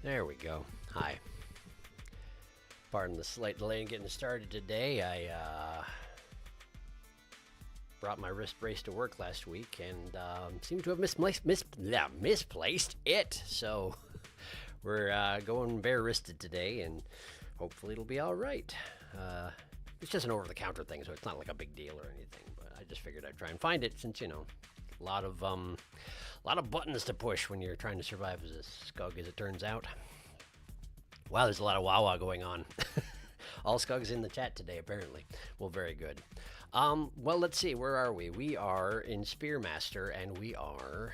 There we go. Hi. Pardon the slight delay in getting started today. I brought my wrist brace to work last week and seemed to have misplaced it. So we're going bare-wristed today, and hopefully it'll be all right. It's just an over-the-counter thing, so it's not like a big deal or anything. But I just figured I'd try and find it, since, you know, a lot of buttons to push when you're trying to survive as a scug, as it turns out. Wow, there's a lot of wah-wah going on. All scugs in the chat today, apparently. Well, very good. Well, let's see. Where are we? We are in Spearmaster, and we are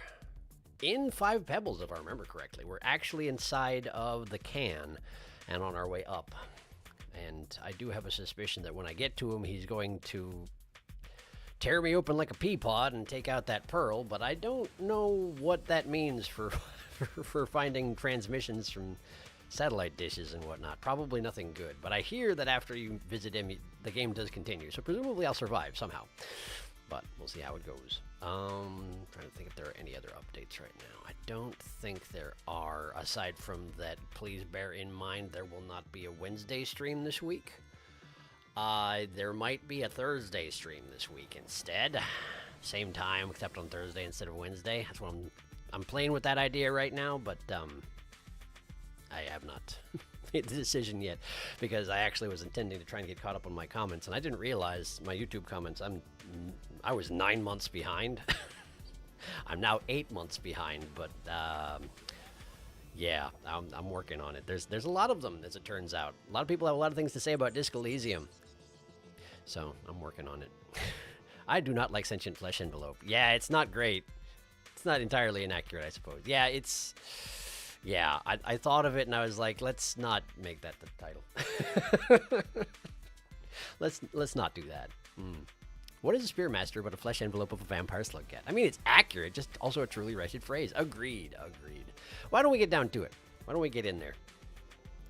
in 5 Pebbles, if I remember correctly. We're actually inside of the can and on our way up. And I do have a suspicion that when I get to him, he's going to tear me open like a pea pod and take out that pearl, but I don't know what that means for finding transmissions from satellite dishes and whatnot. Probably nothing good, but I hear that after you visit him, the game does continue, so presumably I'll survive somehow, but we'll see how it goes. Trying to think if there are any other updates right now. I don't think there are, aside from that. Please bear in mind there will not be a Wednesday stream this week. There might be a Thursday stream this week instead. Same time, except on Thursday instead of Wednesday. That's what I'm playing with that idea right now, but I have not made the decision yet, because I actually was intending to try and get caught up on my comments, and I didn't realize my YouTube comments. I was 9 months behind. I'm now 8 months behind, but yeah, I'm working on it. There's a lot of them, as it turns out. A lot of people have a lot of things to say about Disc Elysium, so I'm working on it. I do not like sentient flesh envelope. Yeah, it's not great. It's not entirely inaccurate, I suppose. Yeah, yeah, I thought of it and I was like, let's not make that the title. Let's not do that. What is a Spearmaster but a flesh envelope of a vampire slug cat? I mean, it's accurate, just also a truly wretched phrase. Agreed. Why don't we get down to it? Why don't we get in there?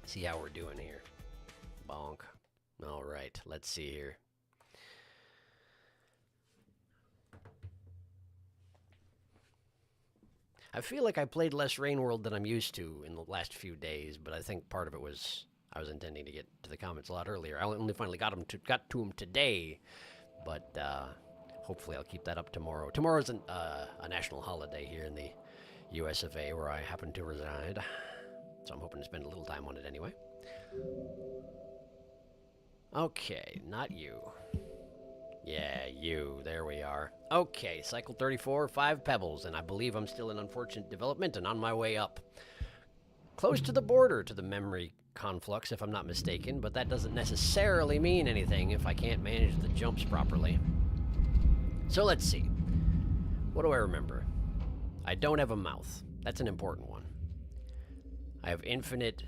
See how we're doing here. Bonk. All right, let's see here. I feel like I played less Rain World than I'm used to in the last few days, but I think part of it was I was intending to get to the comments a lot earlier. I only finally got to them today, but hopefully I'll keep that up tomorrow. Tomorrow's a national holiday here in the US of A, where I happen to reside, so I'm hoping to spend a little time on it anyway. Okay, not you. Yeah, you. There we are. Okay, cycle 34, 5 Pebbles, and I believe I'm still in unfortunate development and on my way up. Close to the border to the memory conflux, if I'm not mistaken, but that doesn't necessarily mean anything if I can't manage the jumps properly. So let's see. What do I remember? I don't have a mouth. That's an important one. I have infinite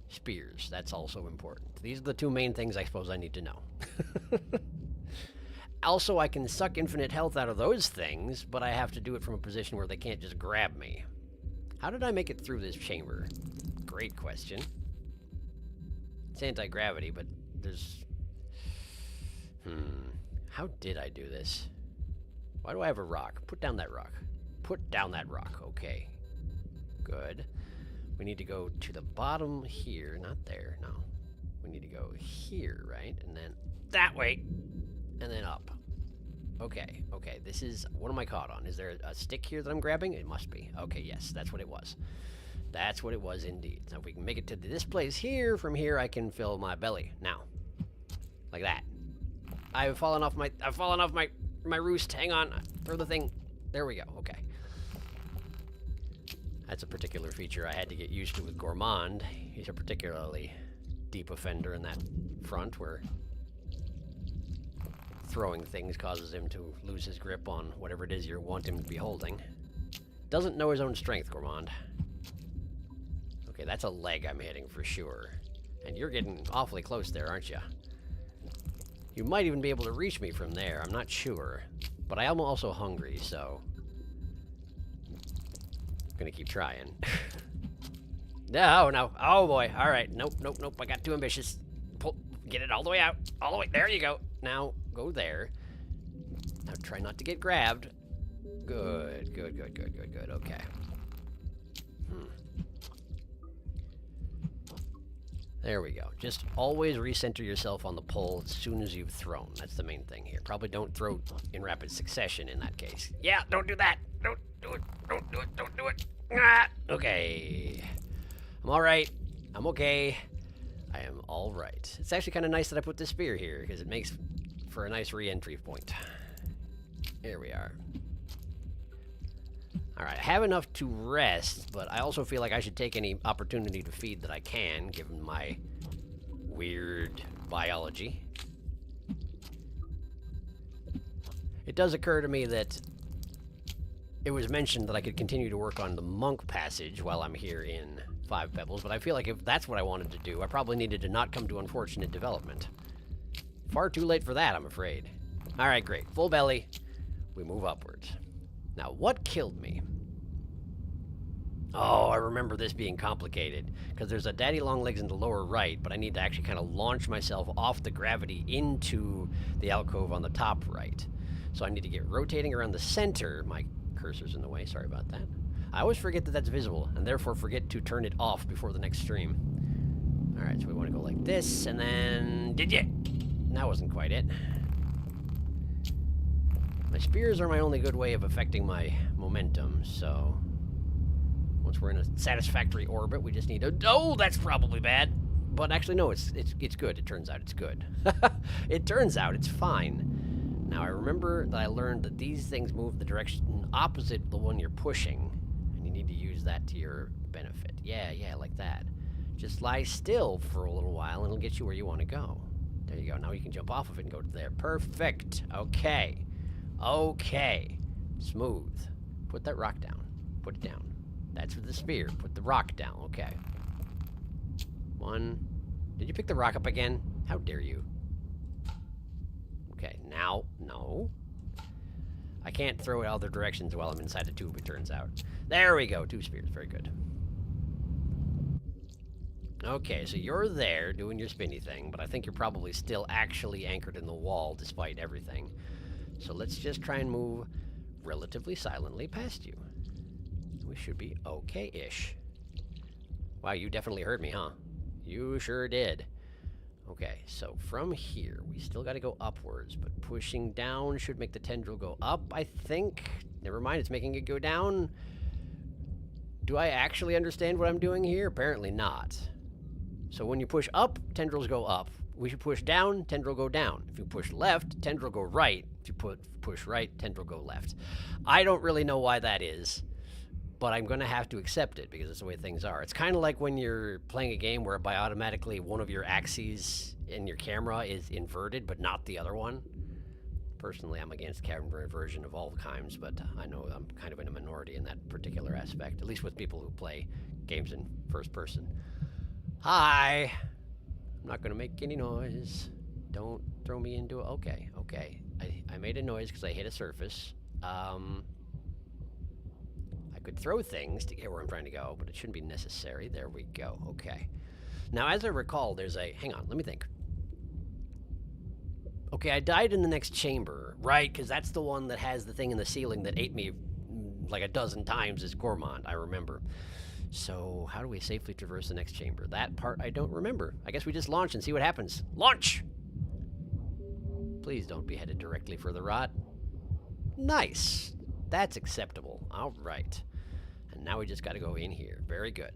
spears. That's also important. These are the 2 main things I suppose I need to know. Also, I can suck infinite health out of those things, but I have to do it from a position where they can't just grab me. How did I make it through this chamber? Great question. It's anti-gravity, but there's... How did I do this? Why do I have a rock? Put down that rock. Put down that rock. Okay. Good. We need to go to the bottom here. Not there, no. We need to go here, right? And then that way. And then up. Okay, this is... What am I caught on? Is there a stick here that I'm grabbing? It must be. Okay, yes, that's what it was. That's what it was indeed. Now if we can make it to this place here, from here I can fill my belly. Now. Like that. I've fallen off my roost. Hang on. Throw the thing. There we go. Okay. That's a particular feature I had to get used to with Gourmand. He's a particularly deep offender in that front, where throwing things causes him to lose his grip on whatever it is you want him to be holding. Doesn't know his own strength, Gourmand. Okay, that's a leg I'm hitting for sure. And you're getting awfully close there, aren't you? You might even be able to reach me from there, I'm not sure. But I am also hungry, so... I'm gonna keep trying. No. Oh boy, alright. Nope. I got too ambitious. Get it all the way out. All the way. There you go. Now, go there. Now, try not to get grabbed. Good. Okay. There we go. Just always recenter yourself on the pole as soon as you've thrown. That's the main thing here. Probably don't throw in rapid succession in that case. Yeah, don't do that. Don't do it. Don't do it. Don't do it. Ah, okay. I'm all right. I'm okay. I am all right. It's actually kind of nice that I put the spear here because it makes for a nice re-entry point. Here we are. All right, I have enough to rest, but I also feel like I should take any opportunity to feed that I can, given my weird biology. It does occur to me that it was mentioned that I could continue to work on the monk passage while I'm here in 5 Pebbles, but I feel like if that's what I wanted to do, I probably needed to not come to unfortunate development. Far too late for that, I'm afraid. All right, great. Full belly. We move upwards. Now, what killed me? Oh, I remember this being complicated, because there's a daddy long legs in the lower right, but I need to actually kind of launch myself off the gravity into the alcove on the top right. So I need to get rotating around the center. My cursor's in the way, sorry about that. I always forget that that's visible, and therefore forget to turn it off before the next stream. All right, so we want to go like this, and then... Did ya? That wasn't quite it. My spears are my only good way of affecting my momentum, so... Once we're in a satisfactory orbit, we just need to... Oh, that's probably bad! But actually, no, it's good. It turns out it's good. It turns out it's fine. Now, I remember that I learned that these things move the direction opposite the one you're pushing, and you need to use that to your benefit. Yeah, like that. Just lie still for a little while, and it'll get you where you want to go. There you go. Now you can jump off of it and go to there. Perfect. Okay. Okay. Smooth. Put that rock down. Put it down. That's with the spear. Put the rock down. Okay. 1. Did you pick the rock up again? How dare you? Okay. Now, no. I can't throw it other directions while I'm inside a tube, it turns out. There we go. 2 spears. Very good. Okay, so you're there doing your spinny thing, but I think you're probably still actually anchored in the wall despite everything. So let's just try and move relatively silently past you. We should be okay-ish. Wow, you definitely heard me, huh? You sure did. Okay, so from here, we still got to go upwards, but pushing down should make the tendril go up, I think. Never mind, it's making it go down. Do I actually understand what I'm doing here? Apparently not. So when you push up, tendrils go up. We should push down, tendril go down. If you push left, tendril go right. If you push right, tendril go left. I don't really know why that is, but I'm going to have to accept it because it's the way things are. It's kind of like when you're playing a game where by automatically one of your axes in your camera is inverted, but not the other one. Personally, I'm against camera inversion of all kinds, but I know I'm kind of in a minority in that particular aspect, at least with people who play games in first person. Hi! I'm not going to make any noise. Don't throw me into it. Okay. I made a noise because I hit a surface. I could throw things to get where I'm trying to go, but it shouldn't be necessary. There we go. Okay. Now, as I recall, there's a... Hang on, let me think. Okay, I died in the next chamber, right? Because that's the one that has the thing in the ceiling that ate me like a dozen times as Gourmand, I remember. So, how do we safely traverse the next chamber? That part I don't remember. I guess we just launch and see what happens. Launch! Please don't be headed directly for the rot. Nice! That's acceptable. All right. And now we just got to go in here. Very good.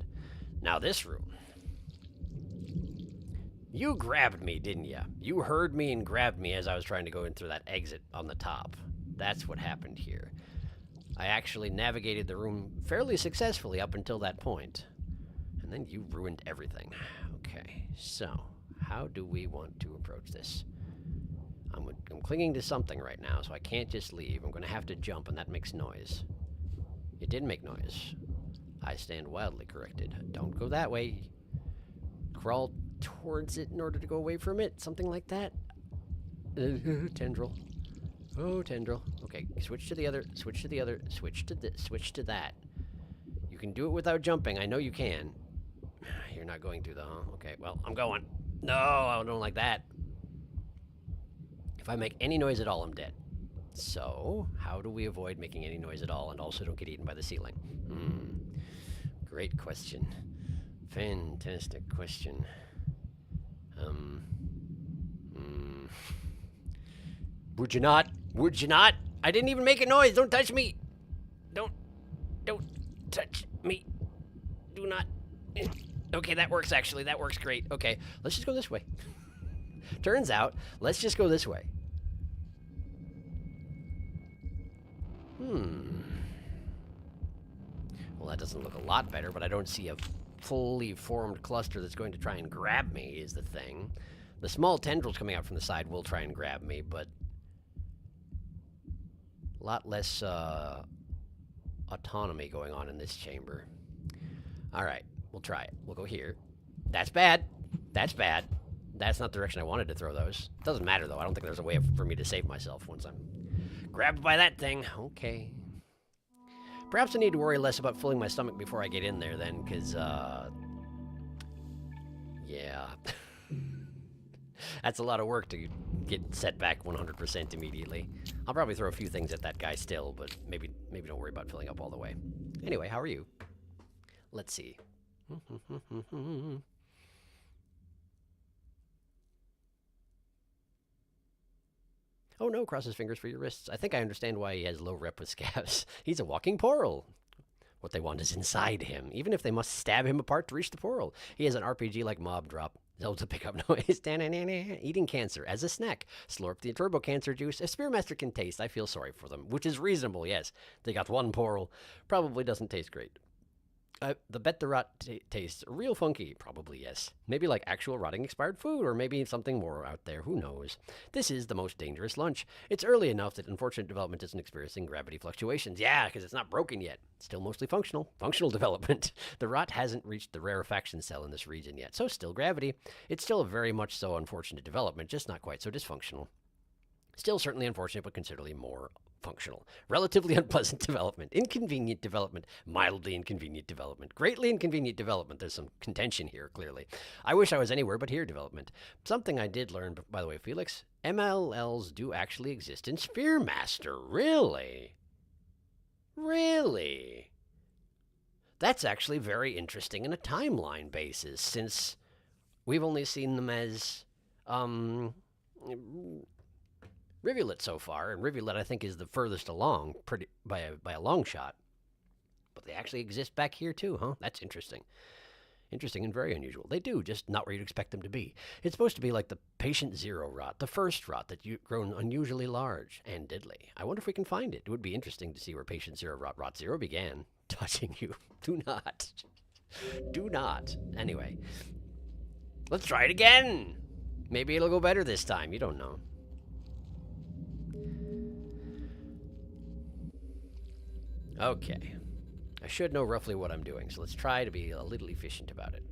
Now this room. You grabbed me, didn't you? You heard me and grabbed me as I was trying to go in through that exit on the top. That's what happened here. I actually navigated the room fairly successfully up until that point. And then you ruined everything. Okay, so how do we want to approach this? I'm clinging to something right now, so I can't just leave. I'm going to have to jump, and that makes noise. It did make noise. I stand wildly corrected. Don't go that way. Crawl towards it in order to go away from it. Something like that. Tendril. Oh, tendril. Okay, switch to the other, switch to the other, switch to that. You can do it without jumping. I know you can. You're not going to, though, huh? Okay, well, I'm going. No, I don't like that. If I make any noise at all, I'm dead. So, how do we avoid making any noise at all and also don't get eaten by the ceiling? Great question. Fantastic question. Would you not? Would you not? I didn't even make a noise. Don't touch me. Don't touch me. Do not. Okay, that works actually. That works great. Okay, let's just go this way. Turns out, let's just go this way. Well, that doesn't look a lot better, but I don't see a fully formed cluster that's going to try and grab me is the thing. The small tendrils coming out from the side will try and grab me, but a lot less autonomy going on in this chamber. All right, we'll try it. We'll go here. That's bad. That's bad. That's not the direction I wanted to throw those. Doesn't matter, though. I don't think there's a way for me to save myself once I'm grabbed by that thing. Okay. Perhaps I need to worry less about filling my stomach before I get in there, then, because, yeah. That's a lot of work to get set back 100% immediately. I'll probably throw a few things at that guy still, but maybe don't worry about filling up all the way. Anyway, how are you? Let's see. Oh no, cross his fingers for your wrists. I think I understand why he has low rep with scavs. He's a walking portal. What they want is inside him, even if they must stab him apart to reach the portal. He has an RPG-like mob drop. Zelda pickup noise. Eating cancer as a snack. Slurp the turbo cancer juice. If Spearmaster can taste, I feel sorry for them, which is reasonable, yes. They got one portal. Probably doesn't taste great. The bet the rot tastes real funky. Probably yes. Maybe like actual rotting expired food, or maybe something more out there. Who knows? This is the most dangerous lunch. It's early enough that unfortunate development isn't experiencing gravity fluctuations. Yeah, because it's not broken yet. Still mostly functional. Functional development. The rot hasn't reached the rarefaction cell in this region yet, so still gravity. It's still a very much so unfortunate development, just not quite so dysfunctional. Still certainly unfortunate, but considerably more functional. Relatively unpleasant development. Inconvenient development. Mildly inconvenient development. Greatly inconvenient development. There's some contention here, clearly. I wish I was anywhere but here development. Something I did learn, by the way, Felix. MLLs do actually exist in Spearmaster. Really? Really? That's actually very interesting in a timeline basis, since we've only seen them as, Rivulet so far, and Rivulet I think is the furthest along, by a long shot. But they actually exist back here too, huh? That's interesting. Interesting and very unusual. They do, just not where you'd expect them to be. It's supposed to be like the Patient Zero rot, the first rot that you've grown unusually large and diddly. I wonder if we can find it. It would be interesting to see where Patient Zero rot zero began. Touching you. Do not. Do not. Anyway. Let's try it again. Maybe it'll go better this time. You don't know. Okay. I should know roughly what I'm doing, so let's try to be a little efficient about it.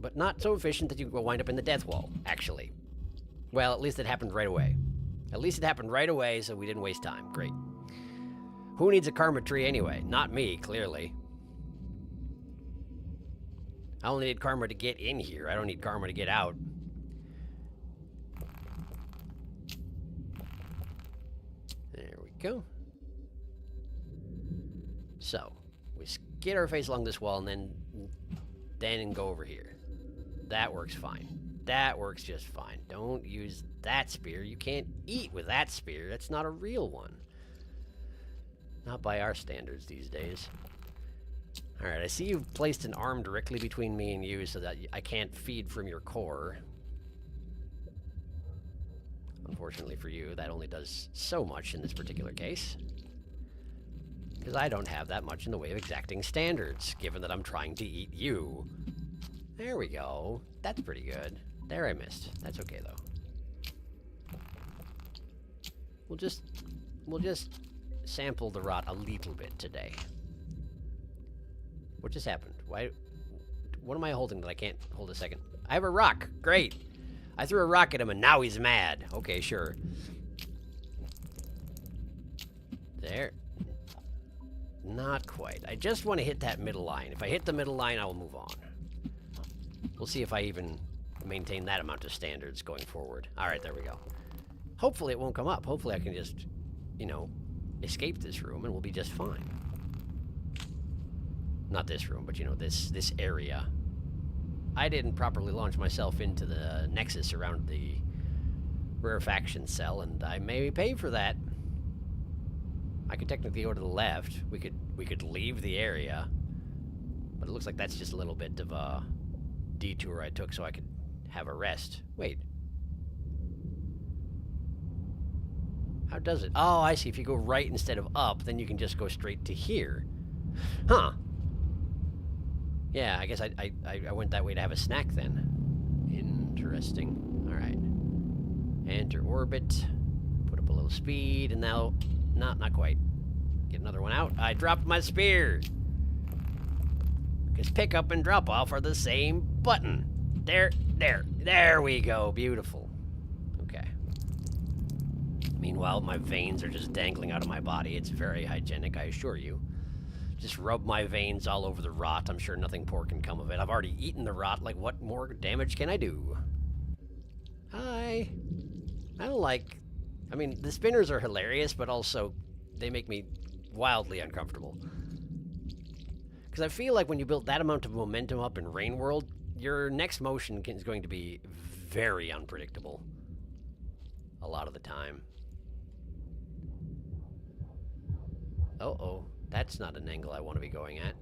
But not so efficient that you will wind up in the death wall, actually. Well, at least it happened right away. At least it happened right away, so we didn't waste time. Great. Who needs a karma tree anyway? Not me, clearly. I only need karma to get in here. I don't need karma to get out. There we go. So, we skid our face along this wall and then go over here. That works fine. That works just fine. Don't use that spear. You can't eat with that spear. That's not a real one. Not by our standards these days. Alright, I see you've placed an arm directly between me and you so that I can't feed from your core. Unfortunately for you, that only does so much in this particular case. Because I don't have that much in the way of exacting standards, given that I'm trying to eat you. There we go. That's pretty good. There I missed. That's okay, though. We'll just sample the rot a little bit today. What just happened? What am I holding that I can't hold a second? I have a rock. Great. I threw a rock at him and now he's mad. Okay, sure. There. Not quite. I just want to hit that middle line. If I hit the middle line, I will move on. We'll see if I even maintain that amount of standards going forward. Alright, there we go. Hopefully it won't come up. Hopefully I can just, you know, escape this room and we'll be just fine. Not this room, but, you know, this area. I didn't properly launch myself into the nexus around the rarefaction cell, and I may pay for that. I could technically go to the left. We could leave the area, but it looks like that's just a little bit of a detour I took so I could have a rest. Wait. How does it? Oh, I see. If you go right instead of up, then you can just go straight to here. Huh. Yeah, I guess I went that way to have a snack then. Interesting. All right. Enter orbit. Put up a little speed, and now... Not quite. Get another one out. I dropped my spear. Because pick up and drop off are the same button. There we go. Beautiful. Okay. Meanwhile, my veins are just dangling out of my body. It's very hygienic, I assure you. Just rub my veins all over the rot. I'm sure nothing poor can come of it. I've already eaten the rot. Like, what more damage can I do? Hi. I don't like... I mean, the spinners are hilarious, but also they make me wildly uncomfortable. Because I feel like when you build that amount of momentum up in Rain World, your next motion is going to be very unpredictable. A lot of the time. Uh-oh. That's not an angle I want to be going at.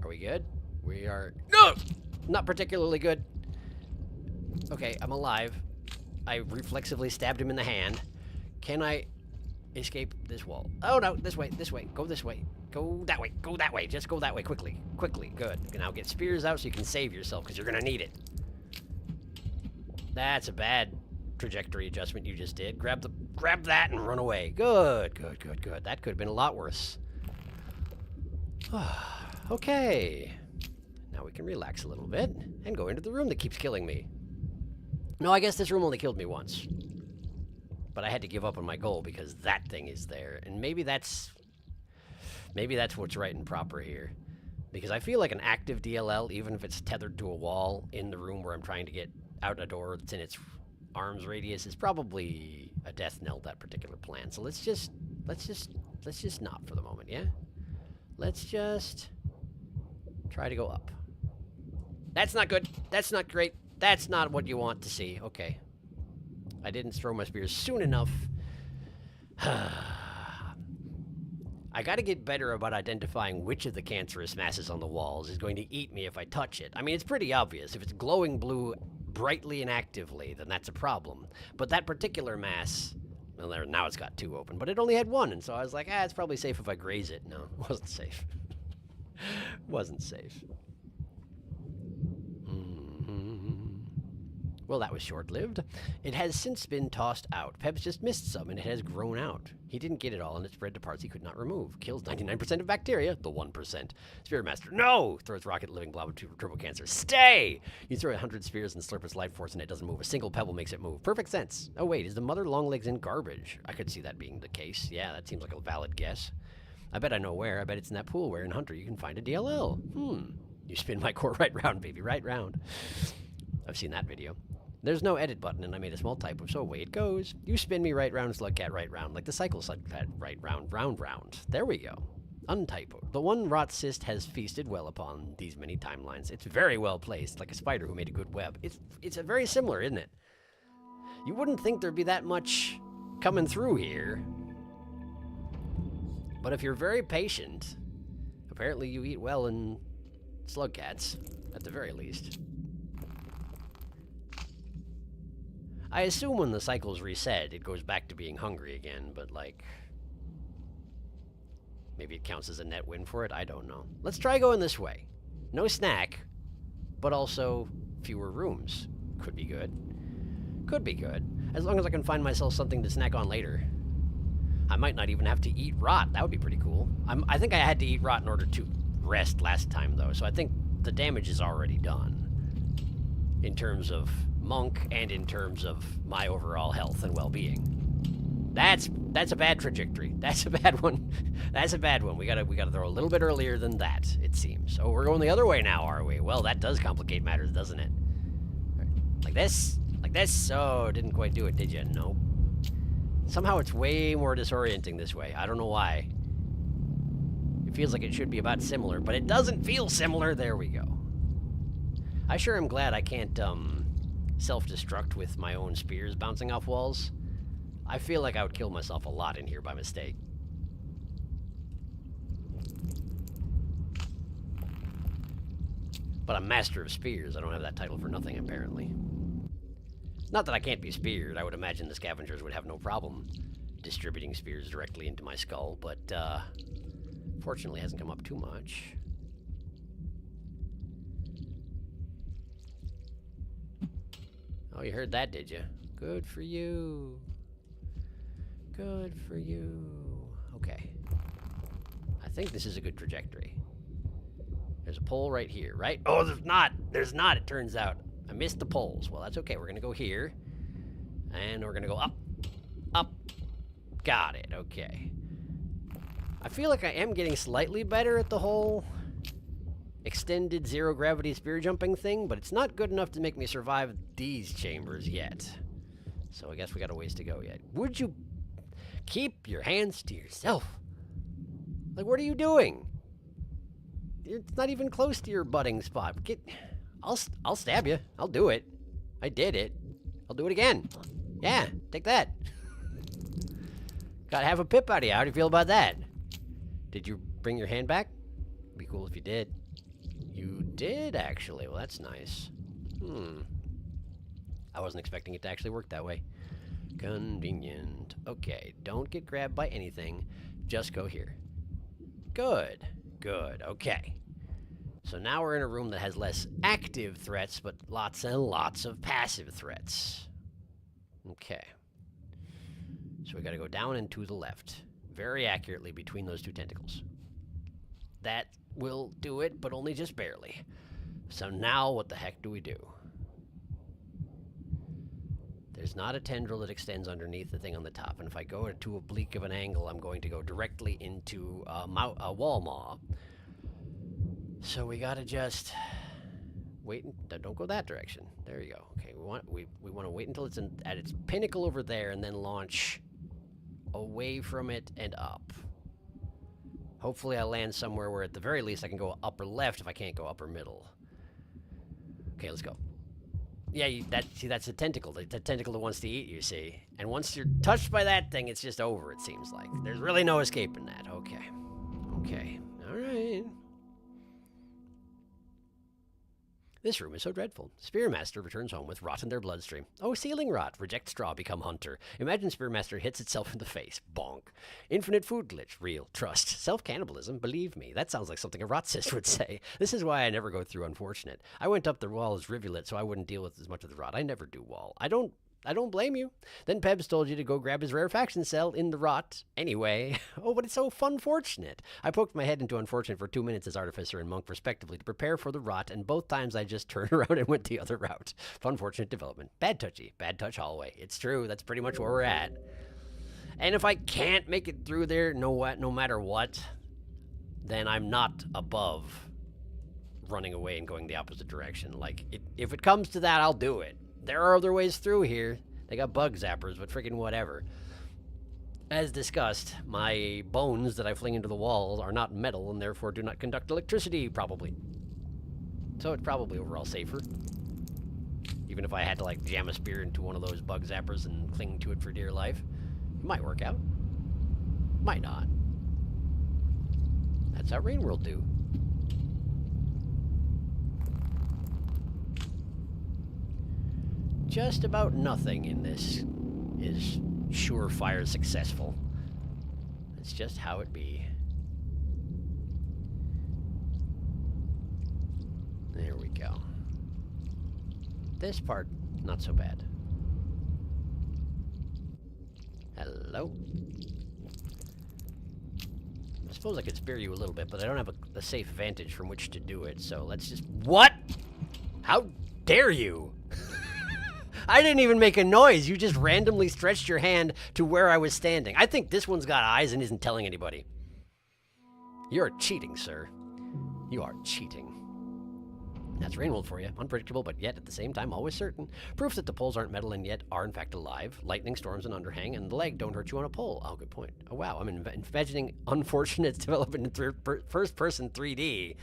Are we good? We are... No! Not particularly good. Okay, I'm alive. I reflexively stabbed him in the hand. Can I escape this wall? Oh, no. This way. This way. Go this way. Go that way. Go that way. Just go that way quickly. Quickly. Good. You can now get spears out so you can save yourself because you're going to need it. That's a bad trajectory adjustment you just did. Grab that and run away. Good. Good, good, good. That could have been a lot worse. Okay. Now we can relax a little bit and go into the room that keeps killing me. No, I guess this room only killed me once. But I had to give up on my goal because that thing is there. And maybe that's what's right and proper here. Because I feel like an active DLL, even if it's tethered to a wall in the room where I'm trying to get out a door that's in its arm's radius, is probably a death knell, that particular plan. So let's just not for the moment, yeah? Let's just try to go up. That's not good. That's not great. That's not what you want to see. Okay. I didn't throw my spears soon enough. I gotta get better about identifying which of the cancerous masses on the walls is going to eat me if I touch it. I mean, it's pretty obvious. If it's glowing blue brightly and actively, then that's a problem. But that particular mass... Well, now it's got two open, but it only had one, and so I was like, it's probably safe if I graze it. No, it wasn't safe. Wasn't safe. Well, that was short-lived. It has since been tossed out. Pebbles just missed some, and it has grown out. He didn't get it all, and it spread to parts he could not remove. Kills 99% of bacteria, the 1%. Spirit Master, no! Throws rocket, living blob, turbo cancer. Stay! You throw 100 spears and slurp its life force, and it doesn't move. A single pebble makes it move. Perfect sense. Oh, wait, is the mother longlegs in garbage? I could see that being the case. Yeah, that seems like a valid guess. I bet I know where. I bet it's in that pool where in Hunter you can find a DLL. You spin my core right round, baby, right round. I've seen that video. There's no edit button, and I made a small typo, so away it goes. You spin me right round, slugcat right round, like the cycle slugcat right round, round. There we go. Untypoed. The one rot cyst has feasted well upon these many timelines. It's very well placed, like a spider who made a good web. It's a very similar, isn't it? You wouldn't think there'd be that much coming through here. But if you're very patient, apparently you eat well in slugcats, at the very least. I assume when the cycle's reset, it goes back to being hungry again, but like... Maybe it counts as a net win for it? I don't know. Let's try going this way. No snack, but also fewer rooms. Could be good. Could be good. As long as I can find myself something to snack on later. I might not even have to eat rot. That would be pretty cool. I think I had to eat rot in order to rest last time, though, so I think the damage is already done. In terms of monk and in terms of my overall health and well-being. That's a bad trajectory. That's a bad one. That's a bad one. We gotta throw a little bit earlier than that, it seems. Oh, we're going the other way now, are we? Well, that does complicate matters, doesn't it? Like this? Like this? Oh, didn't quite do it, did you? Nope. Somehow it's way more disorienting this way. I don't know why. It feels like it should be about similar, but it doesn't feel similar. There we go. I sure am glad I can't self-destruct with my own spears bouncing off walls. I feel like I would kill myself a lot in here by mistake. But I'm master of spears. I don't have that title for nothing, apparently. Not that I can't be speared. I would imagine the scavengers would have no problem distributing spears directly into my skull, but fortunately hasn't come up too much. Oh, you heard that, did you? Good for you. Good for you. Okay. I think this is a good trajectory. There's a pole right here, right? Oh, there's not. There's not, it turns out. I missed the poles. Well, that's okay. We're going to go here. And we're going to go up. Up. Got it. Okay. I feel like I am getting slightly better at the whole extended zero gravity spear jumping thing, but it's not good enough to make me survive these chambers yet. So I guess we got a ways to go yet. Would you keep your hands to yourself? Like, what are you doing? It's not even close to your budding spot. I'll stab you. I'll do it. I did it. I'll do it again. Yeah, take that. Gotta have a pip out of you. How do you feel about that? Did you bring your hand back? It'd be cool if you did. You did, actually. Well, that's nice. I wasn't expecting it to actually work that way. Convenient. Okay, don't get grabbed by anything. Just go here. Good. Good. Okay. So now we're in a room that has less active threats, but lots and lots of passive threats. Okay. So we gotta go down and to the left. Very accurately between those two tentacles. That will do it, but only just barely. So now what the heck do we do? There's not a tendril that extends underneath the thing on the top, and if I go to oblique of an angle, I'm going to go directly into a wall maw. So we gotta just wait. Don't go that direction. There you go. Okay, we want to wait until it's at its pinnacle over there, and then launch away from it and up. Hopefully I land somewhere where at the very least I can go upper left if I can't go upper middle. Okay, let's go. Yeah, that's a tentacle. It's a tentacle that wants to eat you, see? And once you're touched by that thing, it's just over, it seems like. There's really no escaping that. Okay. Okay. All right. This room is so dreadful. Spearmaster returns home with rot in their bloodstream. Oh, ceiling rot. Reject straw, become hunter. Imagine Spearmaster hits itself in the face. Bonk. Infinite food glitch. Real. Trust. Self-cannibalism. Believe me. That sounds like something a rot cyst would say. This is why I never go through unfortunate. I went up the wall as rivulet so I wouldn't deal with as much of the rot. I never do wall. I don't blame you. Then Pebbles told you to go grab his rarefaction cell in the rot. Anyway. Oh, but it's so fun-fortunate. I poked my head into unfortunate for 2 minutes as artificer and monk respectively to prepare for the rot, and both times I just turned around and went the other route. Fun-fortunate development. Bad touchy. Bad touch hallway. It's true. That's pretty much where we're at. And if I can't make it through there, no matter what, then I'm not above running away and going the opposite direction. Like, if it comes to that, I'll do it. There are other ways through here. They got bug zappers, but freaking whatever. As discussed, my bones that I fling into the walls are not metal and therefore do not conduct electricity, probably. So it's probably overall safer. Even if I had to, like, jam a spear into one of those bug zappers and cling to it for dear life. It might work out. Might not. That's how Rain World do. Just about nothing in this is surefire successful. It's just how it be. There we go. This part, not so bad. Hello? I suppose I could spare you a little bit, but I don't have a safe vantage from which to do it, so let's just... What? How dare you? I didn't even make a noise. You just randomly stretched your hand to where I was standing. I think this one's got eyes and isn't telling anybody. You're cheating, sir. You are cheating. That's Rainwold for you. Unpredictable, but yet at the same time always certain. Proof that the poles aren't metal and yet are in fact alive. Lightning, storms, and underhang, and the leg don't hurt you on a pole. Oh, good point. Oh, wow. I'm imagining unfortunate development in first-person 3D.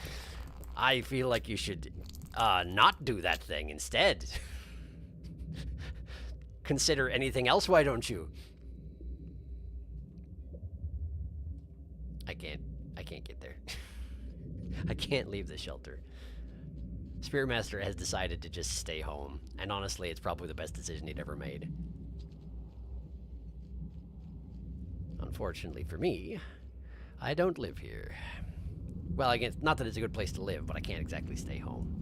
I feel like you should not do that thing instead. Consider anything else, why don't you? I can't get there. I can't leave the shelter. Spearmaster has decided to just stay home, and honestly, it's probably the best decision he'd ever made. Unfortunately for me, I don't live here. Well, again, not that it's a good place to live, but I can't exactly stay home.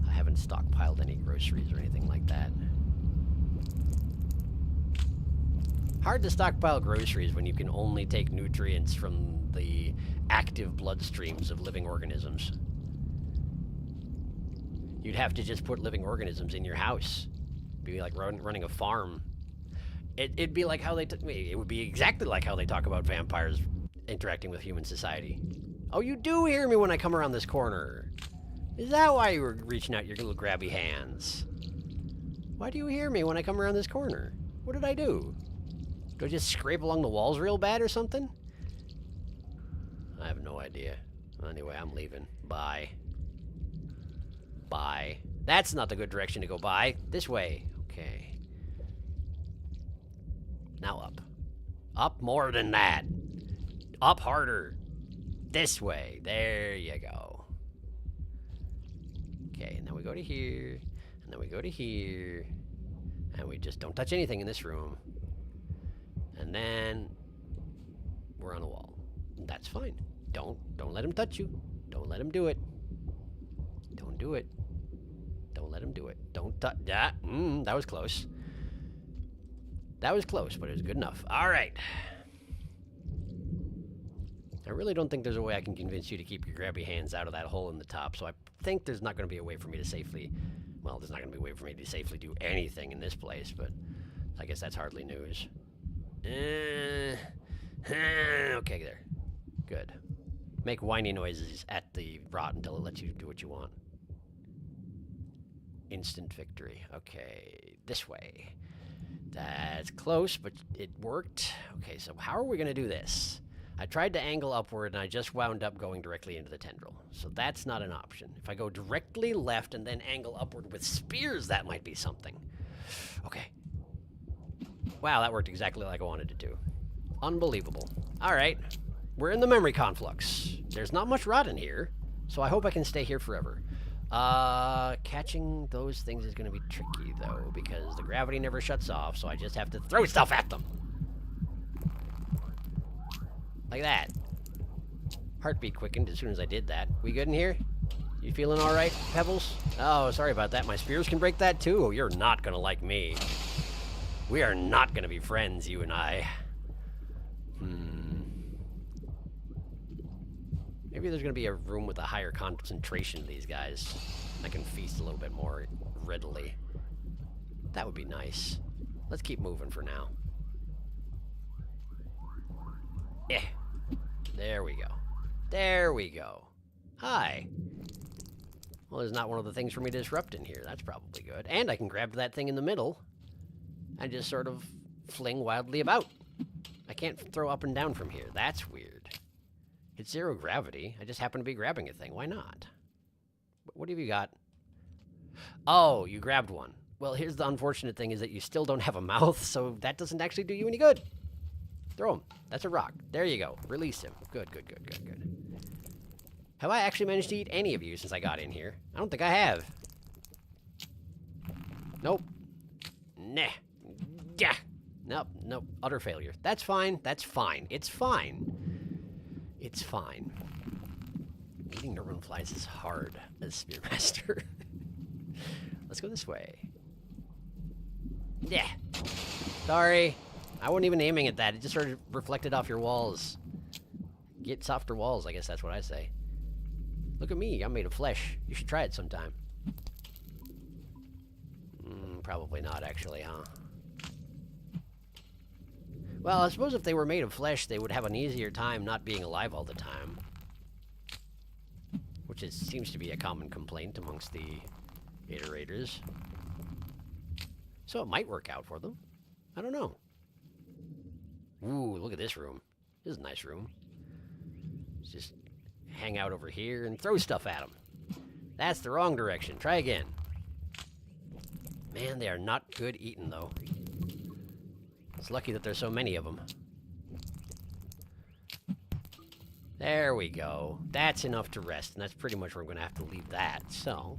I haven't stockpiled any groceries or anything like that. Hard to stockpile groceries when you can only take nutrients from the active bloodstreams of living organisms. You'd have to just put living organisms in your house. It'd be like running a farm. It'd be like how they it would be exactly like how they talk about vampires interacting with human society. Oh, you do hear me when I come around this corner. Is that why you were reaching out your little grabby hands? Why do you hear me when I come around this corner? What did I do? Do I just scrape along the walls real bad or something? I have no idea. Anyway, I'm leaving. Bye. Bye. That's not the good direction to go by. This way. Okay. Now up. Up more than that. Up harder. This way. There you go. Okay, and then we go to here. And then we go to here. And we just don't touch anything in this room. And then we're on a wall. That's fine. Don't let him touch you. Don't let him do it. Don't do it. Don't let him do it. Don't touch that. That was close. That was close, but it was good enough. All right. I really don't think there's a way I can convince you to keep your grabby hands out of that hole in the top, so I think there's not going to be a way for me to safely... Well, there's not going to be a way for me to safely do anything in this place, but I guess that's hardly news. Okay, there. Good. Make whiny noises at the rot until it lets you do what you want. Instant victory. Okay, this way. That's close, but it worked. Okay, so how are we going to do this? I tried to angle upward, and I just wound up going directly into the tendril. So that's not an option. If I go directly left and then angle upward with spears, that might be something. Okay. Wow, that worked exactly like I wanted it to. Unbelievable. All right. We're in the memory conflux. There's not much rot in here, so I hope I can stay here forever. Catching those things is going to be tricky, though, because the gravity never shuts off, so I just have to throw stuff at them. Like that. Heartbeat quickened as soon as I did that. We good in here? You feeling all right, Pebbles? Oh, sorry about that. My spears can break that, too. You're not going to like me. We are not going to be friends, you and I. Maybe there's going to be a room with a higher concentration of these guys. I can feast a little bit more readily. That would be nice. Let's keep moving for now. Yeah. There we go. There we go. Hi. Well, there's not one of the things for me to disrupt in here. That's probably good. And I can grab that thing in the middle and just sort of fling wildly about. I can't throw up and down from here. That's weird. It's zero gravity. I just happen to be grabbing a thing. Why not? What have you got? Oh, you grabbed one. Well, here's the unfortunate thing is that you still don't have a mouth, so that doesn't actually do you any good. Throw him. That's a rock. There you go. Release him. Good, good, good, good, good. Have I actually managed to eat any of you since I got in here? I don't think I have. Nope. Nah. Yeah. Nope, nope. Utter failure. That's fine. That's fine. It's fine. It's fine. Eating normal flies is hard as Spearmaster. Let's go this way. Yeah. Sorry. I wasn't even aiming at that. It just sort of reflected off your walls. Get softer walls, I guess that's what I say. Look at me. I'm made of flesh. You should try it sometime. Probably not, actually, huh? Well, I suppose if they were made of flesh, they would have an easier time not being alive all the time. Which seems to be a common complaint amongst the iterators. So it might work out for them. I don't know. Ooh, look at this room. This is a nice room. It's just hang out over here and throw stuff at them. That's the wrong direction. Try again. Man, they are not good eating, though. It's lucky that there's so many of them. There we go. That's enough to rest, and that's pretty much where I'm going to have to leave that. So,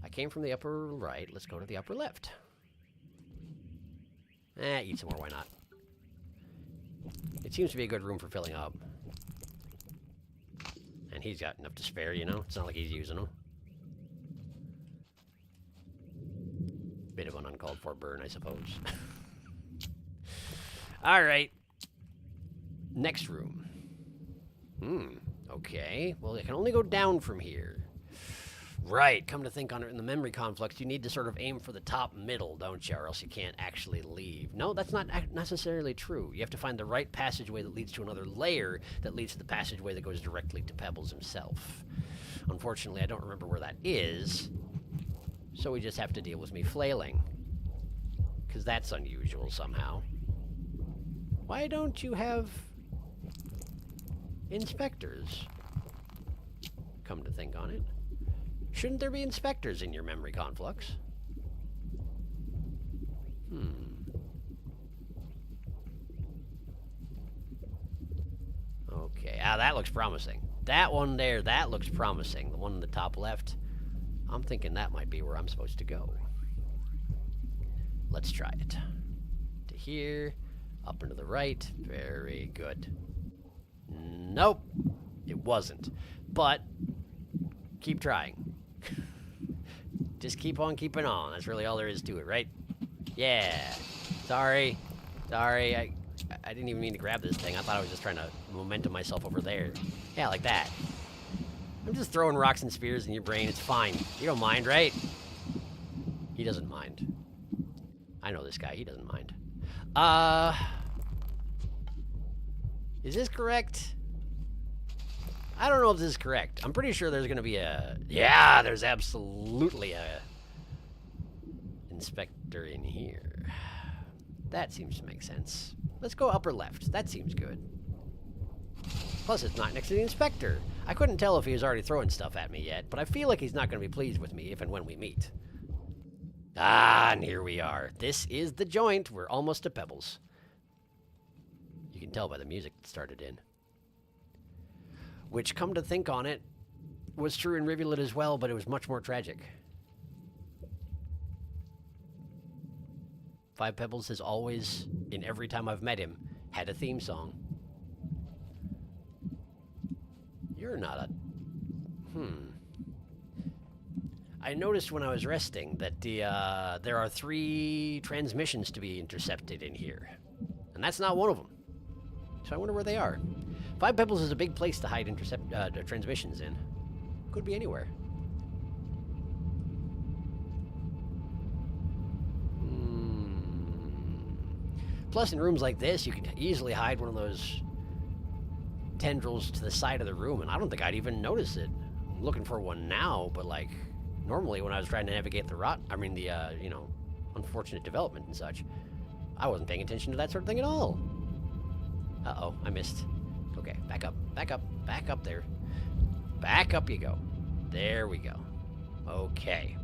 I came from the upper right. Let's go to the upper left. Eat some more. Why not? It seems to be a good room for filling up. And he's got enough to spare, you know? It's not like he's using them. Bit of an uncalled for burn, I suppose. Alright. Next room. Okay. Well, it can only go down from here. Right. Come to think on it, in the memory conflux, you need to sort of aim for the top middle, don't you? Or else you can't actually leave. No, that's not necessarily true. You have to find the right passageway that leads to another layer that leads to the passageway that goes directly to Pebbles himself. Unfortunately, I don't remember where that is. So we just have to deal with me flailing. Because that's unusual somehow. Why don't you have inspectors? Come to think on it. Shouldn't there be inspectors in your memory conflux? Okay, that looks promising. That one there, that looks promising. The one in the top left, I'm thinking that might be where I'm supposed to go. Let's try it. To here, up and to the right. Very good. Nope, it wasn't. But, keep trying. Just keep on keeping on. That's really all there is to it, right? Yeah. Sorry. Sorry. I didn't even mean to grab this thing. I thought I was just trying to momentum myself over there. Yeah, like that. I'm just throwing rocks and spears in your brain. It's fine. You don't mind, right? He doesn't mind. I know this guy. He doesn't mind. Is this correct? I don't know if this is correct. I'm pretty sure there's going to be a... Yeah, there's absolutely a inspector in here. That seems to make sense. Let's go upper left. That seems good. Plus, it's not next to the inspector. I couldn't tell if he was already throwing stuff at me yet, but I feel like he's not going to be pleased with me if and when we meet. Ah, and here we are. This is the joint. We're almost to Pebbles. You can tell by the music that started in. Which, come to think on it, was true in Rivulet as well, but it was much more tragic. Five Pebbles has always, in every time I've met him, had a theme song. You're not a... I noticed when I was resting that there are 3 transmissions to be intercepted in here. And that's not one of them. So I wonder where they are. Five Pebbles is a big place to hide transmissions in. Could be anywhere. Plus, in rooms like this, you can easily hide one of those tendrils to the side of the room, and I don't think I'd even notice it. I'm looking for one now, but like, normally when I was trying to navigate the you know, unfortunate development and such, I wasn't paying attention to that sort of thing at all. Uh-oh, I missed. Okay, back up, back up, back up there. Back up you go. There we go. Okay.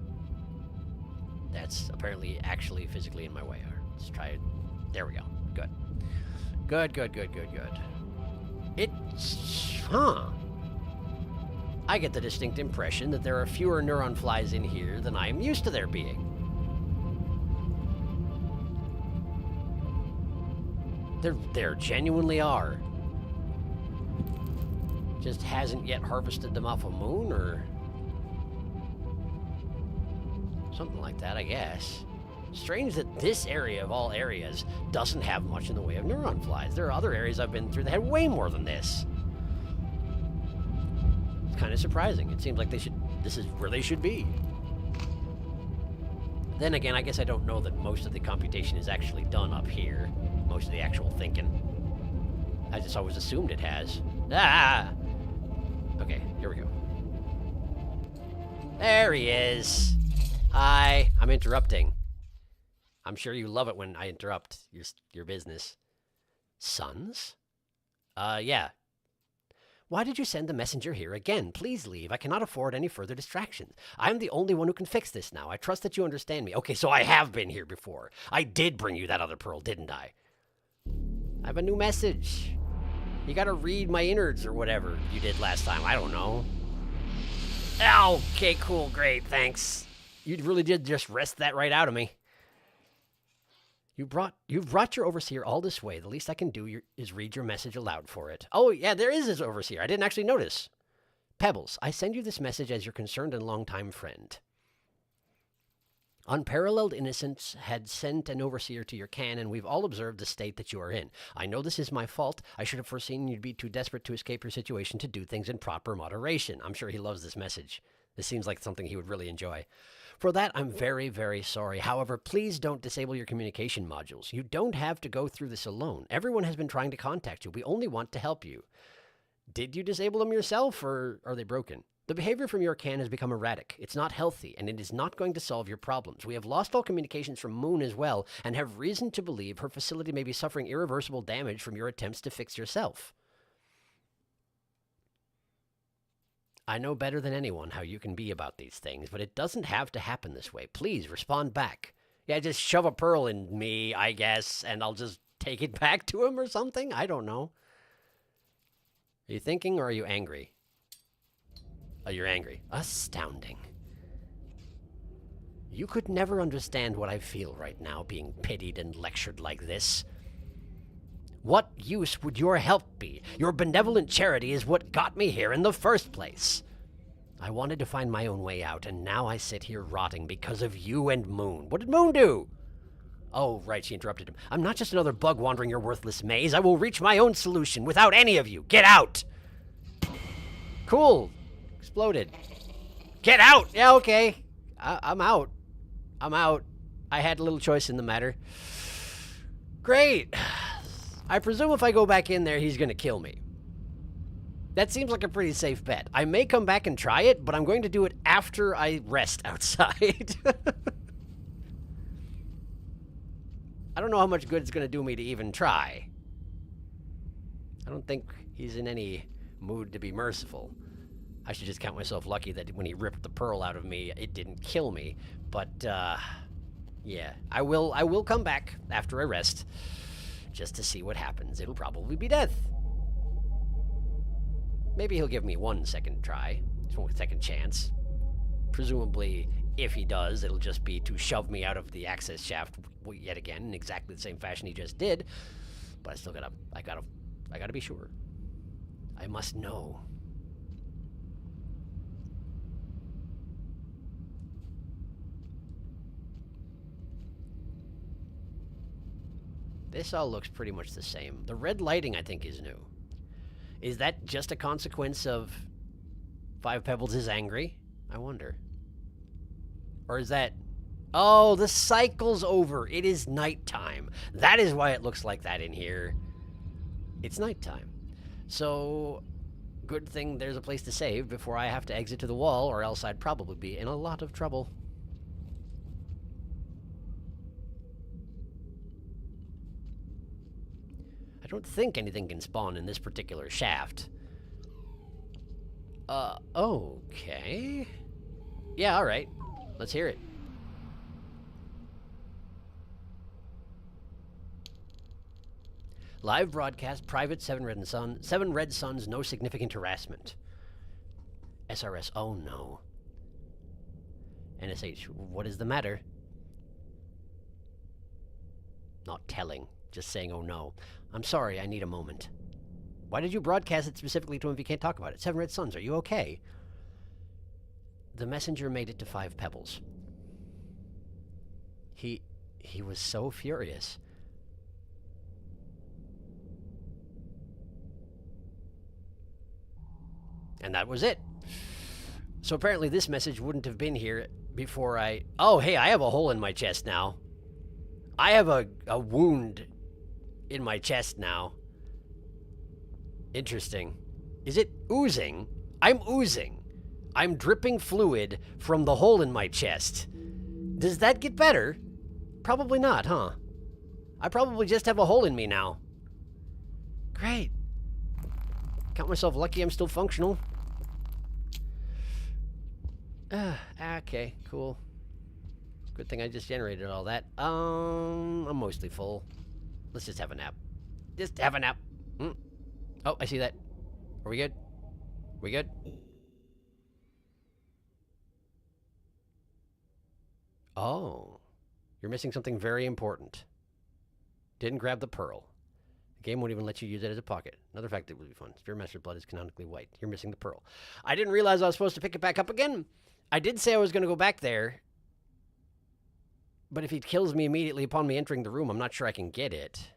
That's apparently actually physically in my way. Let's try it. There we go. Good. Good, good, good, good, good. I get the distinct impression that there are fewer neuron flies in here than I am used to there being. There genuinely are. Just hasn't yet harvested them off a moon, or something like that, I guess. Strange that this area of all areas doesn't have much in the way of neuron flies. There are other areas I've been through that had way more than this. It's kind of surprising. It seems like this is where they should be. Then again, I guess I don't know that most of the computation is actually done up here. Most of the actual thinking. I just always assumed it has. Ah! Okay, here we go. There he is. Hi, I'm interrupting. I'm sure you love it when I interrupt your business. Sons? Yeah. Why did you send the messenger here again? Please leave. I cannot afford any further distractions. I'm the only one who can fix this now. I trust that you understand me. Okay, so I have been here before. I did bring you that other pearl, didn't I? I have a new message. You gotta read my innards or whatever you did last time. I don't know. Okay, cool, great, thanks. You really did just wrest that right out of me. You've brought your overseer all this way. The least I can do is read your message aloud for it. Oh, yeah, there is his overseer. I didn't actually notice. Pebbles, I send you this message as your concerned and longtime friend. Unparalleled innocence had sent an overseer to your can, and we've all observed the state that you are in. I know this is my fault. I should have foreseen you'd be too desperate to escape your situation to do things in proper moderation. I'm sure he loves this message. This seems like something he would really enjoy. For that, I'm very, very sorry. However, please don't disable your communication modules. You don't have to go through this alone. Everyone has been trying to contact you. We only want to help you. Did you disable them yourself, or are they broken? The behavior from your can has become erratic. It's not healthy, and it is not going to solve your problems. We have lost all communications from Moon as well, and have reason to believe her facility may be suffering irreversible damage from your attempts to fix yourself. I know better than anyone how you can be about these things, but it doesn't have to happen this way. Please respond back. Yeah, just shove a pearl in me, I guess, and I'll just take it back to him or something? I don't know. Are you thinking, or are you angry? Oh, you're angry. Astounding. You could never understand what I feel right now, being pitied and lectured like this. What use would your help be? Your benevolent charity is what got me here in the first place. I wanted to find my own way out, and now I sit here rotting because of you and Moon. What did Moon do? Oh, right, she interrupted him. I'm not just another bug wandering your worthless maze. I will reach my own solution without any of you. Get out! Cool. Exploded. Get out! Yeah, okay. I'm out. I'm out. I had a little choice in the matter. Great. I presume if I go back in there, he's going to kill me. That seems like a pretty safe bet. I may come back and try it, but I'm going to do it after I rest outside. I don't know how much good it's going to do me to even try. I don't think he's in any mood to be merciful. I should just count myself lucky that when he ripped the pearl out of me, it didn't kill me. But, yeah. I will come back after I rest, just to see what happens. It'll probably be death. Maybe he'll give me one second try, one second chance. Presumably, if he does, it'll just be to shove me out of the access shaft yet again in exactly the same fashion he just did. But I still gotta be sure. I must know. This all looks pretty much the same. The red lighting, I think, is new. Is that just a consequence of 5 Pebbles is angry? I wonder. Or is that... Oh, the cycle's over. It is nighttime. That is why it looks like that in here. It's nighttime. So, good thing there's a place to save before I have to exit to the wall, or else I'd probably be in a lot of trouble. I don't think anything can spawn in this particular shaft. Okay. Yeah, alright. Let's hear it. Live broadcast, private, 7 Red Suns, no significant harassment. SRS, oh no. NSH, what is the matter? Not telling, just saying oh no. I'm sorry, I need a moment. Why did you broadcast it specifically to him if you can't talk about it? 7 Red Suns, are you okay? The messenger made it to 5 Pebbles. He was so furious. And that was it. So apparently this message wouldn't have been here before I... Oh, hey, I have a hole in my chest now. I have a wound in my chest now. Interesting. Is it oozing? I'm oozing. I'm dripping fluid from the hole in my chest. Does that get better? Probably not, huh? I probably just have a hole in me now. Great. Count myself lucky I'm still functional. Okay, cool. Good thing I just generated all that. I'm mostly full. Let's just have a nap. Just have a nap. Oh, I see that. Are we good? We good? Oh. You're missing something very important. Didn't grab the pearl. The game won't even let you use it as a pocket. Another fact that would be fun. Spearmaster blood is canonically white. You're missing the pearl. I didn't realize I was supposed to pick it back up again. I did say I was going to go back there. But if he kills me immediately upon me entering the room, I'm not sure I can get it.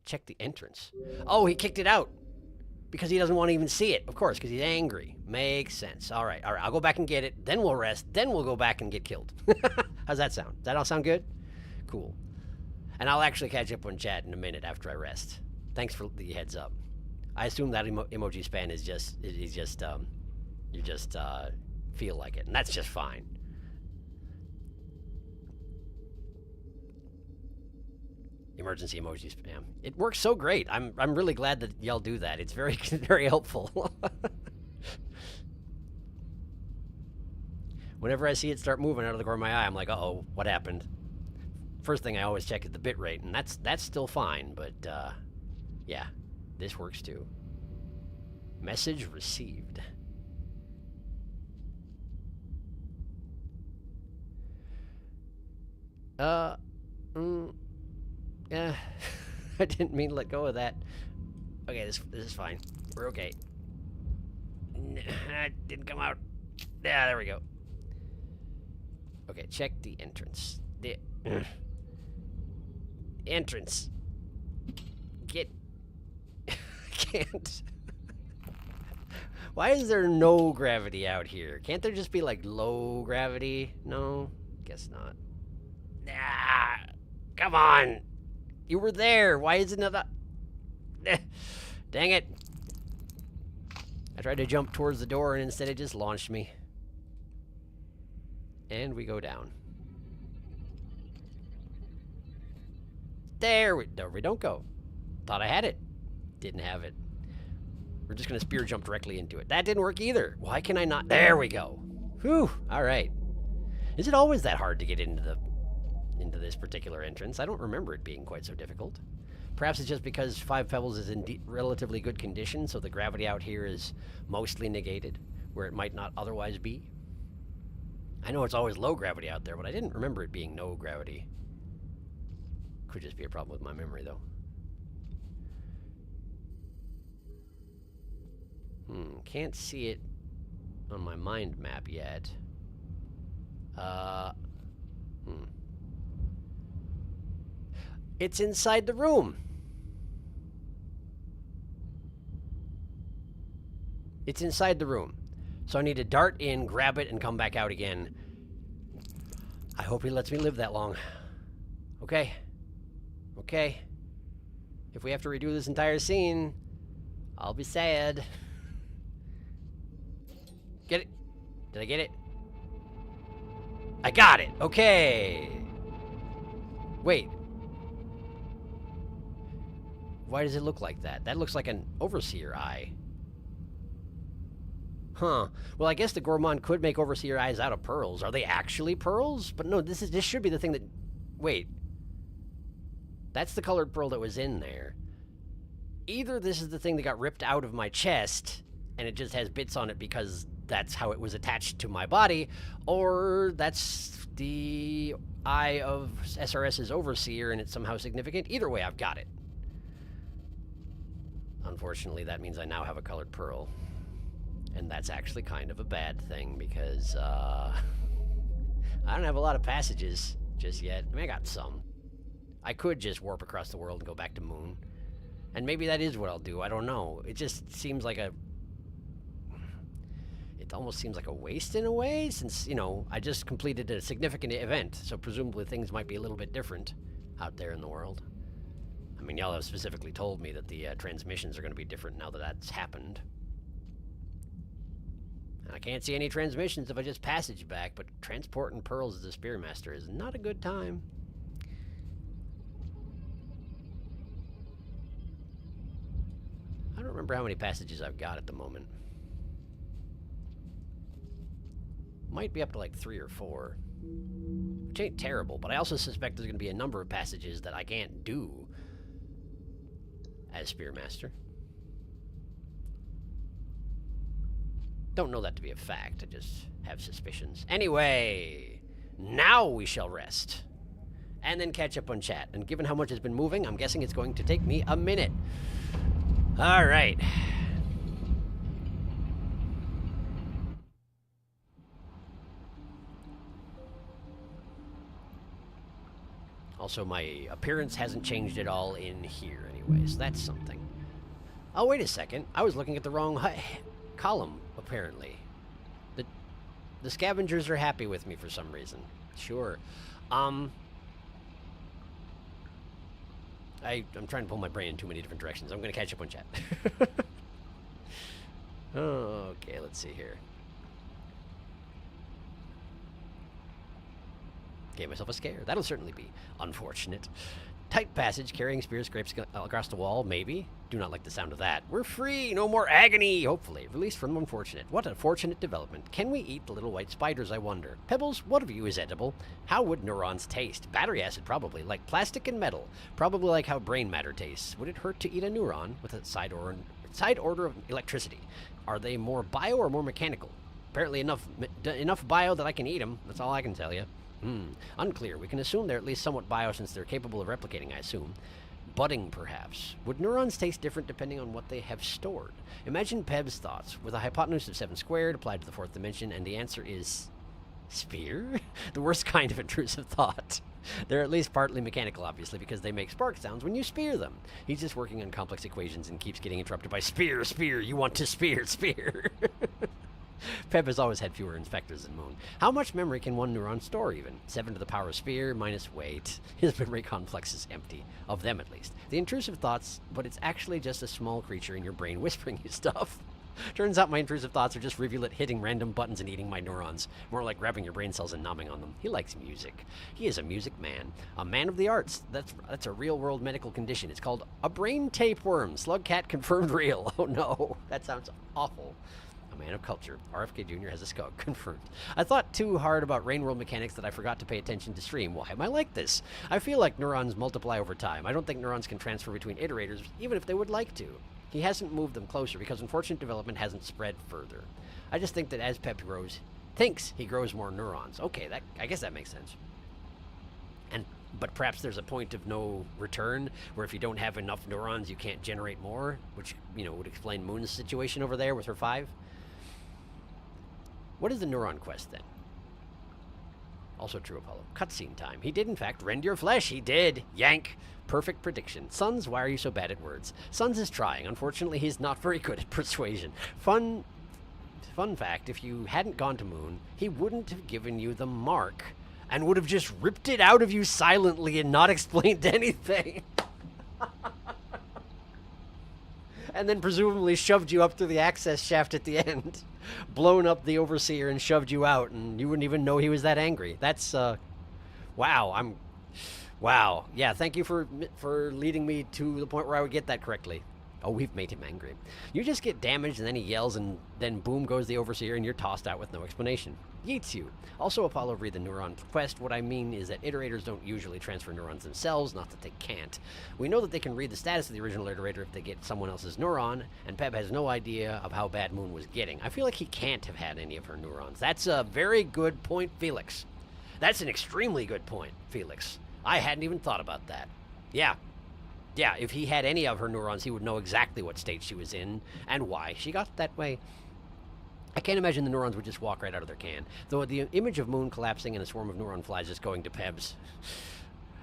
Check the entrance. Oh, he kicked it out. Because he doesn't want to even see it. Of course, because he's angry. Makes sense. All right. I'll go back and get it. Then we'll rest. Then we'll go back and get killed. How's that sound? Does that all sound good? Cool. And I'll actually catch up on chat in a minute after I rest. Thanks for the heads up. I assume that emoji span is just, you just feel like it. And that's just fine. Emergency emoji spam. It works so great. I'm really glad that y'all do that. It's very very helpful. Whenever I see it start moving out of the corner of my eye, I'm like, uh-oh, what happened? First thing I always check is the bit rate, and that's still fine, but yeah, this works too. Message received. Yeah, I didn't mean to let go of that. Okay, this is fine. We're okay. It didn't come out. Yeah, there we go. Okay, check the entrance. The entrance. Get. I can't. Why is there no gravity out here? Can't there just be like low gravity? No, guess not. Ah, come on. You were there. Why isn't it? Dang it. I tried to jump towards the door and instead it just launched me. And we go down. There we don't go. Thought I had it. Didn't have it. We're just gonna spear jump directly into it. That didn't work either. Why can I not? There we go. Whew. All right. Is it always that hard to get into this particular entrance? I don't remember it being quite so difficult. Perhaps it's just because 5 Pebbles is in relatively good condition, so the gravity out here is mostly negated, where it might not otherwise be. I know it's always low gravity out there, but I didn't remember it being no gravity. Could just be a problem with my memory, though. Can't see it on my mind map yet. It's inside the room. It's inside the room. So I need to dart in, grab it, and come back out again. I hope he lets me live that long. Okay. Okay. If we have to redo this entire scene, I'll be sad. Get it? Did I get it? I got it! Okay! Wait. Why does it look like that? That looks like an overseer eye. Huh. Well, I guess the gourmand could make overseer eyes out of pearls. Are they actually pearls? But no, this should be the thing that... Wait. That's the colored pearl that was in there. Either this is the thing that got ripped out of my chest, and it just has bits on it because that's how it was attached to my body, or that's the eye of SRS's overseer, and it's somehow significant. Either way, I've got it. Unfortunately, that means I now have a colored pearl. And that's actually kind of a bad thing, because, I don't have a lot of passages just yet. I mean, I got some. I could just warp across the world and go back to Moon. And maybe that is what I'll do, I don't know. It just seems like a... It almost seems like a waste in a way, since, you know, I just completed a significant event, so presumably things might be a little bit different out there in the world. I mean, y'all have specifically told me that the transmissions are going to be different now that that's happened. And I can't see any transmissions if I just passage back, but transporting pearls as a spearmaster is not a good time. I don't remember how many passages I've got at the moment. Might be up to like 3 or 4. Which ain't terrible, but I also suspect there's going to be a number of passages that I can't do as Spearmaster. Don't know that to be a fact, I just have suspicions. Anyway, now we shall rest. And then catch up on chat. And given how much has been moving, I'm guessing it's going to take me a minute. Alright. Also, my appearance hasn't changed at all in here anyway, so that's something. Oh, wait a second. I was looking at the wrong column, apparently. The scavengers are happy with me for some reason. Sure. I'm trying to pull my brain in too many different directions. I'm going to catch up on chat. Okay, let's see here. Gave myself a scare. That'll certainly be unfortunate. Tight passage, carrying spear scrapes across the wall, maybe. Do not like the sound of that. We're free! No more agony! Hopefully. Released from unfortunate. What a fortunate development. Can we eat the little white spiders, I wonder? Pebbles, what of you is edible? How would neurons taste? Battery acid, probably. Like plastic and metal. Probably like how brain matter tastes. Would it hurt to eat a neuron with a side order of electricity? Are they more bio or more mechanical? Apparently enough bio that I can eat them. That's all I can tell you. Unclear. We can assume they're at least somewhat bio since they're capable of replicating, I assume. Budding, perhaps. Would neurons taste different depending on what they have stored? Imagine Peb's thoughts, with a hypotenuse of 7 squared applied to the 4th dimension, and the answer is... spear? The worst kind of intrusive thought. They're at least partly mechanical, obviously, because they make spark sounds when you spear them. He's just working on complex equations and keeps getting interrupted by spear, spear, you want to spear, spear. Peb has always had fewer inspectors than Moon. How much memory can one neuron store, even? 7 to the power of spear minus weight. His memory conflux is empty. Of them, at least. The intrusive thoughts, but it's actually just a small creature in your brain whispering you stuff. Turns out my intrusive thoughts are just rivulet hitting random buttons and eating my neurons. More like grabbing your brain cells and numbing on them. He likes music. He is a music man. A man of the arts. That's a real-world medical condition. It's called a brain tapeworm. Slugcat confirmed real. Oh no, that sounds awful. Man of culture. RFK Jr. has a skunk. Confirmed. I thought too hard about Rain World mechanics that I forgot to pay attention to stream. Why am I like this? I feel like neurons multiply over time. I don't think neurons can transfer between iterators, even if they would like to. He hasn't moved them closer because unfortunate development hasn't spread further. I just think that as Pep grows, thinks he grows more neurons. Okay, I guess that makes sense. But perhaps there's a point of no return, where if you don't have enough neurons, you can't generate more, which, would explain Moon's situation over there with her 5. What is the neuron quest, then? Also true, Apollo. Cutscene time. He did, in fact, rend your flesh. He did. Yank. Perfect prediction. Sons, why are you so bad at words? Sons is trying. Unfortunately, he's not very good at persuasion. Fun fact, if you hadn't gone to Moon, he wouldn't have given you the mark and would have just ripped it out of you silently and not explained anything. And then presumably shoved you up through the access shaft at the end. Blown up the overseer and shoved you out, and you wouldn't even know he was that angry. That's, wow, wow. Yeah, thank you for leading me to the point where I would get that correctly. Oh, we've made him angry. You just get damaged, and then he yells, and then boom goes the overseer, and you're tossed out with no explanation. Yeets you. Also, Apollo, read the neuron quest. What I mean is that iterators don't usually transfer neurons themselves, not that they can't. We know that they can read the status of the original iterator if they get someone else's neuron, and Peb has no idea of how bad Moon was getting. I feel like he can't have had any of her neurons. That's a very good point, Felix. That's an extremely good point, Felix. I hadn't even thought about that. Yeah. Yeah, if he had any of her neurons, he would know exactly what state she was in and why she got that way. I can't imagine the neurons would just walk right out of their can, though the image of Moon collapsing and a swarm of neuron flies just going to Pebs.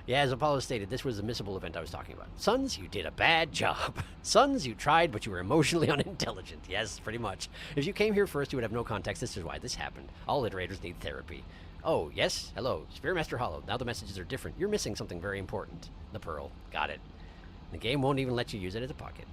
Yeah, as Apollo stated, this was the missable event I was talking about. Sons, you did a bad job. Sons, you tried, but you were emotionally unintelligent. Yes, pretty much. If you came here first, you would have no context. This is why this happened. All iterators need therapy. Oh, yes? Hello. Spearmaster Hollow. Now the messages are different. You're missing something very important. The pearl. Got it. The game won't even let you use it as a pocket.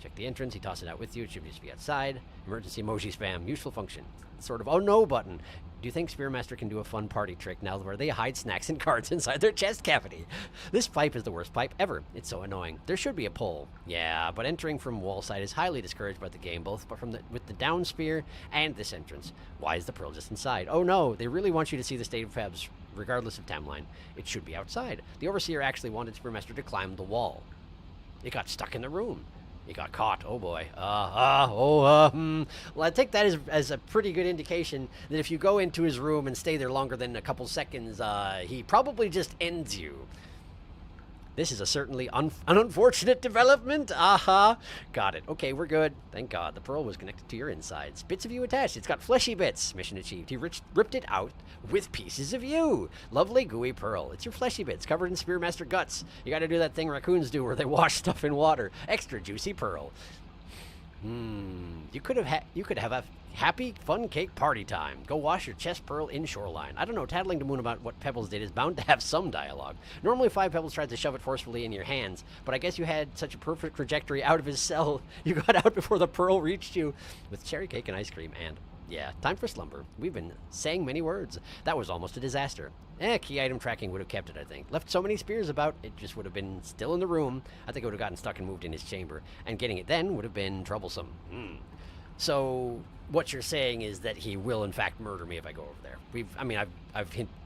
Check the entrance. He tosses it out with you. It should just be outside. Emergency emoji spam. Useful function. Sort of oh no button. Do you think Spearmaster can do a fun party trick now where they hide snacks and cards inside their chest cavity? This pipe is the worst pipe ever. It's so annoying. There should be a pole. Yeah, but entering from wall side is highly discouraged by the game, both from with the down spear and this entrance. Why is the pearl just inside? Oh no, they really want you to see the state of Pebbles, regardless of timeline. It should be outside. The Overseer actually wanted Spearmaster to climb the wall. It got stuck in the room. He got caught. Oh boy. Well, I take that as a pretty good indication that if you go into his room and stay there longer than a couple seconds, he probably just ends you. This is a certainly an unfortunate development. Got it. Okay, we're good. Thank God. The pearl was connected to your insides. Bits of you attached. It's got fleshy bits. Mission achieved. He ripped it out with pieces of you. Lovely gooey pearl. It's your fleshy bits covered in Spearmaster guts. You got to do that thing raccoons do where they wash stuff in water. Extra juicy pearl. You could have a happy fun cake party time. Go wash your chest pearl in shoreline. I don't know, tattling to Moon about what Pebbles did is bound to have some dialogue. Normally 5 Pebbles tried to shove it forcefully in your hands, but I guess you had such a perfect trajectory out of his cell, you got out before the pearl reached you with cherry cake and ice cream. And yeah, time for slumber. We've been saying many words. That was almost a disaster. Key item tracking would have kept it, I think. Left so many spears about, it just would have been still in the room. I think it would have gotten stuck and moved in his chamber. And getting it then would have been troublesome. So what you're saying is that he will in fact murder me if I go over there.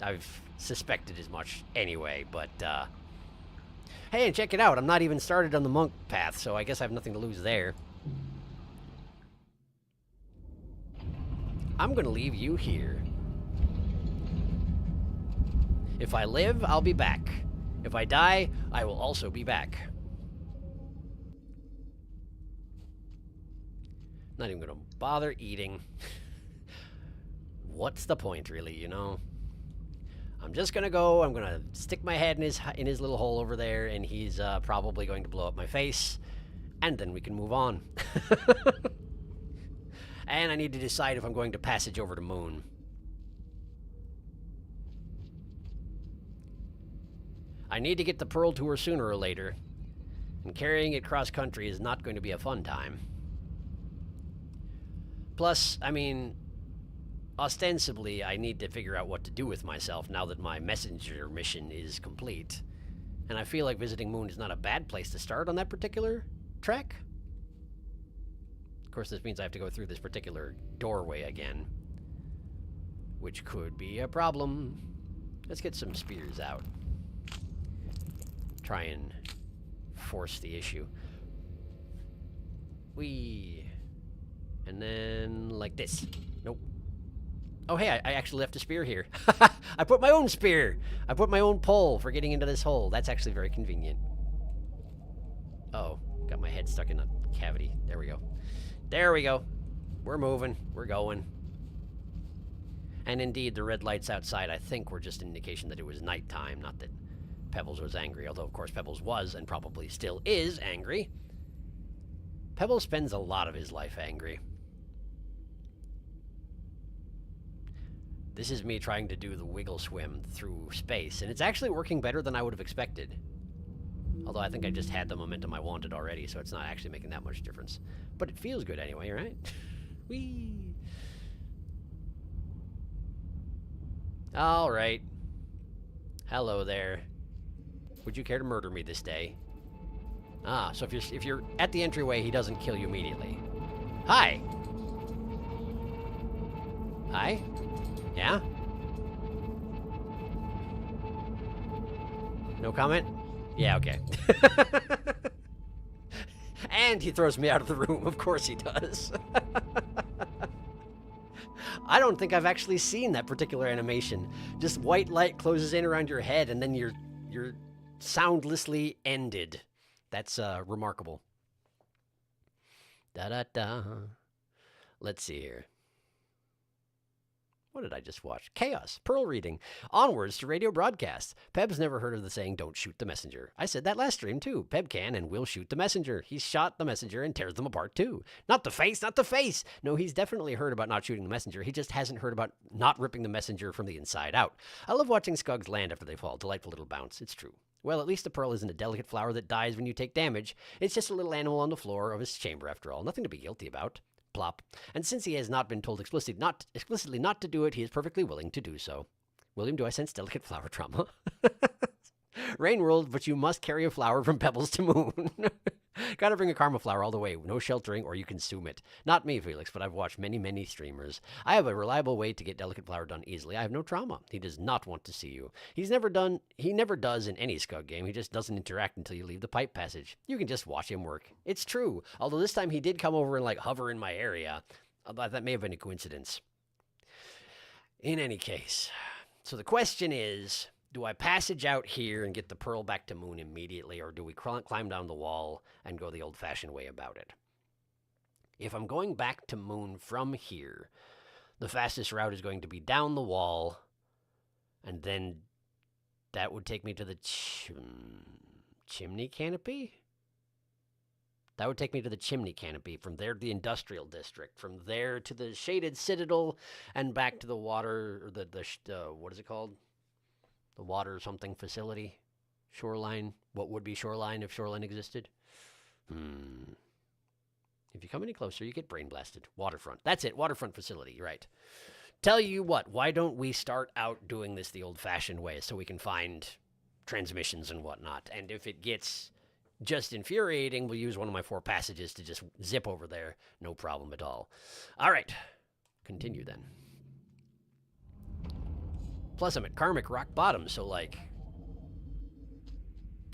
I've suspected as much anyway, but hey, and check it out. I'm not even started on the monk path, so I guess I have nothing to lose there. I'm gonna leave you here. If I live, I'll be back. If I die, I will also be back. Not even gonna bother eating. What's the point, really, you know? I'm just gonna go, I'm gonna stick my head in his little hole over there, and he's probably going to blow up my face, and then we can move on. And I need to decide if I'm going to passage over to Moon. I need to get the pearl to her sooner or later, and carrying it cross-country is not going to be a fun time. Plus, I mean, ostensibly, I need to figure out what to do with myself now that my messenger mission is complete. And I feel like visiting Moon is not a bad place to start on that particular trek. Of course, this means I have to go through this particular doorway again, which could be a problem. Let's get some spears out. Try and force the issue. Whee. And then like this. Nope. Oh, hey, I actually left a spear here. I put my own spear. I put my own pole for getting into this hole. That's actually very convenient. Oh, got my head stuck in a cavity. There we go. There we go. We're moving. We're going. And indeed, the red lights outside, I think, were just an indication that it was nighttime, not that Pebbles was angry. Although, of course, Pebbles was, and probably still is, angry. Pebbles spends a lot of his life angry. This is me trying to do the wiggle swim through space, and it's actually working better than I would have expected. Although I think I just had the momentum I wanted already, so it's not actually making that much difference. But it feels good anyway, right? Whee! All right. Hello there. Would you care to murder me this day? Ah, so if you're at the entryway, he doesn't kill you immediately. Hi. Hi. Yeah? No comment? Yeah, okay. And he throws me out of the room. Of course he does. I don't think I've actually seen that particular animation. Just white light closes in around your head, and then you're soundlessly ended. That's remarkable. Da-da-da. Let's see here. What did I just watch? Chaos. Pearl reading. Onwards to radio broadcasts. Peb's never heard of the saying, don't shoot the messenger. I said that last stream, too. Peb can and will shoot the messenger. He's shot the messenger and tears them apart, too. Not the face, not the face! No, he's definitely heard about not shooting the messenger. He just hasn't heard about not ripping the messenger from the inside out. I love watching Skugs land after they fall. Delightful little bounce. It's true. Well, at least the pearl isn't a delicate flower that dies when you take damage. It's just a little animal on the floor of his chamber, after all. Nothing to be guilty about. Plop. And since he has not been told explicitly not to do it, he is perfectly willing to do so. William, do I sense delicate flower trauma? Rain world, but you must carry a flower from Pebbles to Moon. Gotta bring a karma flower all the way. No sheltering or you consume it. Not me, Felix, but I've watched many, many streamers. I have a reliable way to get delicate flower done easily. I have no trauma. He does not want to see you. He never does in any Scug game. He just doesn't interact until you leave the pipe passage. You can just watch him work. It's true. Although this time he did come over and like hover in my area. That may have been a coincidence. In any case, so the question is, do I passage out here and get the pearl back to Moon immediately, or do we climb down the wall and go the old-fashioned way about it? If I'm going back to Moon from here, the fastest route is going to be down the wall, and then that would take me to the chimney canopy? That would take me to the chimney canopy, from there to the industrial district, from there to the shaded citadel, and back to the water, or what is it called? The water something facility? Shoreline? What would be shoreline if shoreline existed? If you come any closer, you get brain blasted. Waterfront. That's it. Waterfront facility. Right. Tell you what, why don't we start out doing this the old-fashioned way so we can find transmissions and whatnot? And if it gets just infuriating, we'll use one of my 4 passages to just zip over there. No problem at all. All right. Continue then. Plus, I'm at karmic rock bottom, so, like,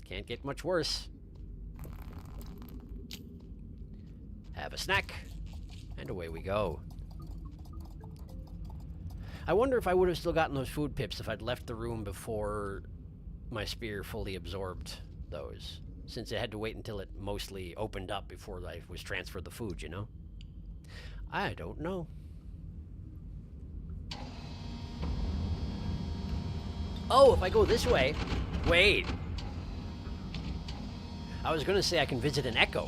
can't get much worse. Have a snack, and away we go. I wonder if I would have still gotten those food pips if I'd left the room before my spear fully absorbed those, since it had to wait until it mostly opened up before I was transferred the food, you know? I don't know. Oh, if I go this way... Wait. I was going to say I can visit an echo.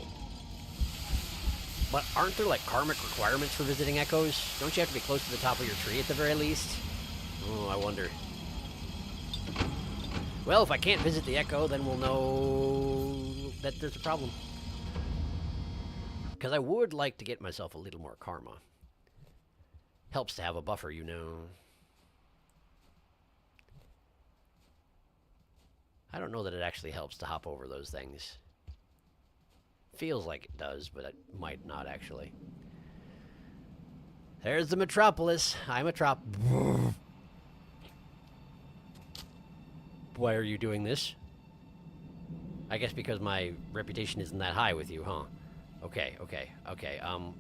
But aren't there, like, karmic requirements for visiting echoes? Don't you have to be close to the top of your tree at the very least? Oh, I wonder. Well, if I can't visit the echo, then we'll know that there's a problem. Because I would like to get myself a little more karma. Helps to have a buffer, you know. I don't know that it actually helps to hop over those things. Feels like it does, but it might not actually. There's the metropolis. I'm Why are you doing this? I guess because my reputation isn't that high with you, huh? Okay.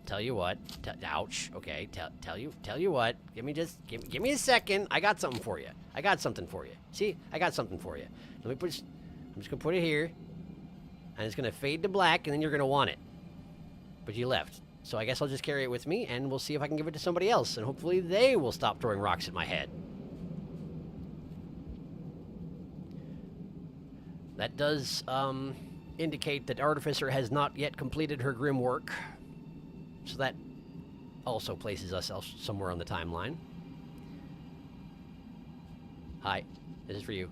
Tell you what. Ouch. Okay. Tell you what. Give me a second. I got something for you. See? I got something for you. I'm just gonna put it here, and it's gonna fade to black, and then you're gonna want it. But you left. So I guess I'll just carry it with me, and we'll see if I can give it to somebody else, and hopefully they will stop throwing rocks at my head. That does, indicate that Artificer has not yet completed her grim work. So that also places us somewhere on the timeline. Hi, this is for you.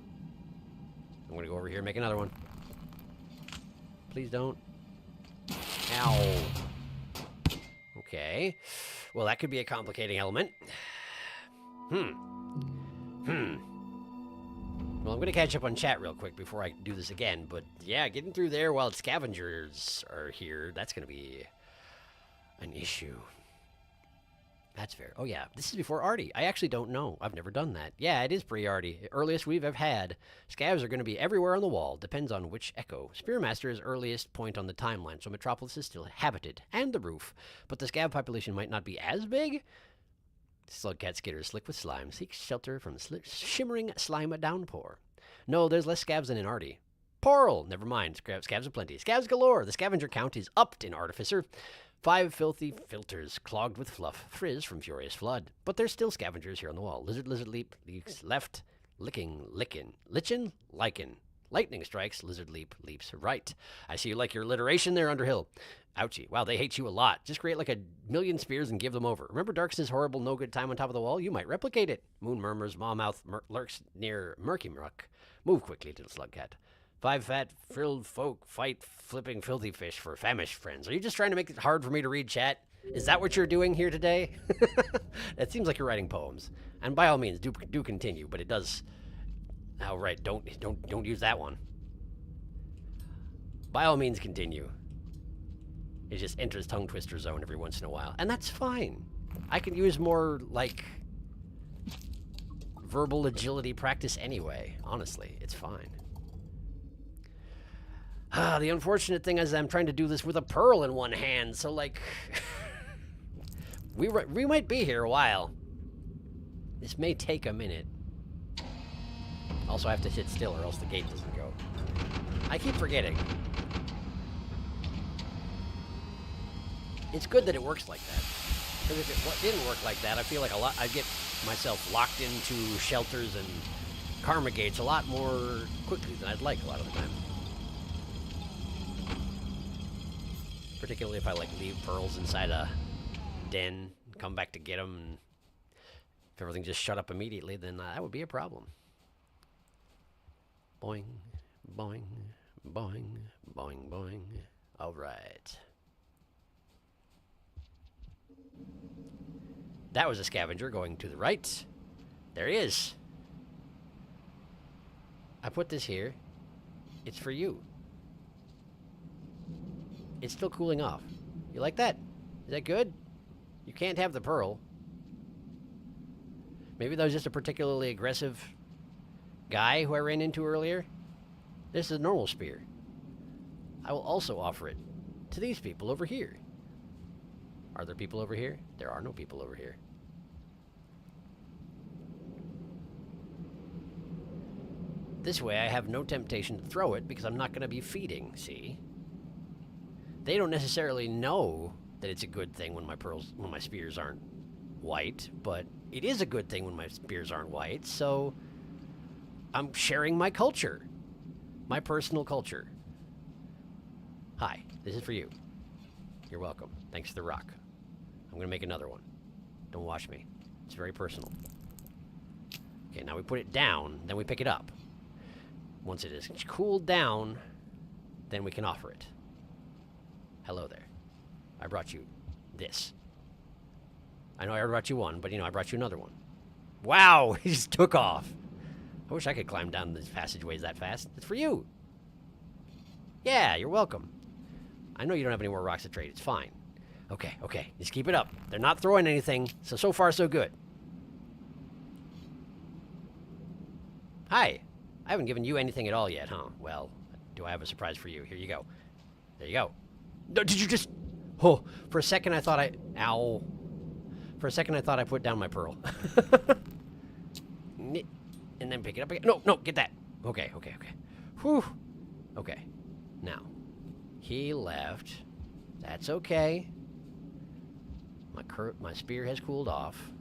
I'm gonna go over here and make another one. Please don't. Ow. Okay. Well, that could be a complicating element. Well, I'm going to catch up on chat real quick before I do this again. But, yeah, getting through there while scavengers are here, that's going to be an issue. That's fair. Oh, yeah, this is before Artie. I actually don't know. I've never done that. Yeah, it is pre-Artie. Earliest we've ever had. Scavs are going to be everywhere on the wall. Depends on which echo. Spearmaster is earliest point on the timeline, so Metropolis is still habited. And the roof. But the scav population might not be as big. Slugcat skitters slick with slime. Seek shelter from shimmering slime downpour. No, there's less scavs than in Artie. Porl! Never mind. Scavs are plenty. Scavs galore! The scavenger count is upped in Artificer. 5 filthy filters clogged with fluff. Frizz from Furious Flood. But there's still scavengers here on the wall. Lizard leap. Leaks left. Licking. Lichen. Lichen. Lightning strikes. Lizard leaps right. I see you like your alliteration there, Underhill. Ouchie. Wow, they hate you a lot. Just create like a million spears and give them over. Remember Dark's horrible no-good time on top of the wall? You might replicate it. Moon murmurs, Mawmouth lurks near Murky Muck. Move quickly, little Slugcat. 5 fat, filled folk fight flipping filthy fish for famished friends. Are you just trying to make it hard for me to read chat? Is that what you're doing here today? It seems like you're writing poems. And by all means, do continue, but it does... Oh, right, don't use that one. By all means, continue. It just enters tongue twister zone every once in a while. And that's fine. I can use more, like, verbal agility practice anyway. Honestly, it's fine. The unfortunate thing is I'm trying to do this with a pearl in one hand, so, like... we might be here a while. This may take a minute. Also, I have to sit still or else the gate doesn't go. I keep forgetting. It's good that it works like that. Because if it didn't work like that, I feel like I'd get myself locked into shelters and karma gates a lot more quickly than I'd like a lot of the time. Particularly if I, like, leave pearls inside a den, come back to get them, and if everything just shut up immediately, then that would be a problem. Boing, boing, boing, boing, boing. All right. That was a scavenger going to the right. There he is. I put this here. It's for you. It's still cooling off. You like that? Is that good? You can't have the pearl. Maybe that was just a particularly aggressive guy who I ran into earlier. This is a normal spear. I will also offer it to these people over here. Are there people over here? There are no people over here. This way I have no temptation to throw it because I'm not going to be feeding, see? They don't necessarily know that it's a good thing when my spears aren't white, but it is a good thing when my spears aren't white, so I'm sharing my culture. My personal culture. Hi, this is for you. You're welcome. Thanks to the rock. I'm going to make another one. Don't watch me. It's very personal. Okay, now we put it down, then we pick it up. Once it is cooled down, then we can offer it. Hello there. I brought you this. I know I already brought you one, but you know, I brought you another one. Wow, he just took off. I wish I could climb down these passageways that fast. It's for you. Yeah, you're welcome. I know you don't have any more rocks to trade. It's fine. Okay, okay. Just keep it up. They're not throwing anything, so far, so good. Hi. I haven't given you anything at all yet, huh? Well, do I have a surprise for you? Here you go. There you go. No, did you just... Oh, for a second I thought I... Ow. For a second I thought I put down my pearl. And then pick it up again. No, no, get that. Okay, okay, okay. Whew. Okay. Now, he left. That's okay. My spear has cooled off.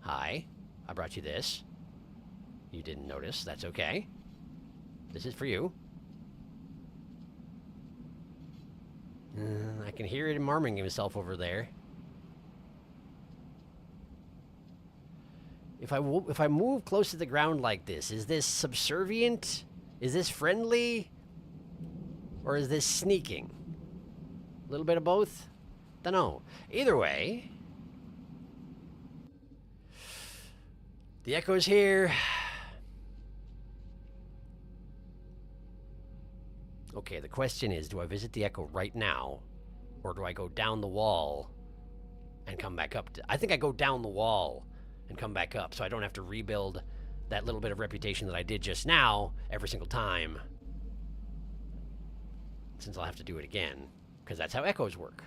Hi. I brought you this. You didn't notice. That's okay. This is for you. I can hear him arming himself over there. If I move close to the ground like this, is this subservient? Is this friendly? Or is this sneaking? A little bit of both? Dunno. Either way, the echo's here. Okay, the question is, do I visit the echo right now? Or do I go down the wall and come back up? I think I go down the wall and come back up so I don't have to rebuild that little bit of reputation that I did just now every single time. Since I'll have to do it again, because that's how echoes work.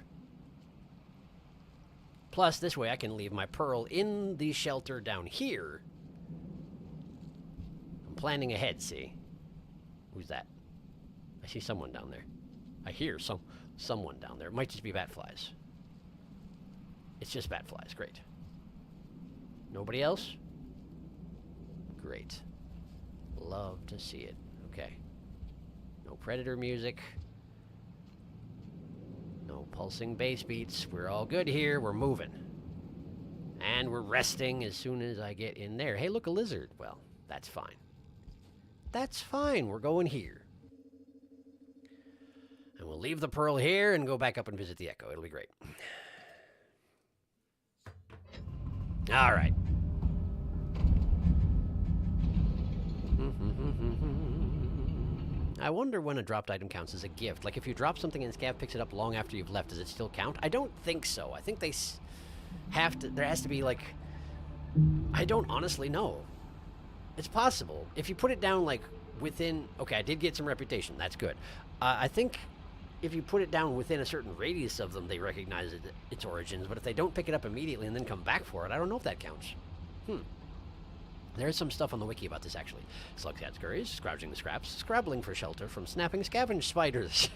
Plus, this way I can leave my pearl in the shelter down here. I'm planning ahead, see? Who's that? I see someone down there. I hear someone down there. It might just be bat flies. It's just bat flies. Great. Nobody else? Great. Love to see it. Okay. No predator music. No pulsing bass beats. We're all good here. We're moving. And we're resting as soon as I get in there. Hey, look, a lizard. Well, that's fine. That's fine. We're going here. And we'll leave the pearl here and go back up and visit the echo. It'll be great. All right. I wonder when a dropped item counts as a gift. Like, if you drop something and Scav picks it up long after you've left, does it still count? I don't think so. I think they have to... There has to be, like... I don't honestly know. It's possible. If you put it down, like, within... Okay, I did get some reputation. That's good. I think if you put it down within a certain radius of them, they recognize its origins. But if they don't pick it up immediately and then come back for it, I don't know if that counts. There's some stuff on the wiki about this, actually. Slugs had scurries, scrounging the scraps, scrabbling for shelter from snapping scavenge spiders.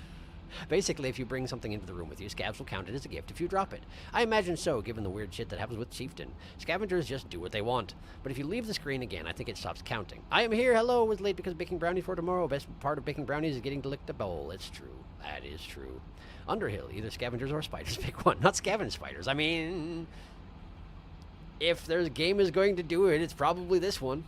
Basically, if you bring something into the room with you, scavs will count it as a gift if you drop it. I imagine so, given the weird shit that happens with Chieftain. Scavengers just do what they want. But if you leave the screen again, I think it stops counting. I am here, hello, was late because baking brownies for tomorrow. Best part of baking brownies is getting to lick the bowl. It's true. That is true. Underhill, either scavengers or spiders. Pick one. Not scavenge spiders. I mean... If there's a game is going to do it, it's probably this one.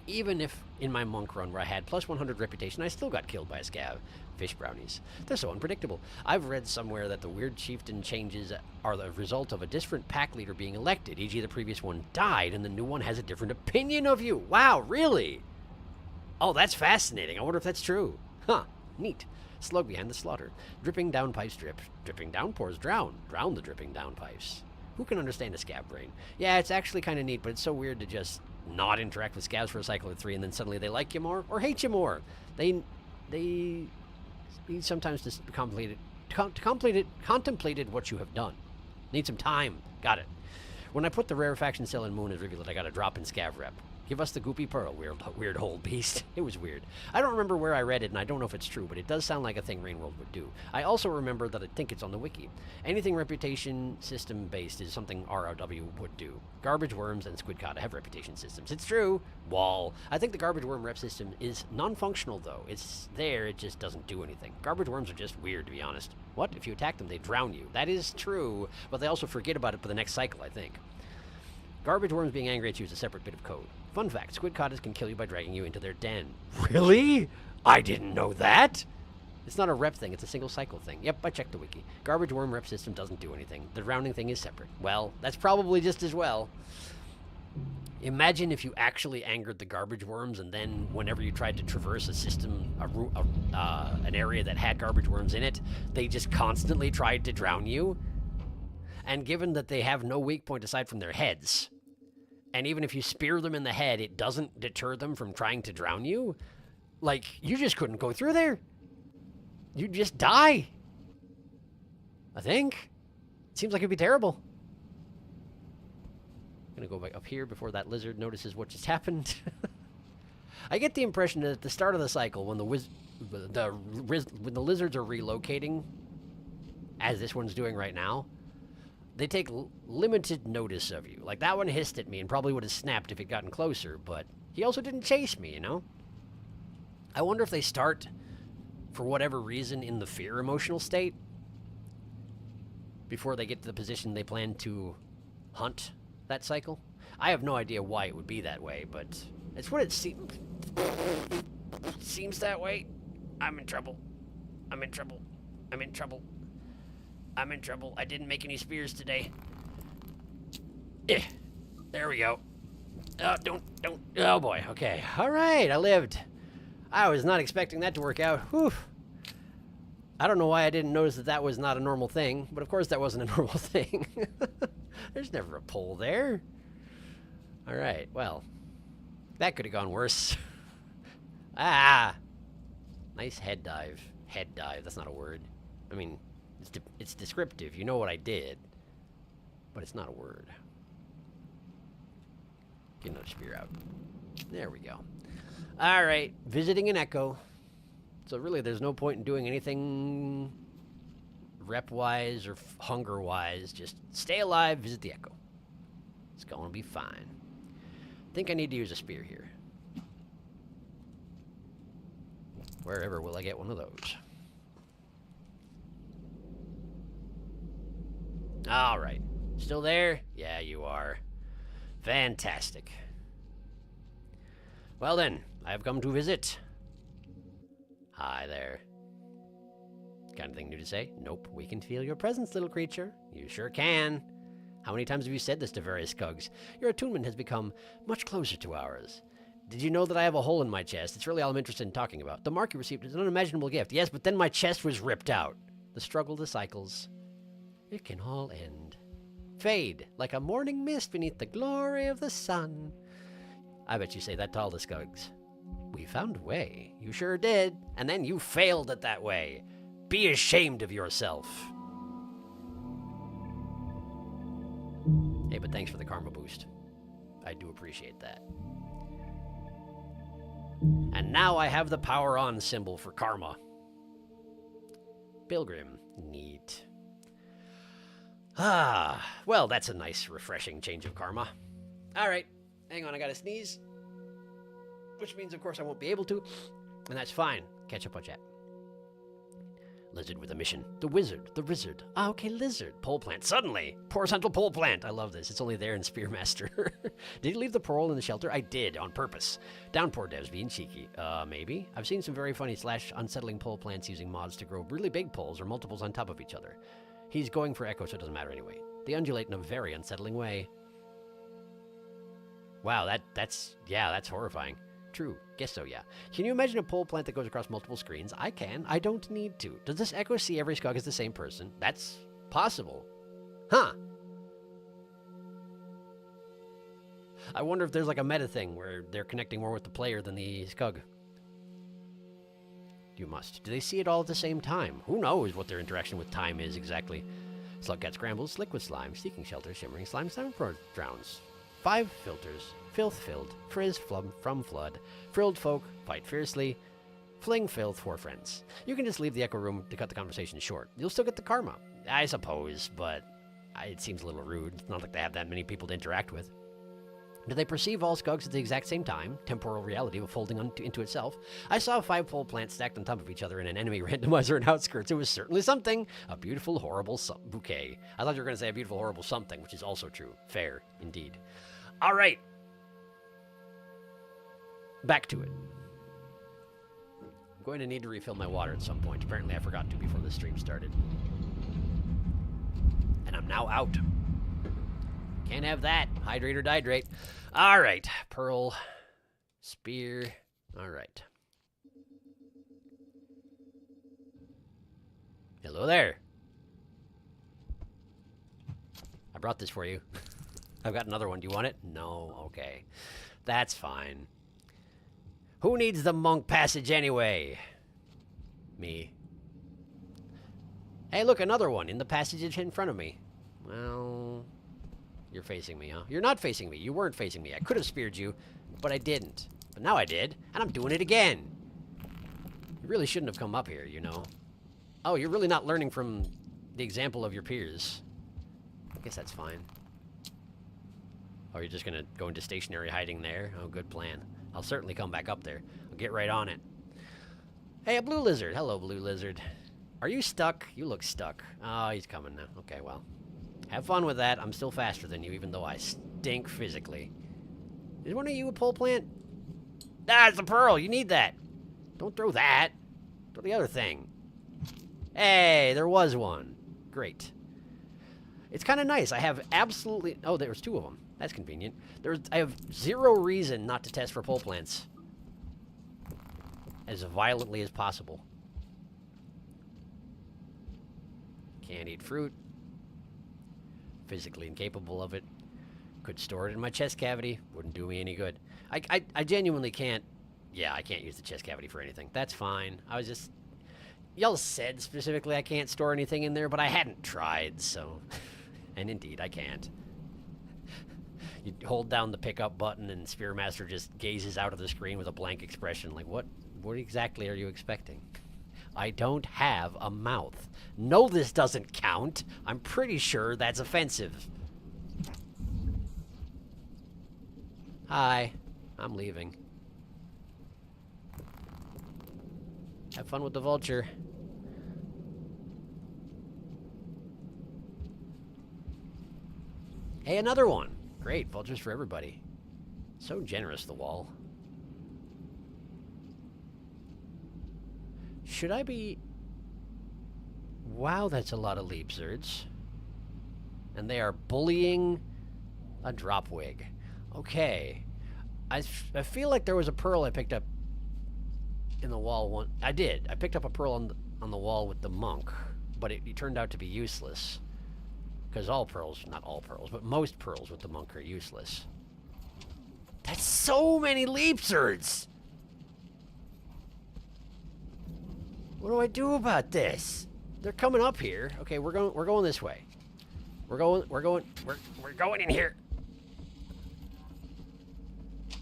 Even if, in my monk run where I had plus 100 reputation, I still got killed by a scav. Fish brownies. They're so unpredictable. I've read somewhere that the weird chieftain changes are the result of a different pack leader being elected, e.g. the previous one died and the new one has a different opinion of you. Wow, really? Oh, that's fascinating. I wonder if that's true. Huh, neat. Slug behind the slaughter. Dripping down pipes drip. Dripping downpours drown. Drown the dripping down pipes. Who can understand a scav brain? Yeah, it's actually kind of neat, but it's so weird to just not interact with scavs for a cycle of 3 and then suddenly they like you more or hate you more. They need sometimes to contemplated what you have done. Need some time. Got it. When I put the rarefaction cell in Moon as revealed, I got a drop in scav rep. Give us the goopy pearl, weird old beast. It was weird. I don't remember where I read it, and I don't know if it's true, but it does sound like a thing Rainworld would do. I also remember that I think it's on the wiki. Anything reputation system-based is something ROW would do. Garbage worms and squid cotta have reputation systems. It's true. Wall. I think the garbage worm rep system is non-functional, though. It's there, it just doesn't do anything. Garbage worms are just weird, to be honest. What? If you attack them, they drown you. That is true, but they also forget about it for the next cycle, I think. Garbage worms being angry at you is a separate bit of code. Fun fact, squid cottas can kill you by dragging you into their den. Really? I didn't know that! It's not a rep thing, it's a single cycle thing. Yep, I checked the wiki. Garbage worm rep system doesn't do anything. The drowning thing is separate. Well, that's probably just as well. Imagine if you actually angered the garbage worms and then whenever you tried to traverse a system, an area that had garbage worms in it, they just constantly tried to drown you. And given that they have no weak point aside from their heads, and even if you spear them in the head, it doesn't deter them from trying to drown you, like, you just couldn't go through there. You'd just die. I think. It seems like it'd be terrible. I'm gonna go back up here before that lizard notices what just happened. I get the impression that at the start of the cycle, when when the lizards are relocating, as this one's doing right now, they take limited notice of you. Like, that one hissed at me and probably would have snapped if it gotten closer, but he also didn't chase me, you know? I wonder if they start, for whatever reason, in the fear emotional state before they get to the position they plan to hunt that cycle. I have no idea why it would be that way, but it's what it seems that way. I'm in trouble. I'm in trouble. I'm in trouble. I'm in trouble. I didn't make any spears today. There we go. Oh, don't. Oh, boy. Okay. All right. I lived. I was not expecting that to work out. Whew. I don't know why I didn't notice that that was not a normal thing, but of course that wasn't a normal thing. There's never a pole there. All right. Well, that could have gone worse. Ah. Nice head dive. Head dive. That's not a word. I mean... It's descriptive. You know what I did. But it's not a word. Get another spear out. There we go. Alright. Visiting an echo. So really, there's no point in doing anything rep-wise or hunger-wise. Just stay alive, visit the echo. It's going to be fine. I think I need to use a spear here. Wherever will I get one of those? All right. Still there? Yeah, you are. Fantastic. Well then, I have come to visit. Hi there. Kind of thing new to say? Nope, we can feel your presence, little creature. You sure can. How many times have you said this to various Skugs? Your attunement has become much closer to ours. Did you know that I have a hole in my chest? It's really all I'm interested in talking about. The mark you received is an unimaginable gift. Yes, but then my chest was ripped out. The struggle, the cycles. It can all end. Fade, like a morning mist beneath the glory of the sun. I bet you say that to all the Skugs. We found a way. You sure did. And then you failed at that way. Be ashamed of yourself. Hey, but thanks for the karma boost. I do appreciate that. And now I have the power on symbol for karma. Pilgrim. Neat. Ah, well, that's a nice, refreshing change of karma. All right. Hang on, I gotta sneeze. Which means, of course, I won't be able to. And that's fine. Catch up on chat. Lizard with a mission. The wizard. The lizard. Ah, okay, lizard. Pole plant. Suddenly. Poor central pole plant. I love this. It's only there in Spearmaster. Did you leave the pole in the shelter? I did, on purpose. Downpour devs being cheeky. Maybe. I've seen some very funny / unsettling pole plants using mods to grow really big poles or multiples on top of each other. He's going for echo, so it doesn't matter anyway. They undulate in a very unsettling way. Wow, that's horrifying. True. Guess so, yeah. Can you imagine a pole plant that goes across multiple screens? I can. I don't need to. Does this echo see every Skug as the same person? That's possible. Huh. I wonder if there's like a meta thing where they're connecting more with the player than the Skug. You must. Do they see it all at the same time? Who knows what their interaction with time is exactly. Slugcat scrambles, slick with slime, seeking shelter, shimmering slime drowns. 5 filters. Filth filled, frizz from flood, frilled folk fight fiercely, fling filth for friends. You can just leave the echo room to cut the conversation short. You'll still get the karma, I suppose, but it seems a little rude. It's not like they have that many people to interact with. Do they perceive all Skugs at the exact same time? Temporal reality folding into itself. I saw 5 pole plants stacked on top of each other in an enemy randomizer in Outskirts. It was certainly something. A beautiful, horrible bouquet. I thought you were going to say a beautiful, horrible something, which is also true. Fair, indeed. All right. Back to it. I'm going to need to refill my water at some point. Apparently I forgot to before the stream started. And I'm now out. Can't have that. Hydrate or dihydrate. All right. Pearl. Spear. All right. Hello there. I brought this for you. I've got another one. Do you want it? No. Okay. That's fine. Who needs the monk passage anyway? Me. Hey, look, another one in the passage in front of me. Well, you're facing me, huh? You're not facing me. You weren't facing me. I could have speared you, but I didn't. But now I did, and I'm doing it again. You really shouldn't have come up here, you know. Oh, you're really not learning from the example of your peers. I guess that's fine. Oh, you're just gonna go into stationary hiding there? Oh, good plan. I'll certainly come back up there. I'll get right on it. Hey, a blue lizard. Hello, blue lizard. Are you stuck? You look stuck. Oh, he's coming now. Okay, well. Have fun with that. I'm still faster than you, even though I stink physically. Is one of you a pole plant? Ah, it's a pearl. You need that. Don't throw that. Throw the other thing. Hey, there was one. Great. It's kind of nice. I have absolutely... Oh, there was 2 of them. That's convenient. I have 0 reason not to test for pole plants. As violently as possible. Can't eat fruit. Physically incapable of it. Could store it in my chest cavity. Wouldn't do me any good. I genuinely can't... Yeah, I can't use the chest cavity for anything. That's fine. I was just... Y'all said specifically I can't store anything in there, but I hadn't tried, so... And indeed, I can't. You hold down the pickup button and Spearmaster just gazes out of the screen with a blank expression. Like, what exactly are you expecting? I don't have a mouth. No, this doesn't count. I'm pretty sure that's offensive. Hi. I'm leaving. Have fun with the vulture. Hey, another one. Great, vultures for everybody. So generous, the wall. Should I be... Wow, that's a lot of leapzards. And they are bullying a dropwig. Okay. I feel like there was a pearl I picked up in the wall one... I did. I picked up a pearl on the wall with the monk, but it turned out to be useless. Because all pearls, not all pearls, but most pearls with the monk are useless. That's so many leapzards! What do I do about this? They're coming up here. Okay, we're going this way. We're going in here.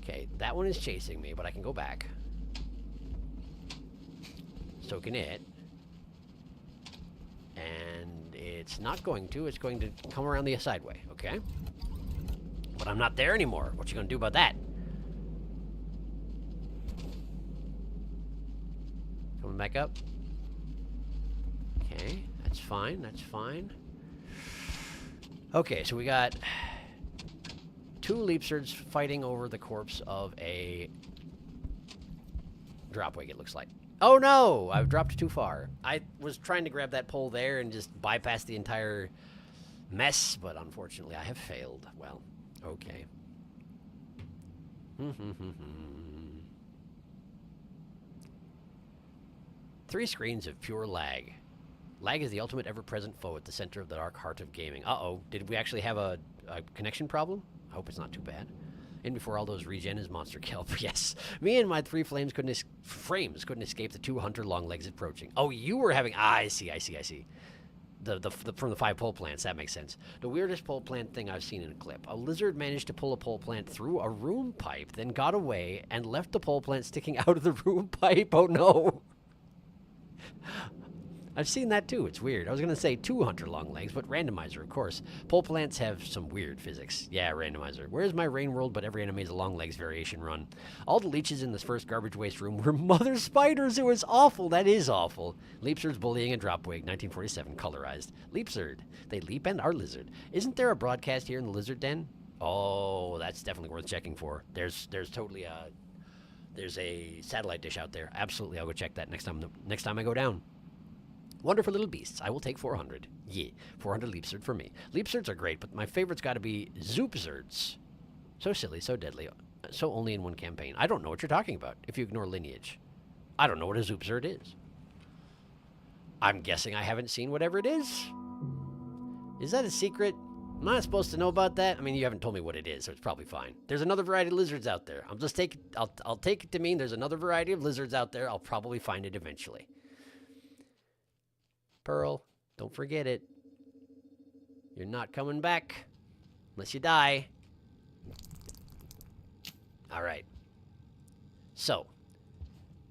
Okay, that one is chasing me, but I can go back. So can it. And it's not going to. It's going to come around the side way, okay? But I'm not there anymore. What you gonna do about that? Coming back up. Okay, that's fine, that's fine. Okay, so we got 2 leapzards fighting over the corpse of a dropwig, it looks like. Oh no! I've dropped too far. I was trying to grab that pole there and just bypass the entire mess, but unfortunately I have failed. Well, okay. 3 screens of pure lag. Lag is the ultimate ever-present foe at the center of the dark heart of gaming. Uh-oh, did we actually have a connection problem? I hope it's not too bad. In before all those regen is monster kelp. Yes, me and my 3 frames couldn't escape the 2 hunter long legs approaching. Oh, you were having... Ah, I see. From the 5 pole plants, that makes sense. The weirdest pole plant thing I've seen in a clip. A lizard managed to pull a pole plant through a room pipe, then got away and left the pole plant sticking out of the room pipe. Oh no! I've seen that too. It's weird. I was going to say 2 hunter long legs, but randomizer, of course. Pole plants have some weird physics. Yeah, randomizer. Where's my rain world, but every enemy is a long legs variation run? All the leeches in this first garbage waste room were mother spiders. It was awful. That is awful. Leapzards bullying a dropwig, 1947, colorized. Leapzard. They leap and are lizard. Isn't there a broadcast here in the lizard den? Oh, that's definitely worth checking for. There's totally a... There's a satellite dish out there. Absolutely, I'll go check that next time I go down. Wonderful little beasts. I will take 400. Yeah, 400 leapzard for me. Leapzards are great, but my favorite's got to be zoopzards. So silly, so deadly, so only in one campaign. I don't know what you're talking about if you ignore lineage. I don't know what a zoopzard is. I'm guessing I haven't seen whatever it is. Is that a secret? Am I supposed to know about that? I mean, you haven't told me what it is, so it's probably fine. There's another variety of lizards out there. I'll take it to mean there's another variety of lizards out there. I'll probably find it eventually. Pearl, don't forget it. You're not coming back unless you die. All right. So,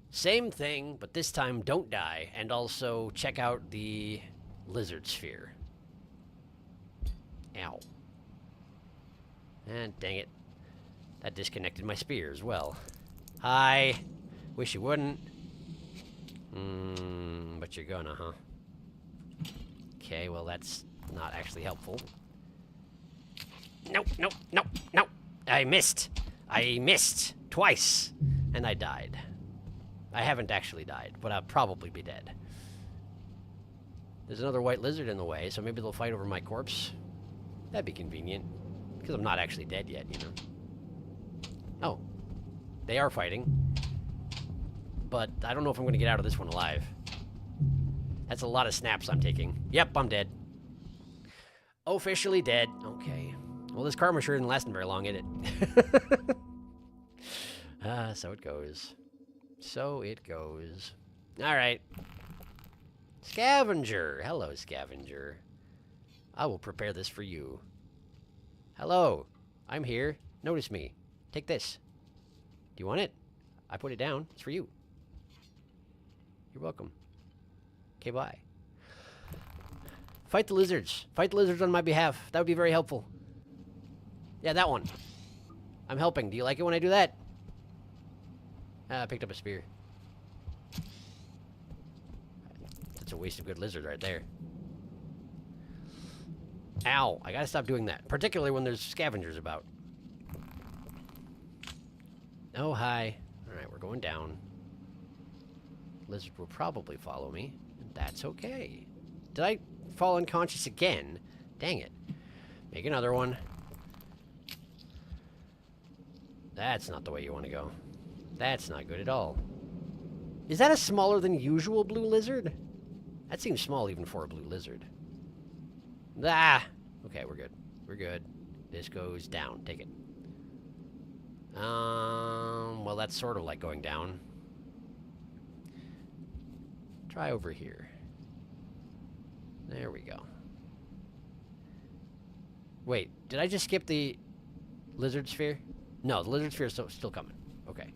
same thing, but this time don't die, and also check out the lizard sphere. Ow. And dang it. That disconnected my spear as well. Hi. Wish you wouldn't. But you're gonna, huh? Okay, well, that's not actually helpful. Nope. I missed twice, and I died. I haven't actually died, but I'll probably be dead. There's another white lizard in the way, so maybe they'll fight over my corpse. That'd be convenient, because I'm not actually dead yet, you know. Oh, they are fighting, but I don't know if I'm going to get out of this one alive. That's a lot of snaps I'm taking. Yep, I'm dead. Officially dead. Okay. Well, this karma sure isn't lasting very long, is it? So it goes. So it goes. All right. Scavenger. Hello, scavenger. I will prepare this for you. Hello. I'm here. Notice me. Take this. Do you want it? I put it down. It's for you. You're welcome. Okay, bye. Fight the lizards. Fight the lizards on my behalf. That would be very helpful. Yeah, that one. I'm helping. Do you like it when I do that? I picked up a spear. That's a waste of good lizard right there. Ow, I gotta stop doing that. Particularly when there's scavengers about. Oh, hi. Alright, we're going down. Lizard will probably follow me, and that's okay. Did I fall unconscious again? Dang it. Make another one. That's not the way you want to go. That's not good at all. Is that a smaller than usual blue lizard? That seems small even for a blue lizard. Ah! Okay, we're good. We're good. This goes down. Take it. Well, that's sort of like going down. Try over here. There we go. Wait, did I just skip the lizard sphere? No, the lizard sphere is still coming. Okay.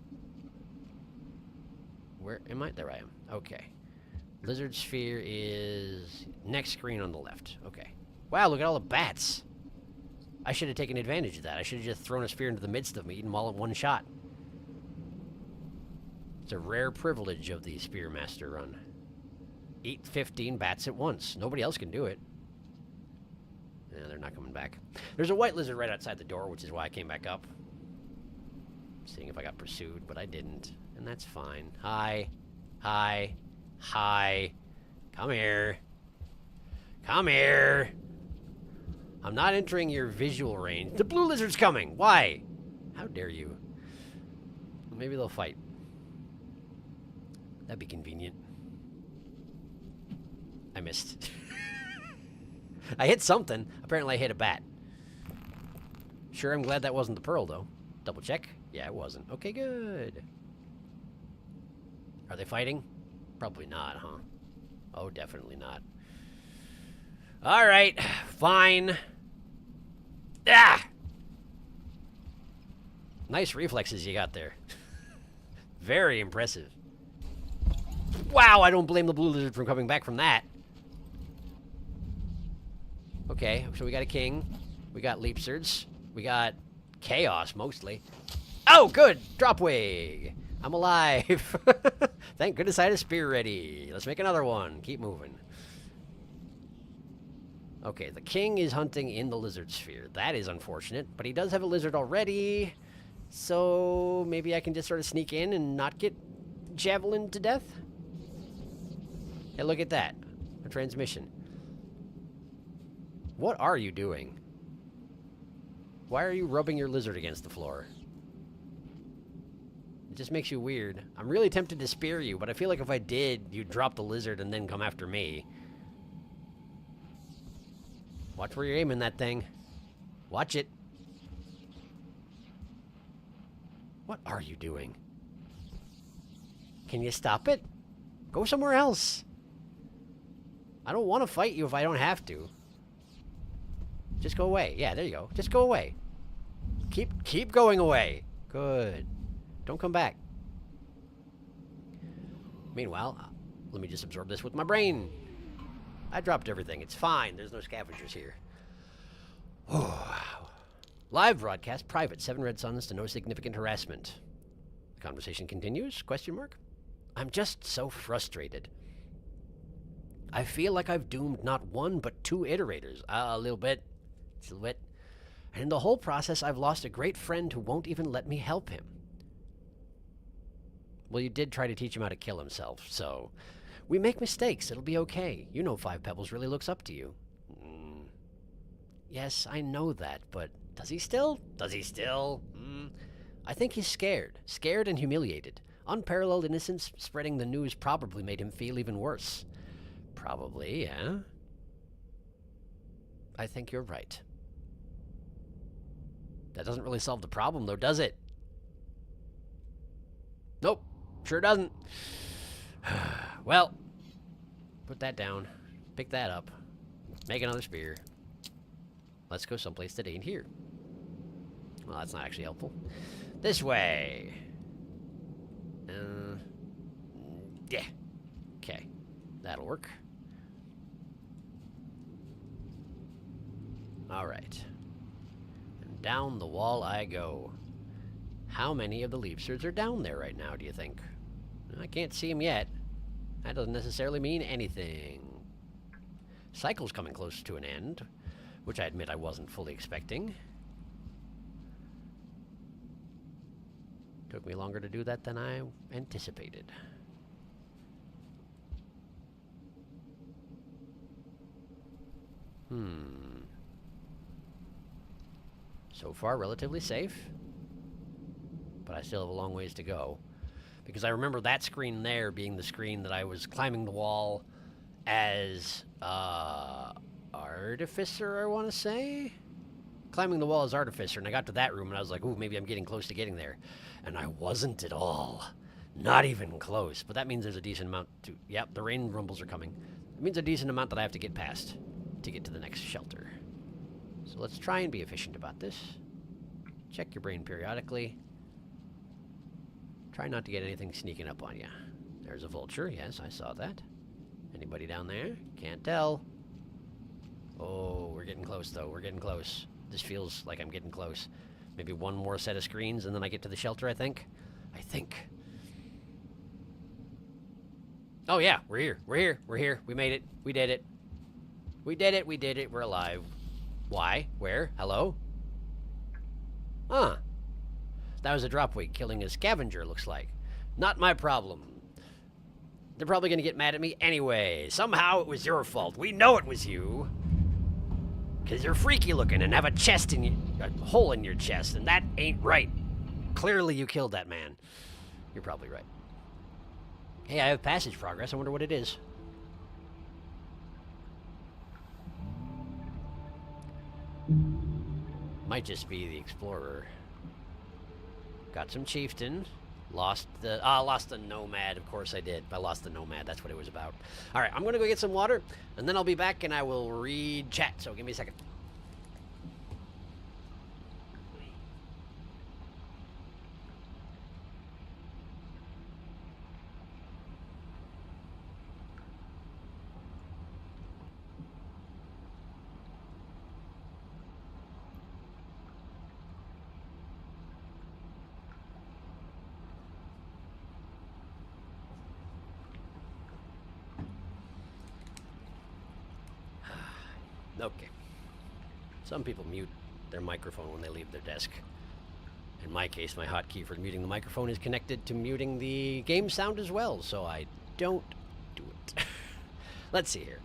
Where am I? There I am. Okay. Lizard sphere is next screen on the left. Okay. Wow, look at all the bats. I should have taken advantage of that. I should have just thrown a spear into the midst of them, eaten them all in one shot. It's a rare privilege of the Spearmaster run. Eat 15 bats at once. Nobody else can do it. Yeah, they're not coming back. There's a white lizard right outside the door, which is why I came back up. Seeing if I got pursued, but I didn't. And that's fine. Hi. Hi. Hi. Come here. Come here. I'm not entering your visual range. The blue lizard's coming. Why? How dare you? Maybe they'll fight. That'd be convenient. I missed. I hit something. Apparently I hit a bat. Sure, I'm glad that wasn't the pearl, though. Double check. Yeah, it wasn't. Okay, good. Are they fighting? Probably not, huh? Oh, definitely not. All right, fine. Ah! Nice reflexes you got there. Very impressive. Wow, I don't blame the blue lizard for coming back from that. Okay, so we got a king. We got leapsards. We got chaos, mostly. Oh, good! Dropwig! I'm alive! Thank goodness I had a spear ready. Let's make another one. Keep moving. Okay, the king is hunting in the lizard sphere. That is unfortunate, but he does have a lizard already. So maybe I can just sort of sneak in and not get javelined to death? Hey, look at that. A transmission. What are you doing? Why are you rubbing your lizard against the floor? It just makes you weird. I'm really tempted to spear you, but I feel like if I did, you'd drop the lizard and then come after me. Watch where you're aiming that thing. Watch it. What are you doing? Can you stop it? Go somewhere else. I don't want to fight you if I don't have to. Just go away. Yeah, there you go. Just go away. Keep going away. Good. Don't come back. Meanwhile, let me just absorb this with my brain. I dropped everything. It's fine. There's no scavengers here. Live broadcast, private. 7 red suns to no significant harassment. The conversation continues? Question mark. I'm just so frustrated. I feel like I've doomed not one, but 2 iterators. A little bit. Just a little bit. And in the whole process, I've lost a great friend who won't even let me help him. Well, you did try to teach him how to kill himself, so... We make mistakes. It'll be okay. You know 5 Pebbles really looks up to you. Yes, I know that, but does he still? Does he still? I think he's scared. Scared and humiliated. Unparalleled innocence spreading the news probably made him feel even worse. Probably, yeah. I think you're right. That doesn't really solve the problem, though, does it? Nope. Sure doesn't. Well, put that down. Pick that up. Make another spear. Let's go someplace that ain't here. Well, that's not actually helpful. This way. Yeah. Okay. That'll work. Alright. And down the wall I go. How many of the leapsards are down there right now, do you think? I can't see them yet. That doesn't necessarily mean anything. Cycle's coming close to an end. which I admit I wasn't fully expecting. Took me longer to do that than I anticipated. So far, relatively safe. But I still have a long ways to go. Because I remember that screen there being the screen that I was climbing the wall as Artificer, I want to say? Climbing the wall as Artificer, and I got to that room and I was like, ooh, maybe I'm getting close to getting there. And I wasn't at all. Not even close. But that means there's a decent amount to... Yep, the rain rumbles are coming. It means a decent amount that I have to get past to get to the next shelter. So let's try and be efficient about this. Check your brain periodically. Try not to get anything sneaking up on you. There's a vulture. Yes, I saw that. Anybody down there? Can't tell. Oh, we're getting close, though. We're getting close. This feels like I'm getting close. Maybe one more set of screens, and then I get to the shelter, I think. Oh, yeah. We're here. We're here. We're here. We made it. We did it. We did it. We did it. We're alive. Why? Where? Hello? Huh. That was a dropwig killing a scavenger, looks like. Not my problem. They're probably going to get mad at me anyway. Somehow it was your fault. We know it was you. Because you're freaky looking and have a chest in a hole in your chest, and that ain't right. Clearly you killed that man. You're probably right. Hey, I have passage progress. I wonder what it is. Might just be the explorer. Got some chieftain. Lost the nomad. Of course I did. I lost the nomad. That's what it was about. All right, I'm going to go get some water, and then I'll be back, and I will read chat. So give me a second. Okay. Some people mute their microphone when they leave their desk. In my case, my hotkey for muting the microphone is connected to muting the game sound as well, so I don't do it. Let's see here.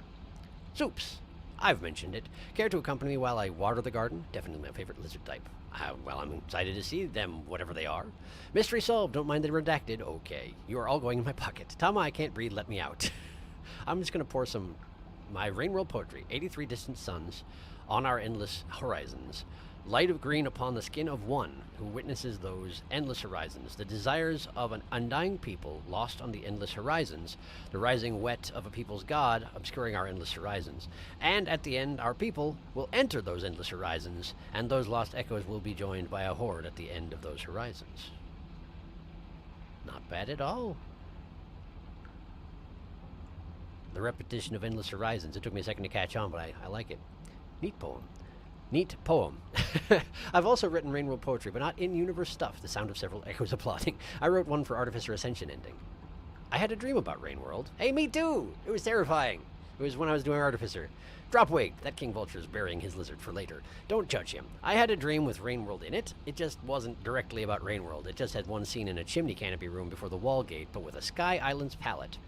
Soups. I've mentioned it. Care to accompany me while I water the garden? Definitely my favorite lizard type. Well, I'm excited to see them, whatever they are. Mystery solved. Don't mind the redacted. Okay. You are all going in my pocket. Tama, I can't breathe. Let me out. I'm just going to pour some... my Rain World poetry, 83 distant suns on our endless horizons. Light of green upon the skin of one who witnesses those endless horizons. The desires of an undying people lost on the endless horizons. The rising wet of a people's god obscuring our endless horizons. And at the end, our people will enter those endless horizons, and those lost echoes will be joined by a horde at the end of those horizons. Not bad at all. The repetition of endless horizons. It took me a second to catch on, but I like it. Neat poem. Neat poem. I've also written Rain World poetry, but not in-universe stuff. The sound of several echoes applauding. I wrote one for Artificer Ascension ending. I had a dream about Rain World. Hey, me too! It was terrifying. It was when I was doing Artificer. Dropwig. That King Vulture is burying his lizard for later. Don't judge him. I had a dream with Rain World in it. It just wasn't directly about Rain World. It just had one scene in a chimney canopy room before the wall gate, but with a Sky Islands palette.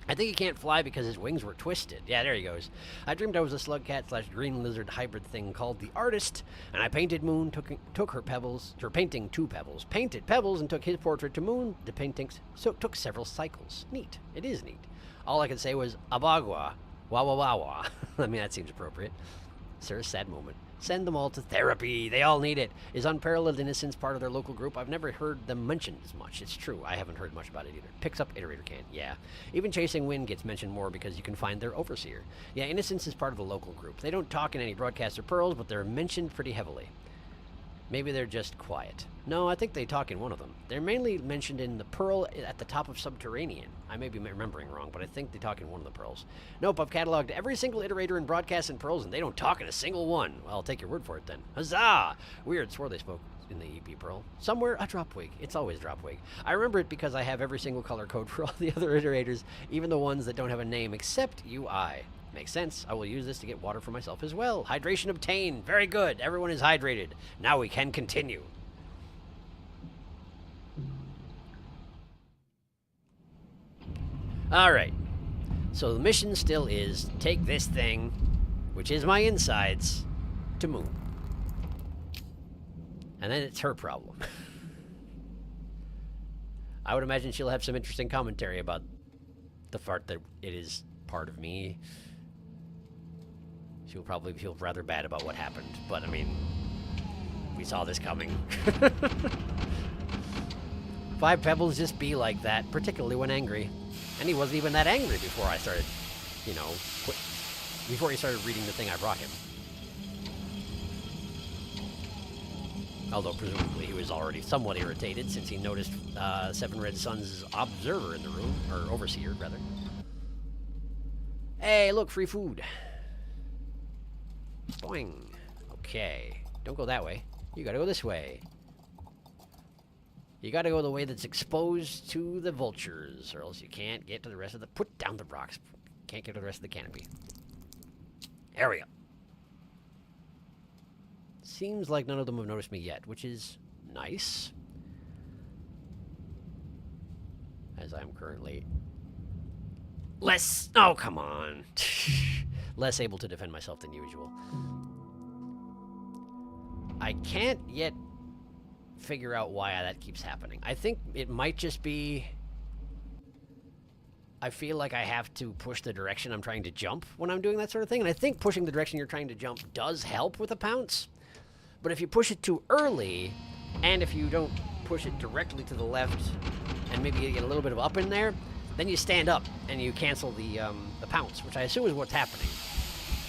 I think he can't fly because his wings were twisted. Yeah, there he goes. I dreamed I was a slug cat / green lizard hybrid thing called the Artist, and I painted Moon, took her pebbles, her painting 2 pebbles, painted Pebbles, and took his portrait to Moon. The paintings took several cycles. Neat. It is neat. All I could say was, Abagua, wah wah wah wah. I mean, that seems appropriate. Sir, sad moment. Send them all to therapy. They all need it. Is Unparalleled Innocence part of their local group? I've never heard them mentioned as much. It's true. I haven't heard much about it either. Picks up Iterator can. Yeah. Even Chasing Wind gets mentioned more because you can find their overseer. Yeah, Innocence is part of the local group. They don't talk in any broadcasts or pearls, but they're mentioned pretty heavily. Maybe they're just quiet. No, I think they talk in one of them. They're mainly mentioned in the Pearl at the top of Subterranean. I may be remembering wrong, but I think they talk in one of the Pearls. Nope, I've cataloged every single Iterator in broadcasts and Pearls, and they don't talk in a single one. Well, I'll take your word for it then. Huzzah! Weird, swore they spoke in the EP Pearl. Somewhere, a dropwig. It's always dropwig. I remember it because I have every single color code for all the other iterators, even the ones that don't have a name except UI. Makes sense. I will use this to get water for myself as well. Hydration obtained. Very good. Everyone is hydrated. Now we can continue. Alright. So the mission still is take this thing, which is my insides, to Moon. And then it's her problem. I would imagine she'll have some interesting commentary about the part that it is part of me. She'll probably feel rather bad about what happened, but I mean, we saw this coming. Why Pebbles just be like that, particularly when angry? And he wasn't even that angry before I started, you know, before he started reading the thing I brought him. Although presumably he was already somewhat irritated since he noticed Seven Red Sun's observer in the room, or overseer, rather. Hey, look, free food. Boing. Okay. Don't go that way. You gotta go this way. You gotta go the way that's exposed to the vultures, or else you can't get to the rest of the... Put down the rocks. Can't get to the rest of the canopy. There we go. Seems like none of them have noticed me yet, which is nice. As I'm currently... less... Oh, come on. Less able to defend myself than usual. I can't yet figure out why that keeps happening. I think it might just be... I feel like I have to push the direction I'm trying to jump when I'm doing that sort of thing. And I think pushing the direction you're trying to jump does help with a pounce. But if you push it too early, and if you don't push it directly to the left, and maybe you get a little bit of up in there, then you stand up and you cancel the pounce, which I assume is what's happening.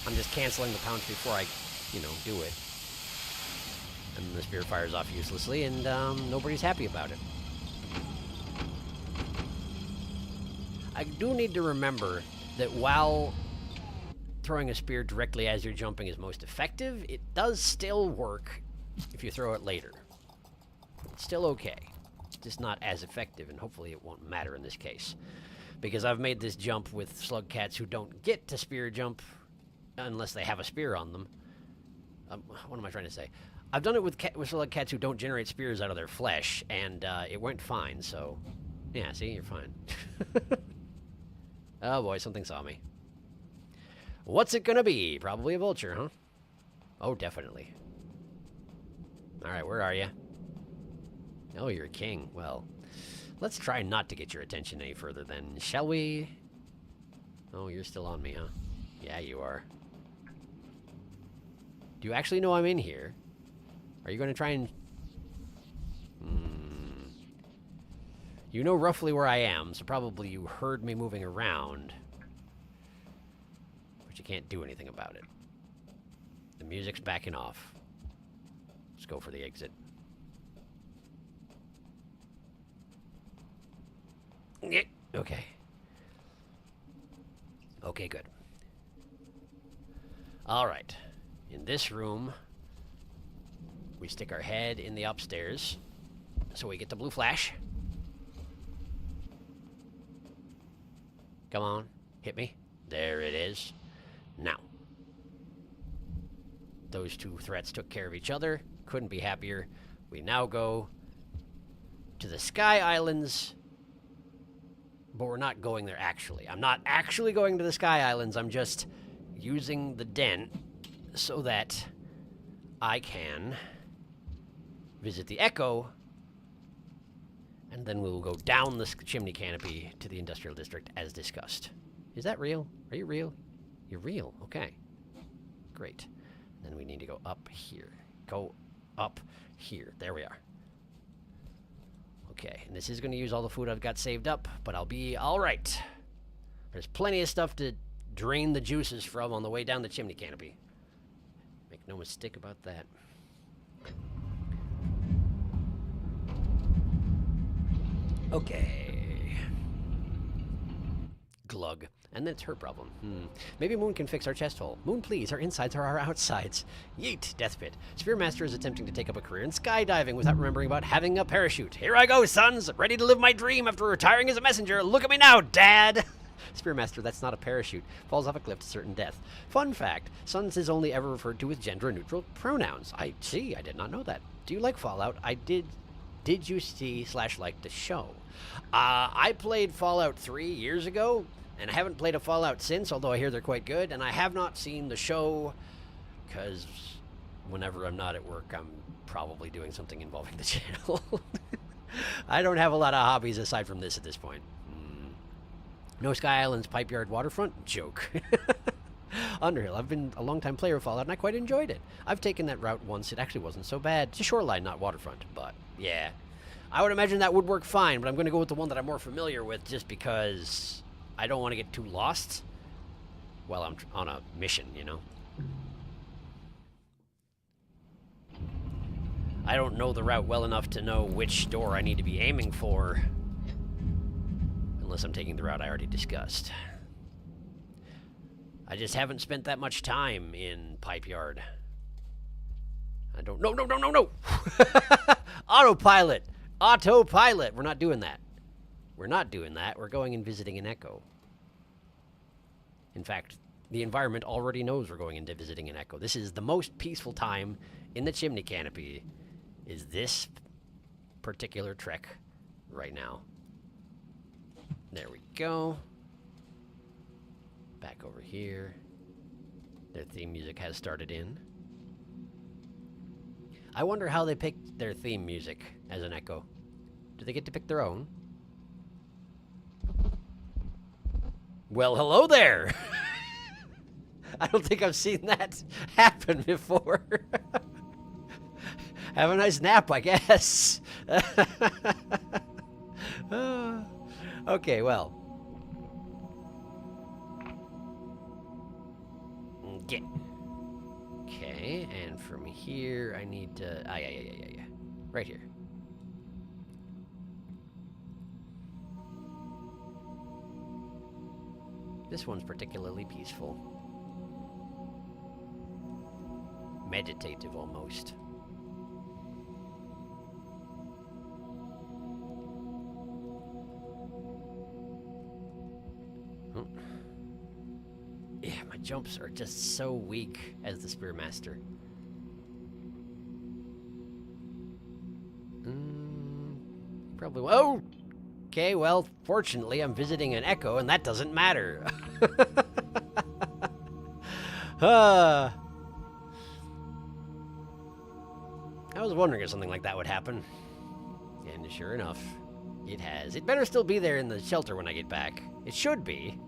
I'm just canceling the pounce before I, you know, do it. And the spear fires off uselessly, and nobody's happy about it. I do need to remember that while throwing a spear directly as you're jumping is most effective, it does still work if you throw it later. It's still okay. It's just not as effective, and hopefully it won't matter in this case. Because I've made this jump with slug cats who don't get to spear jump unless they have a spear on them. What am I trying to say? I've done it with slug cats who don't generate spears out of their flesh, and it went fine, so... Yeah, see? You're fine. Oh boy, something saw me. What's it gonna be? Probably a vulture, huh? Oh, definitely. Alright, where are you? Oh, you're a king. Well, let's try not to get your attention any further then, shall we? Oh, you're still on me, huh? Yeah, you are. Do you actually know I'm in here? Are you gonna try and... You know roughly where I am, so probably you heard me moving around. But you can't do anything about it. The music's backing off. Let's go for the exit. Okay. Okay, good. Alright. In this room, we stick our head in the upstairs, so we get the blue flash. Come on, hit me. There it is. Now. Those two threats took care of each other. Couldn't be happier. We now go to the Sky Islands, but we're not going there actually. I'm not actually going to the Sky Islands. I'm just using the den so that I can visit the Echo, and then we will go down the chimney canopy to the industrial district as discussed. Is that real? Are you real? You're real. Okay. Great. Then we need to go up here. Go up here. There we are. Okay, and this is going to use all the food I've got saved up, but I'll be all right. There's plenty of stuff to drain the juices from on the way down the chimney canopy. Make no mistake about that. Okay. Glug. And then it's her problem. Maybe Moon can fix our chest hole. Moon, please. Our insides are our outsides. Yeet, Death Pit. Spearmaster is attempting to take up a career in skydiving without remembering about having a parachute. Here I go, sons. Ready to live my dream after retiring as a messenger. Look at me now, Dad. Spearmaster, that's not a parachute. Falls off a cliff to certain death. Fun fact, sons is only ever referred to with gender-neutral pronouns. I did not know that. Do you like Fallout? I did. Did you see/like the show? I played Fallout 3 years ago, and I haven't played a Fallout since, although I hear they're quite good, and I have not seen the show, because whenever I'm not at work, I'm probably doing something involving the channel. I don't have a lot of hobbies aside from this at this point. No Sky Islands Pipe Yard Waterfront? Joke. Underhill. I've been a long-time player of Fallout, and I quite enjoyed it. I've taken that route once. It actually wasn't so bad. It's a shoreline, not waterfront, but yeah. I would imagine that would work fine, but I'm going to go with the one that I'm more familiar with just because I don't want to get too lost while I'm on a mission, you know? I don't know the route well enough to know which door I need to be aiming for. Unless I'm taking the route I already discussed. I just haven't spent that much time in Pipe Yard. I don't... No! Autopilot! Autopilot! We're not doing that. We're not doing that. We're going and visiting an echo. In fact, the environment already knows we're going into visiting an echo. This is the most peaceful time in the chimney canopy, is this particular trek right now. There we go. Back over here. Their theme music has started in. I wonder how they picked their theme music as an echo. Do they get to pick their own? Well, hello there! I don't think I've seen that happen before. Have a nice nap, I guess. Okay, well. Yeah. Okay, and from here, I need to... yeah. Right here. This one's particularly peaceful. Meditative, almost. Yeah, my jumps are just so weak as the Spearmaster. Probably... Oh! Okay, well, fortunately, I'm visiting an echo, and that doesn't matter. I was wondering if something like that would happen. And sure enough, it has. It better still be there in the shelter when I get back. It should be.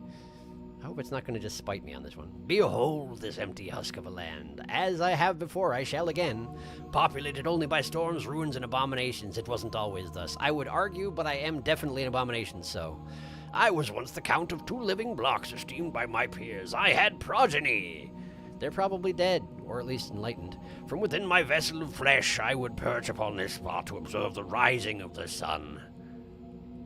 I hope it's not going to just spite me on this one. Behold this empty husk of a land. As I have before, I shall again. Populated only by storms, ruins, and abominations. It wasn't always thus. I would argue, but I am definitely an abomination, so. I was once the count of 2 living blocks, esteemed by my peers. I had progeny. They're probably dead, or at least enlightened. From within my vessel of flesh, I would perch upon this spot to observe the rising of the sun.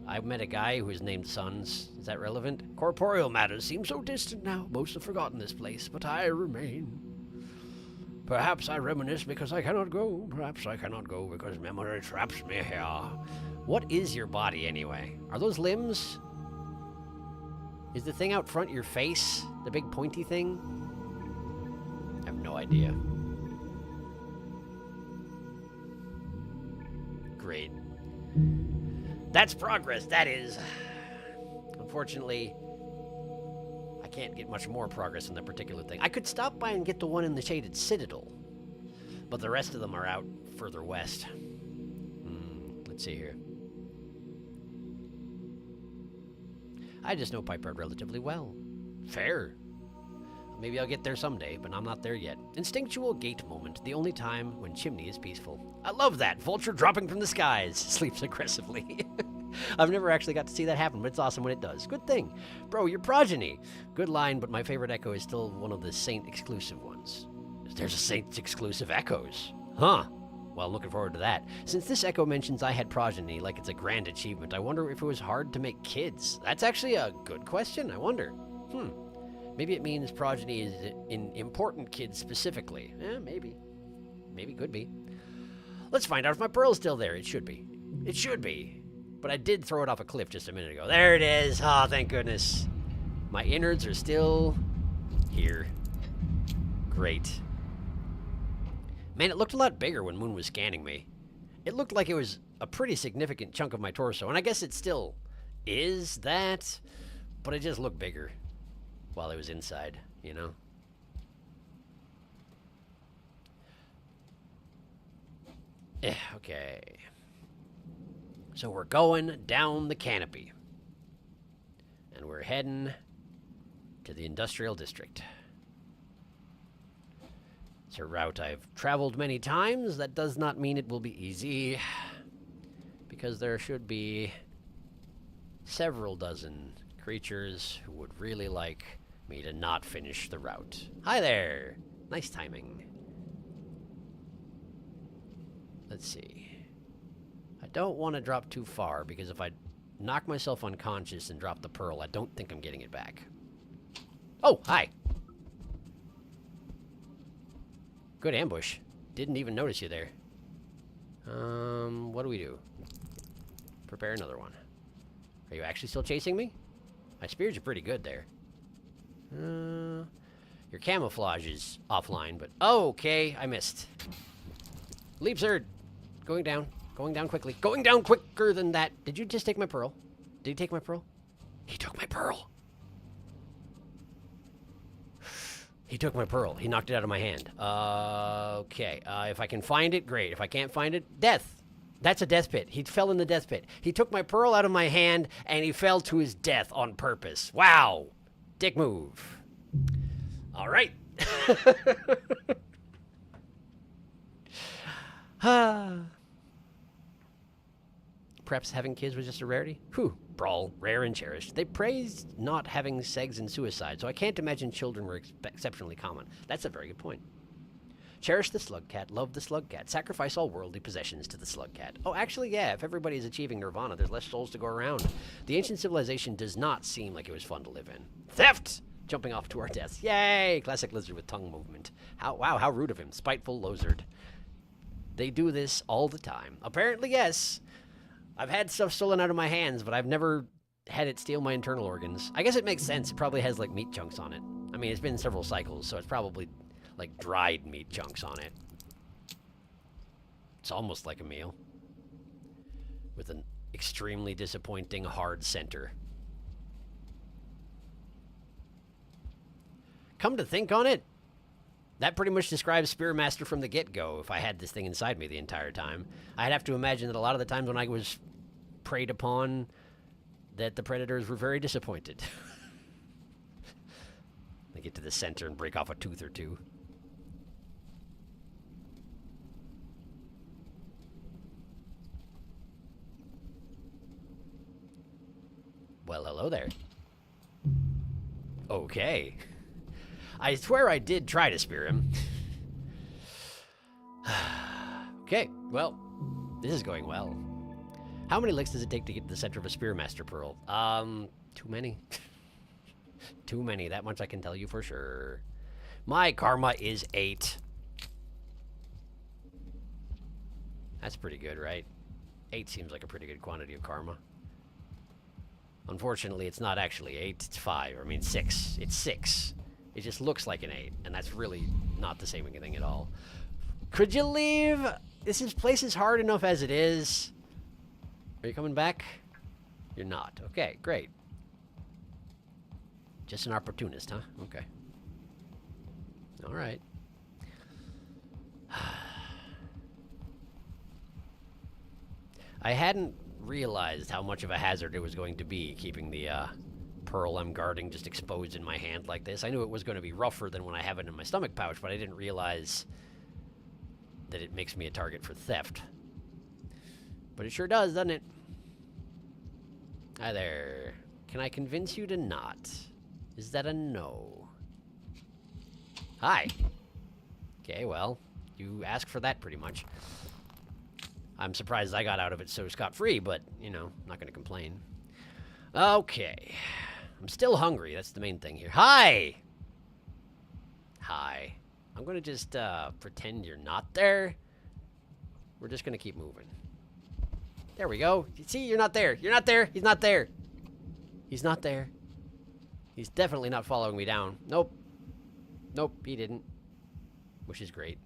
I met a guy who is named Sons. Is that relevant? Corporeal matters seem so distant now. Most have forgotten this place, but I remain. Perhaps I reminisce because I cannot go. Perhaps I cannot go because memory traps me here. What is your body, anyway? Are those limbs? Is the thing out front your face? The big pointy thing? I have no idea. Great. That's progress, that is. Unfortunately, I can't get much more progress in that particular thing. I could stop by and get the one in the shaded citadel, but the rest of them are out further west. Let's see here. I just know Pipe Yard relatively well. Fair. Maybe I'll get there someday, but I'm not there yet. Instinctual gate moment, the only time when chimney is peaceful. I love that. Vulture dropping from the skies. Sleeps aggressively. I've never actually got to see that happen, but it's awesome when it does. Good thing. Bro, your progeny. Good line, but my favorite echo is still one of the Saint exclusive ones. There's a Saint exclusive echoes. Huh. Well, I'm looking forward to that. Since this echo mentions I had progeny like it's a grand achievement, I wonder if it was hard to make kids. That's actually a good question, I wonder. Maybe it means progeny is in important kids specifically. Maybe. Maybe, could be. Let's find out if my pearl's still there. It should be. It should be. But I did throw it off a cliff just a minute ago. There it is. Oh, thank goodness. My innards are still here. Great. Man, it looked a lot bigger when Moon was scanning me. It looked like it was a pretty significant chunk of my torso, and I guess it still is that, but it just looked bigger while it was inside, you know? Okay. So we're going down the canopy. And we're heading to the industrial district. It's a route I've traveled many times. That does not mean it will be easy, because there should be several dozen creatures who would really like me to not finish the route. Hi there! Nice timing. Let's see. I don't want to drop too far, because if I knock myself unconscious and drop the pearl, I don't think I'm getting it back. Oh, hi! Good ambush. Didn't even notice you there. What do we do? Prepare another one. Are you actually still chasing me? I speared you pretty good there. Your camouflage is offline, but... Oh, okay, I missed. Leap Zerd! Going down. Going down quickly. Going down quicker than that. Did you just take my pearl? Did he take my pearl? He took my pearl. He took my pearl. He knocked it out of my hand. Okay. If I can find it, great. If I can't find it, death. That's a death pit. He fell in the death pit. He took my pearl out of my hand, and he fell to his death on purpose. Wow. Dick move. All right. Perhaps having kids was just a rarity? Whew. Brawl, rare and cherished. They praised not having segs and suicide, so I can't imagine children were exceptionally common. That's a very good point. Cherish the slug cat, love the slug cat, sacrifice all worldly possessions to the slug cat. Oh, actually, yeah, if everybody is achieving nirvana, there's less souls to go around. The ancient civilization does not seem like it was fun to live in. Theft! Jumping off to our deaths. Yay! Classic lizard with tongue movement. Wow, how rude of him. Spiteful lizard. They do this all the time. Apparently, yes. I've had stuff stolen out of my hands, but I've never had it steal my internal organs. I guess it makes sense. It probably has, like, meat chunks on it. I mean, it's been several cycles, so it's probably, like, dried meat chunks on it. It's almost like a meal. With an extremely disappointing hard center. Come to think on it, that pretty much describes Spearmaster from the get-go if I had this thing inside me the entire time. I'd have to imagine that a lot of the times when I was preyed upon, that the predators were very disappointed. They get to the center and break off a tooth or two. Well, hello there. Okay. I swear I did try to spear him. Okay, well, this is going well. How many licks does it take to get to the center of a Spearmaster Pearl? Too many. Too many, that much I can tell you for sure. My karma is 8. That's pretty good, right? 8 seems like a pretty good quantity of karma. Unfortunately, it's not actually 8, it's 5. I mean, 6. It's 6. It just looks like an 8, and that's really not the same thing at all. Could you leave? This place is hard enough as it is. Are you coming back? You're not. Okay, great. Just an opportunist, huh? Okay. All right. I hadn't realized how much of a hazard it was going to be keeping the pearl I'm guarding just exposed in my hand like this. I knew it was going to be rougher than when I have it in my stomach pouch, but I didn't realize that it makes me a target for theft. But it sure does, doesn't it? Hi there. Can I convince you to not? Is that a no? Hi. Okay, well, you asked for that pretty much. I'm surprised I got out of it so scot-free, but, you know, not going to complain. Okay. I'm still hungry. That's the main thing here. Hi! Hi. I'm going to just pretend you're not there. We're just going to keep moving. There we go. See, you're not there. You're not there. He's not there. He's not there. He's definitely not following me down. Nope. Nope, he didn't. Which is great.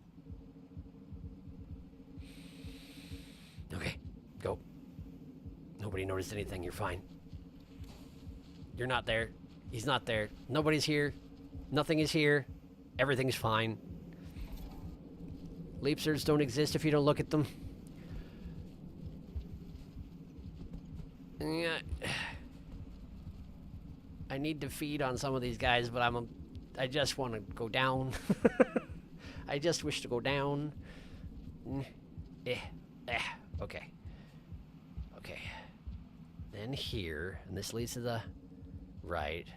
Okay, go. Nobody noticed anything. You're fine. You're not there. He's not there. Nobody's here. Nothing is here. Everything's fine. Leapsters don't exist if you don't look at them. Yeah. I need to feed on some of these guys, but I just want to go down. I just wish to go down. Okay. Okay. Then here, and this leads to the right.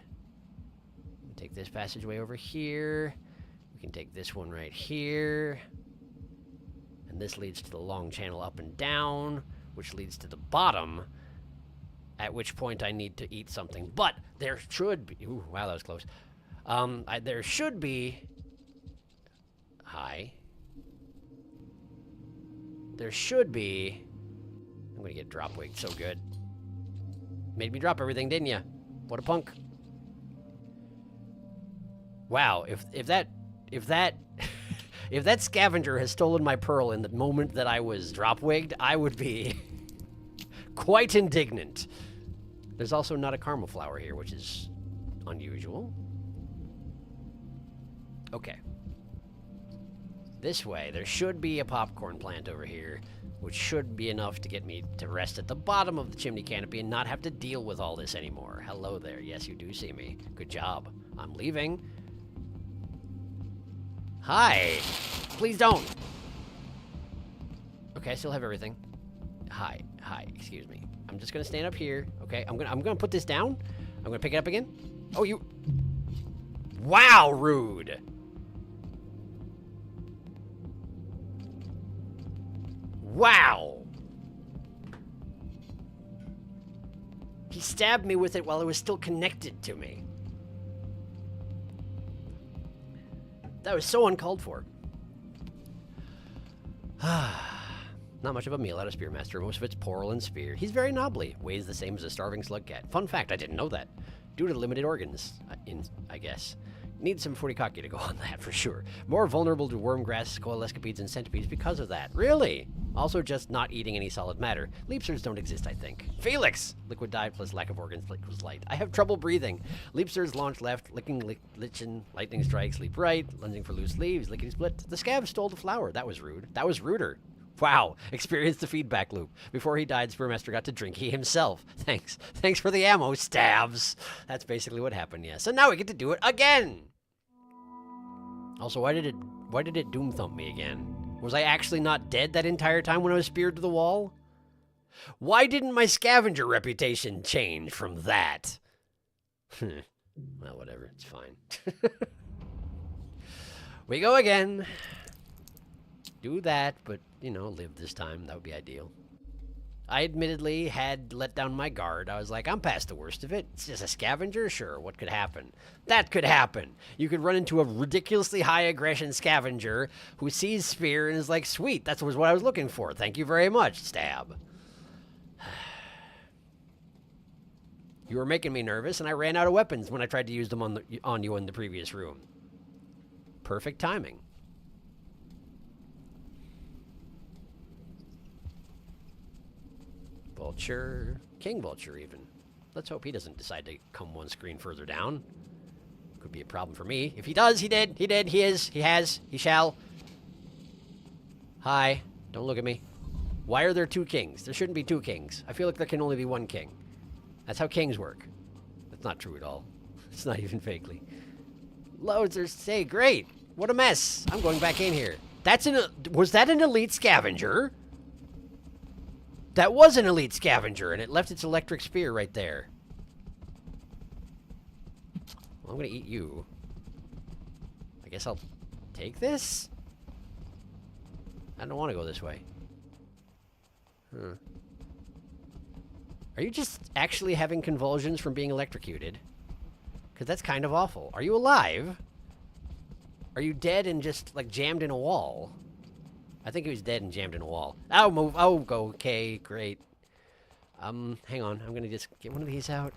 Take this passageway over here. We can take this one right here. And this leads to the long channel up and down, which leads to the bottom, at which point I need to eat something. But there should be... Ooh, wow, that was close. There should be... Hi. There should be... I'm gonna get drop wigged so good. Made me drop everything, didn't ya? What a punk. Wow, if that if that scavenger has stolen my pearl in the moment that I was drop wigged, I would be quite indignant. There's also not a caramel flower here, which is unusual. Okay. This way, there should be a popcorn plant over here, which should be enough to get me to rest at the bottom of the chimney canopy and not have to deal with all this anymore. Hello there. Yes, you do see me. Good job. I'm leaving. Hi. Please don't. Okay, I still have everything. Hi. Hi. Excuse me. I'm just gonna stand up here. Okay, I'm gonna put this down. I'm gonna pick it up again. Oh, you... Wow, rude. Wow. He stabbed me with it while it was still connected to me. That was so uncalled for. Not much of a meal out of Spearmaster. Most of it's portal and spear. He's very knobbly. Weighs the same as a starving slug cat. Fun fact, I didn't know that. Due to limited organs, I guess. Need some furikake to go on that for sure. More vulnerable to wormgrass, coelescopedes, and centipedes because of that. Really? Also just not eating any solid matter. Leapsters don't exist, I think. Felix! Liquid diet plus lack of organs equals light. I have trouble breathing. Leapsters launch left, licking, lichen, lightning strikes, leap right, lunging for loose leaves, lickety split. The scav stole the flower. That was rude. That was ruder. Wow, experienced the feedback loop. Before he died, Spearmaster got to drink he himself. Thanks. Thanks for the ammo, stabs. That's basically what happened, yeah. So now we get to do it again. Also, why did it doom thump me again? Was I actually not dead that entire time when I was speared to the wall? Why didn't my scavenger reputation change from that? Well, whatever, it's fine. We go again. Do that, but, you know, live this time. That would be ideal. I admittedly had let down my guard. I was like, I'm past the worst of it. It's just a scavenger? Sure, what could happen? That could happen. You could run into a ridiculously high aggression scavenger who sees Spear and is like, sweet, that was what I was looking for. Thank you very much, stab. You were making me nervous, and I ran out of weapons when I tried to use them on you in the previous room. Perfect timing. Vulture. King Vulture, even. Let's hope he doesn't decide to come one screen further down. Could be a problem for me. If he does, he did. He did. He is. He has. He shall. Hi. Don't look at me. Why are there two kings? There shouldn't be two kings. I feel like there can only be one king. That's how kings work. That's not true at all. It's not even vaguely. Loads are... Say, great. What a mess. I'm going back in here. That's an... Was that an elite scavenger? That was an elite scavenger, and it left its electric spear right there. Well, I'm gonna eat you. I guess I'll take this? I don't want to go this way. Huh. Are you just actually having convulsions from being electrocuted? Because that's kind of awful. Are you alive? Are you dead and just, like, jammed in a wall? I think he was dead and jammed in a wall. Oh, move. Oh, go. Okay, great. Hang on. I'm gonna just get one of these out.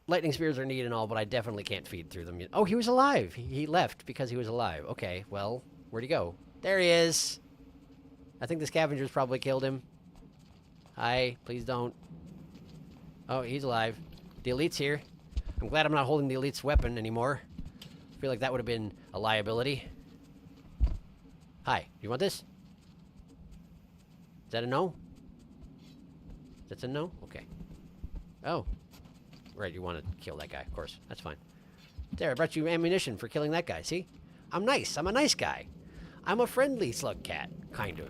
Lightning spears are neat and all, but I definitely can't feed through them. Oh, he was alive. He left because he was alive. Okay, well, where'd he go? There he is. I think the scavengers probably killed him. Hi, please don't. Oh, he's alive. The elite's here. I'm glad I'm not holding the elite's weapon anymore. I feel like that would have been a liability. Hi, you want this? Is that a no? That's a no? Okay. Oh. Right, you want to kill that guy, of course. That's fine. There, I brought you ammunition for killing that guy, see? I'm nice. I'm a nice guy. I'm a friendly slug cat, kind of.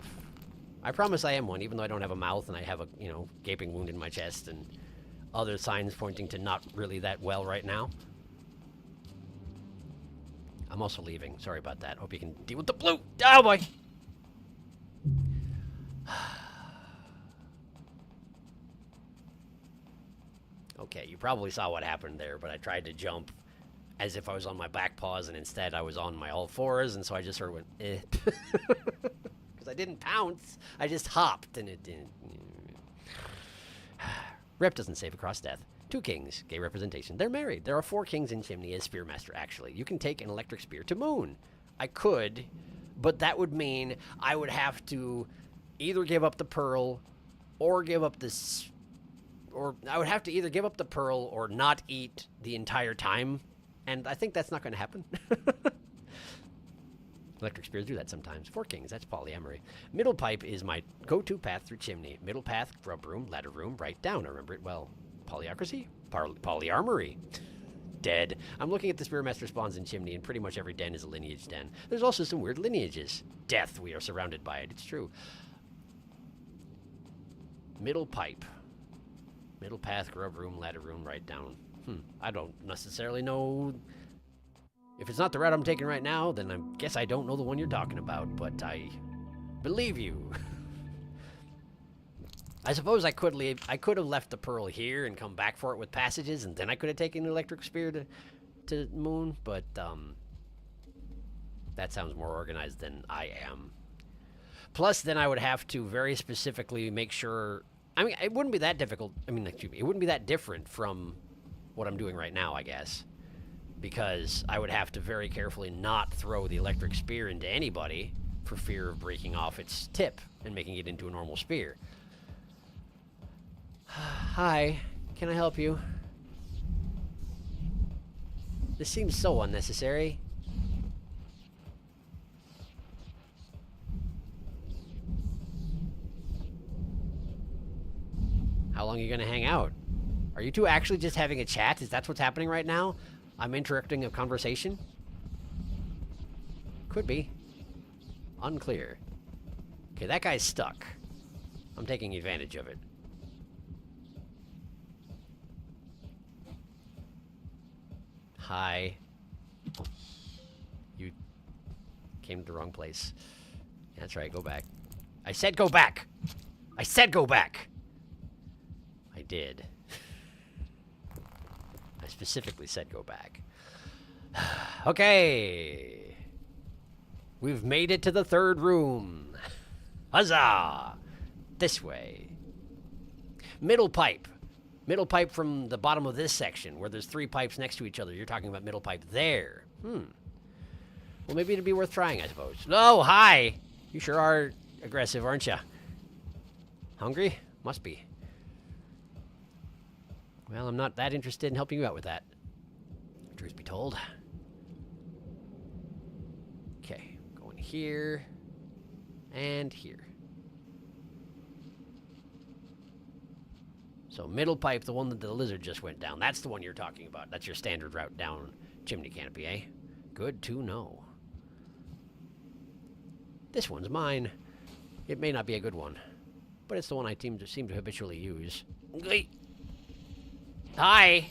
I promise I am one, even though I don't have a mouth and I have a, you know, gaping wound in my chest and other signs pointing to not really that well right now. I'm also leaving. Sorry about that. Hope you can deal with the blue. Oh, boy. Okay, you probably saw what happened there, but I tried to jump as if I was on my back paws, and instead I was on my all fours, and so I just sort of went, eh. Because I didn't pounce. I just hopped, and it didn't. Rep doesn't save across death. 2 kings, gay representation. They're married. There are 4 kings in Chimney as Spearmaster, actually. You can take an electric spear to Moon. I could, but that would mean I would have to either give up the pearl or give up this... Or I would have to either give up the pearl or not eat the entire time. And I think that's not going to happen. Electric spears do that sometimes. 4 kings, that's polyamory. Middle pipe is my go-to path through Chimney. Middle path, grub room, ladder room, right down. I remember it well. Polyocracy? Polyarmory. Dead. I'm looking at the Spearmaster spawns in Chimney, and pretty much every den is a lineage den. There's also some weird lineages. Death, we are surrounded by it. It's true. Middle pipe. Middle path, grub room, ladder room, right down. I don't necessarily know. If it's not the route I'm taking right now, then I guess I don't know the one you're talking about, but I believe you. I suppose I could leave. I could have left the pearl here and come back for it with passages, and then I could have taken the electric spear to Moon, but that sounds more organized than I am. Plus, then I would have to very specifically make sure... I mean, it wouldn't be that difficult. I mean, excuse me, it wouldn't be that different from what I'm doing right now, I guess. Because I would have to very carefully not throw the electric spear into anybody for fear of breaking off its tip and making it into a normal spear. Hi, can I help you? This seems so unnecessary. How long are you going to hang out? Are you two actually just having a chat? Is that what's happening right now? I'm interrupting a conversation? Could be. Unclear. Okay, that guy's stuck. I'm taking advantage of it. Hi. You came to the wrong place. That's right, go back. I said go back! I said go back! I did. I specifically said go back. Okay. We've made it to the 3rd room. Huzzah! This way. Middle pipe. Middle pipe from the bottom of this section, where there's 3 pipes next to each other. You're talking about middle pipe there. Well, maybe it'd be worth trying, I suppose. Oh, hi! You sure are aggressive, aren't you? Hungry? Must be. Well, I'm not that interested in helping you out with that. Truth be told. Okay, going here. And here. So middle pipe, the one that the lizard just went down. That's the one you're talking about. That's your standard route down chimney canopy, eh? Good to know. This one's mine. It may not be a good one, but it's the one I seem to habitually use. Hi!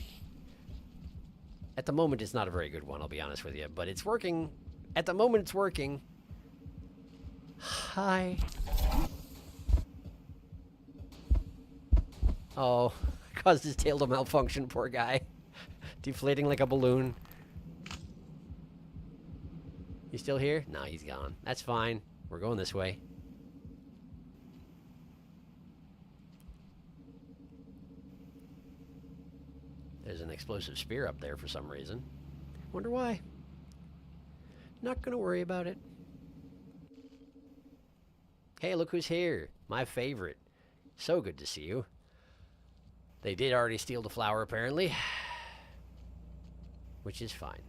At the moment, it's not a very good one, I'll be honest with you, but it's working. At the moment, it's working. Hi. Oh, caused his tail to malfunction, poor guy. Deflating like a balloon. You still here? No, he's gone. That's fine. We're going this way. There's an explosive spear up there for some reason. Wonder why. Not gonna worry about it. Hey, look who's here. My favorite. So good to see you. They did already steal the flower, apparently. Which is fine.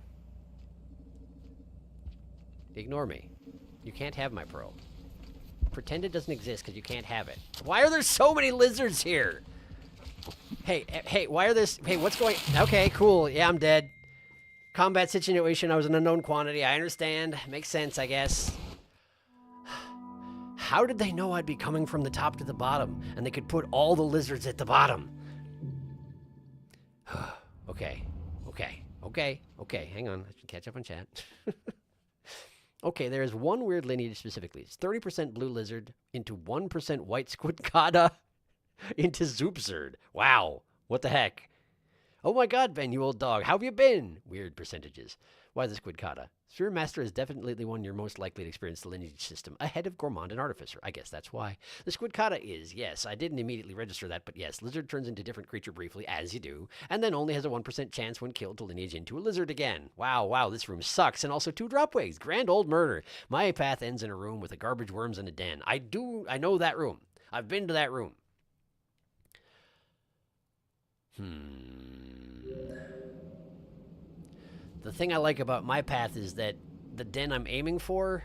Ignore me. You can't have my pearl. Pretend it doesn't exist because you can't have it. Why are there so many lizards here? Hey, why are there... Hey, what's going... Okay, cool. Yeah, I'm dead. Combat situation, I was an unknown quantity. I understand. Makes sense, I guess. How did they know I'd be coming from the top to the bottom, and they could put all the lizards at the bottom? Okay. Hang on. I should catch up on chat. Okay, there is one weird lineage specifically. It's 30% blue lizard into 1% white squidcada into zoopzerd. Wow. What the heck? Oh my god, Ben, you old dog. How have you been? Weird percentages. Why the squidcada? Sphere Master is definitely the one you're most likely to experience the lineage system ahead of Gourmand and Artificer. I guess that's why. The squidcada is, yes, I didn't immediately register that, but yes, lizard turns into different creature briefly, as you do, and then only has a 1% chance when killed to lineage into a lizard again. Wow, this room sucks, and also 2 dropways. Grand old murder. My path ends in a room with a garbage worms and a den. I know that room. I've been to that room. The thing I like about my path is that the den I'm aiming for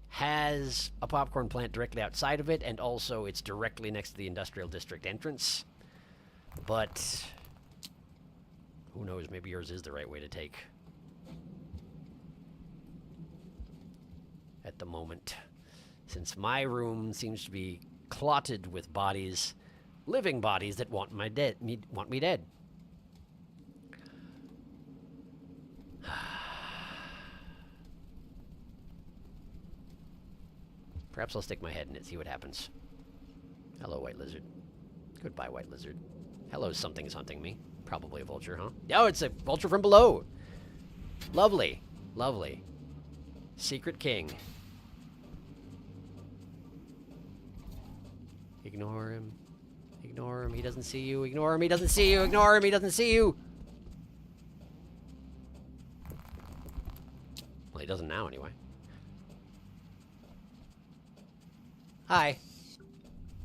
has a popcorn plant directly outside of it, and also it's directly next to the industrial district entrance. But who knows, maybe yours is the right way to take at the moment, since my room seems to be clotted with bodies, living bodies that want me dead. Perhaps I'll stick my head in it, see what happens. Hello, white lizard. Goodbye, white lizard. Hello, something's hunting me. Probably a vulture, huh? Oh, it's a vulture from below. Lovely. Secret king. Ignore him. He doesn't see you. Ignore him, he doesn't see you. Well, he doesn't now, anyway. Hi.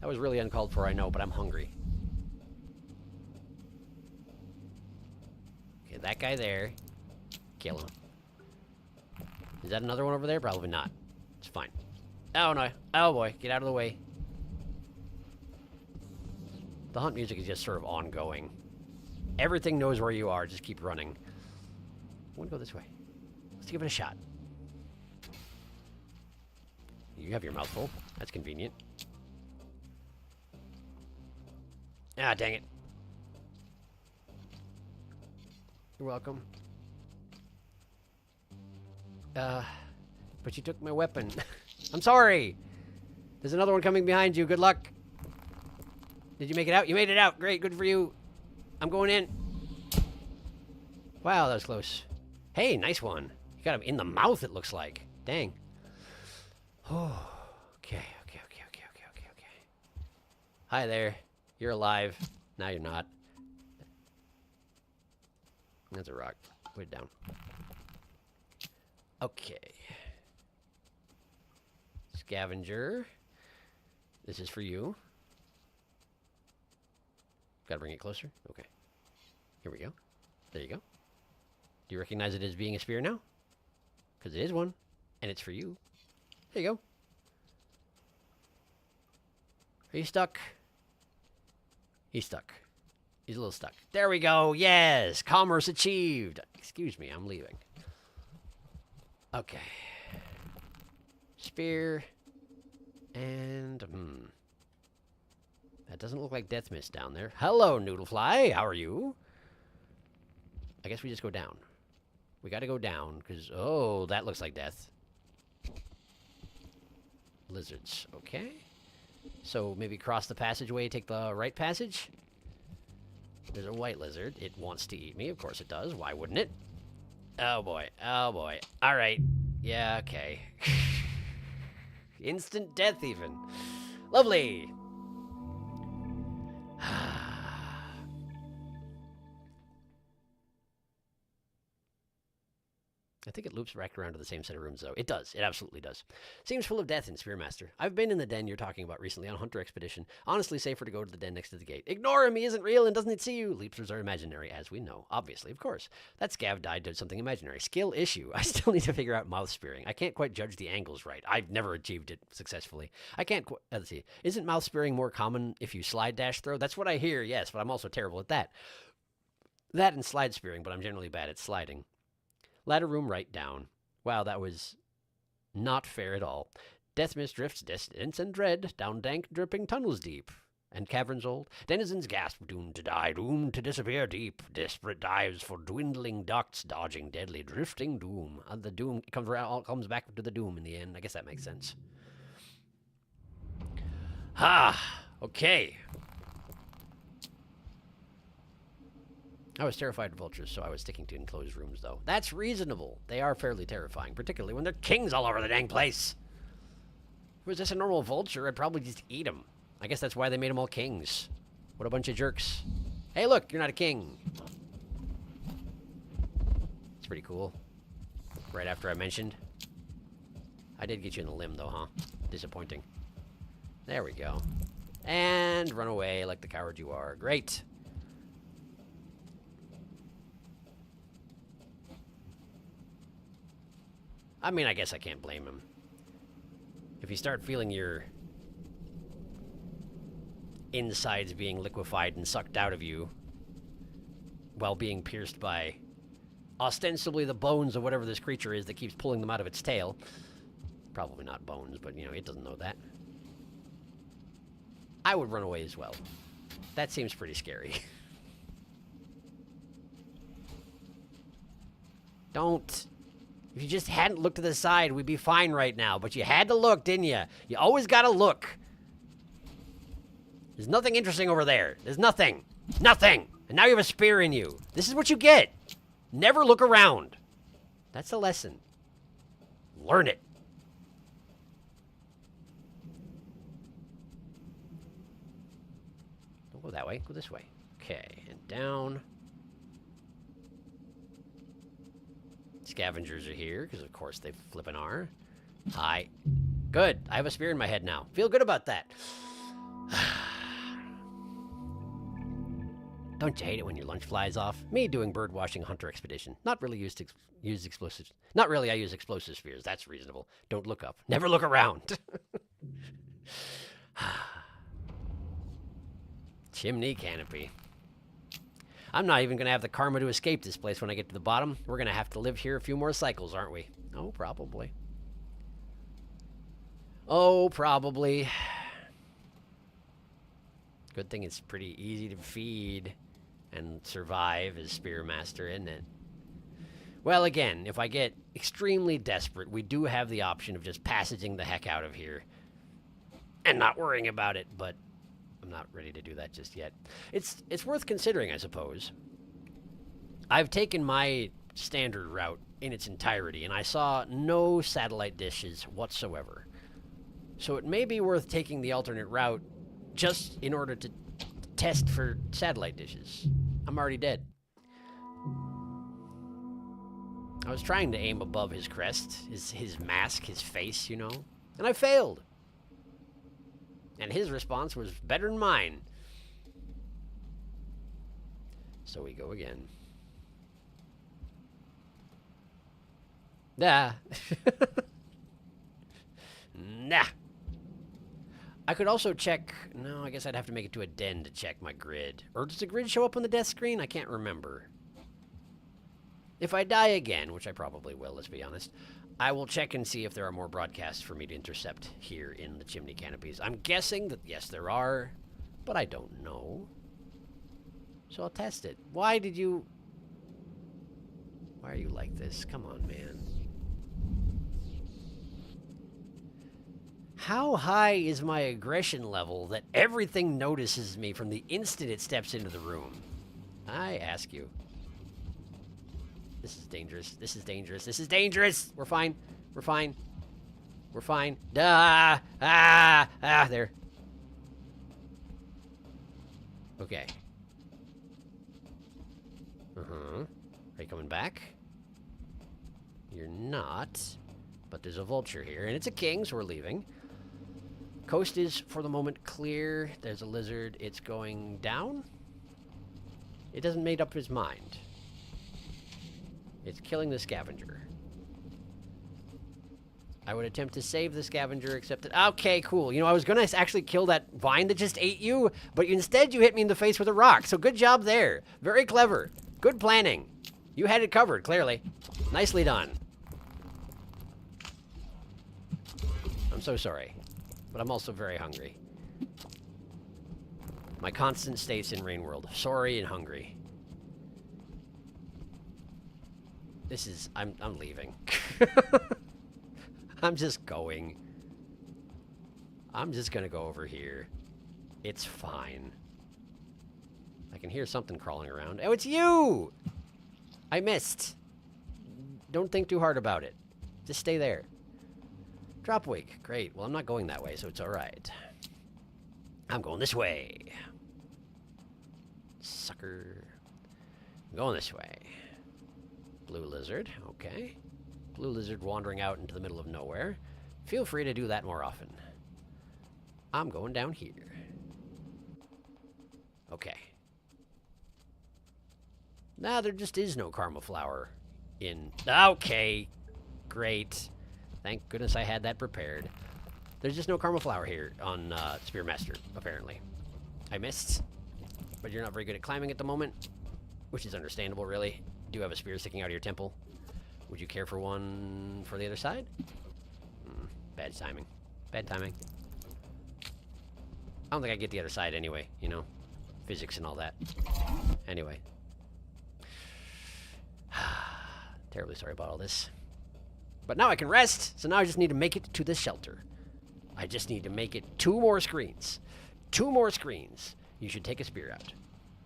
That was really uncalled for, I know, but I'm hungry. Okay, that guy there. Kill him. Is that another one over there? Probably not. It's fine. Oh, no. Oh, boy. Get out of the way. The hunt music is just sort of ongoing. Everything knows where you are. Just keep running. I want to go this way. Let's give it a shot. You have your mouth full. That's convenient. Ah, dang it. You're welcome. But you took my weapon. I'm sorry. There's another one coming behind you. Good luck. Did you make it out? You made it out. Great. Good for you. I'm going in. Wow, that was close. Hey, nice one. You got him in the mouth, it looks like. Dang. Oh, okay. Hi there. You're alive. Now you're not. That's a rock. Put it down. Okay. Scavenger. This is for you. Gotta bring it closer. Okay. Here we go. There you go. Do you recognize it as being a spear now? Because it is one. And it's for you. There you go. Are you stuck? He's stuck. He's a little stuck. There we go. Yes. Commerce achieved. Excuse me. I'm leaving. Okay. Spear. And, that doesn't look like death mist down there. Hello, Noodlefly. How are you? I guess we just go down. We gotta go down, because, oh, that looks like death. Lizards. Okay. So maybe cross the passageway, take the right passage? There's a white lizard. It wants to eat me. Of course it does. Why wouldn't it? Oh boy. Oh boy. All right. Yeah, okay. Instant death even. Lovely. I think it loops back around to the same set of rooms, though. It does. It absolutely does. Seems full of death in Spearmaster. I've been in the den you're talking about recently on a hunter expedition. Honestly, safer to go to the den next to the gate. Ignore him. He isn't real and doesn't see you. Leapers are imaginary, as we know. Obviously, of course. That scav died did something imaginary. Skill issue. I still need to figure out mouth spearing. I can't quite judge the angles right. I've never achieved it successfully. I can't let's see. Isn't mouth spearing more common if you slide dash throw? That's what I hear, yes, but I'm also terrible at that. That and slide spearing, but I'm generally bad at sliding. Ladder room right down. Wow, that was not fair at all. Death mist drifts, distance and dread, down dank, dripping tunnels deep, and caverns old. Denizens gasp, doomed to die, doomed to disappear deep. Desperate dives for dwindling ducts, dodging deadly, drifting doom. The doom comes back to the doom in the end. I guess that makes sense. Okay. I was terrified of vultures, so I was sticking to enclosed rooms, though. That's reasonable. They are fairly terrifying, particularly when they're kings all over the dang place. If it was just a normal vulture, I'd probably just eat them. I guess that's why they made them all kings. What a bunch of jerks. Hey, look, you're not a king. It's pretty cool. Right after I mentioned. I did get you in the limb, though, huh? Disappointing. There we go. And run away like the coward you are. Great. I mean, I guess I can't blame him. If you start feeling your insides being liquefied and sucked out of you while being pierced by ostensibly the bones of whatever this creature is that keeps pulling them out of its tail. Probably not bones, but, you know, it doesn't know that. I would run away as well. That seems pretty scary. Don't. If you just hadn't looked to the side, we'd be fine right now. But you had to look, didn't you? You always gotta look. There's nothing interesting over there. There's nothing. Nothing. And now you have a spear in you. This is what you get. Never look around. That's the lesson. Learn it. Don't go that way. Go this way. Okay, and down. Scavengers are here, because of course they flippin' are. Hi. Good. I have a spear in my head now. Feel good about that. Don't you hate it when your lunch flies off? Me doing bird watching hunter expedition. Not really use explosives. Not really, I use explosive spears. That's reasonable. Don't look up. Never look around. Chimney canopy. I'm not even going to have the karma to escape this place when I get to the bottom. We're going to have to live here a few more cycles, aren't we? Oh, probably. Oh, probably. Good thing it's pretty easy to feed and survive as Spearmaster, isn't it? Well, again, if I get extremely desperate, we do have the option of just passaging the heck out of here and not worrying about it, but I'm not ready to do that just yet. It's worth considering, I suppose. I've taken my standard route in its entirety, and I saw no satellite dishes whatsoever. So it may be worth taking the alternate route just in order to test for satellite dishes. I'm already dead. I was trying to aim above his crest, his mask, his face, you know, and I failed. And his response was better than mine. So we go again. Nah. Nah. I could also check... No, I guess I'd have to make it to a den to check my grid. Or does the grid show up on the death screen? I can't remember. If I die again, which I probably will, let's be honest, I will check and see if there are more broadcasts for me to intercept here in the chimney canopies. I'm guessing that, yes, there are, but I don't know. So I'll test it. Why are you like this? Come on, man. How high is my aggression level that everything notices me from the instant it steps into the room? I ask you. This is dangerous. This is dangerous. This is dangerous! We're fine. We're fine. We're fine. There. Okay. Are you coming back? You're not. But there's a vulture here, and it's a king, so we're leaving. Coast is, for the moment, clear. There's a lizard. It's going down. It hasn't made up his mind. It's killing the scavenger. I would attempt to save the scavenger, except that... Okay, cool. You know, I was going to actually kill that vine that just ate you, but instead you hit me in the face with a rock. So good job there. Very clever. Good planning. You had it covered, clearly. Nicely done. I'm so sorry, but I'm also very hungry. My constant states in Rain World. Sorry and hungry. This is... I'm leaving. I'm just going. I'm just gonna go over here. It's fine. I can hear something crawling around. Oh, it's you! I missed. Don't think too hard about it. Just stay there. Drop week. Great. Well, I'm not going that way, so it's alright. I'm going this way. Sucker. I'm going this way. Blue lizard. Okay. Blue lizard wandering out into the middle of nowhere. Feel free to do that more often. I'm going down here. Okay. Nah, there just is no karma flower in... Okay. Great. Thank goodness I had that prepared. There's just no karma flower here on Spearmaster, apparently. I missed. But you're not very good at climbing at the moment, which is understandable, really. You do have a spear sticking out of your temple. Would you care for one for the other side? Bad timing. Bad timing. I don't think I get the other side anyway, you know? Physics and all that. Anyway. Terribly sorry about all this. But now I can rest, so now I just need to make it to the shelter. I just need to make it 2 more screens. 2 more screens. You should take a spear out.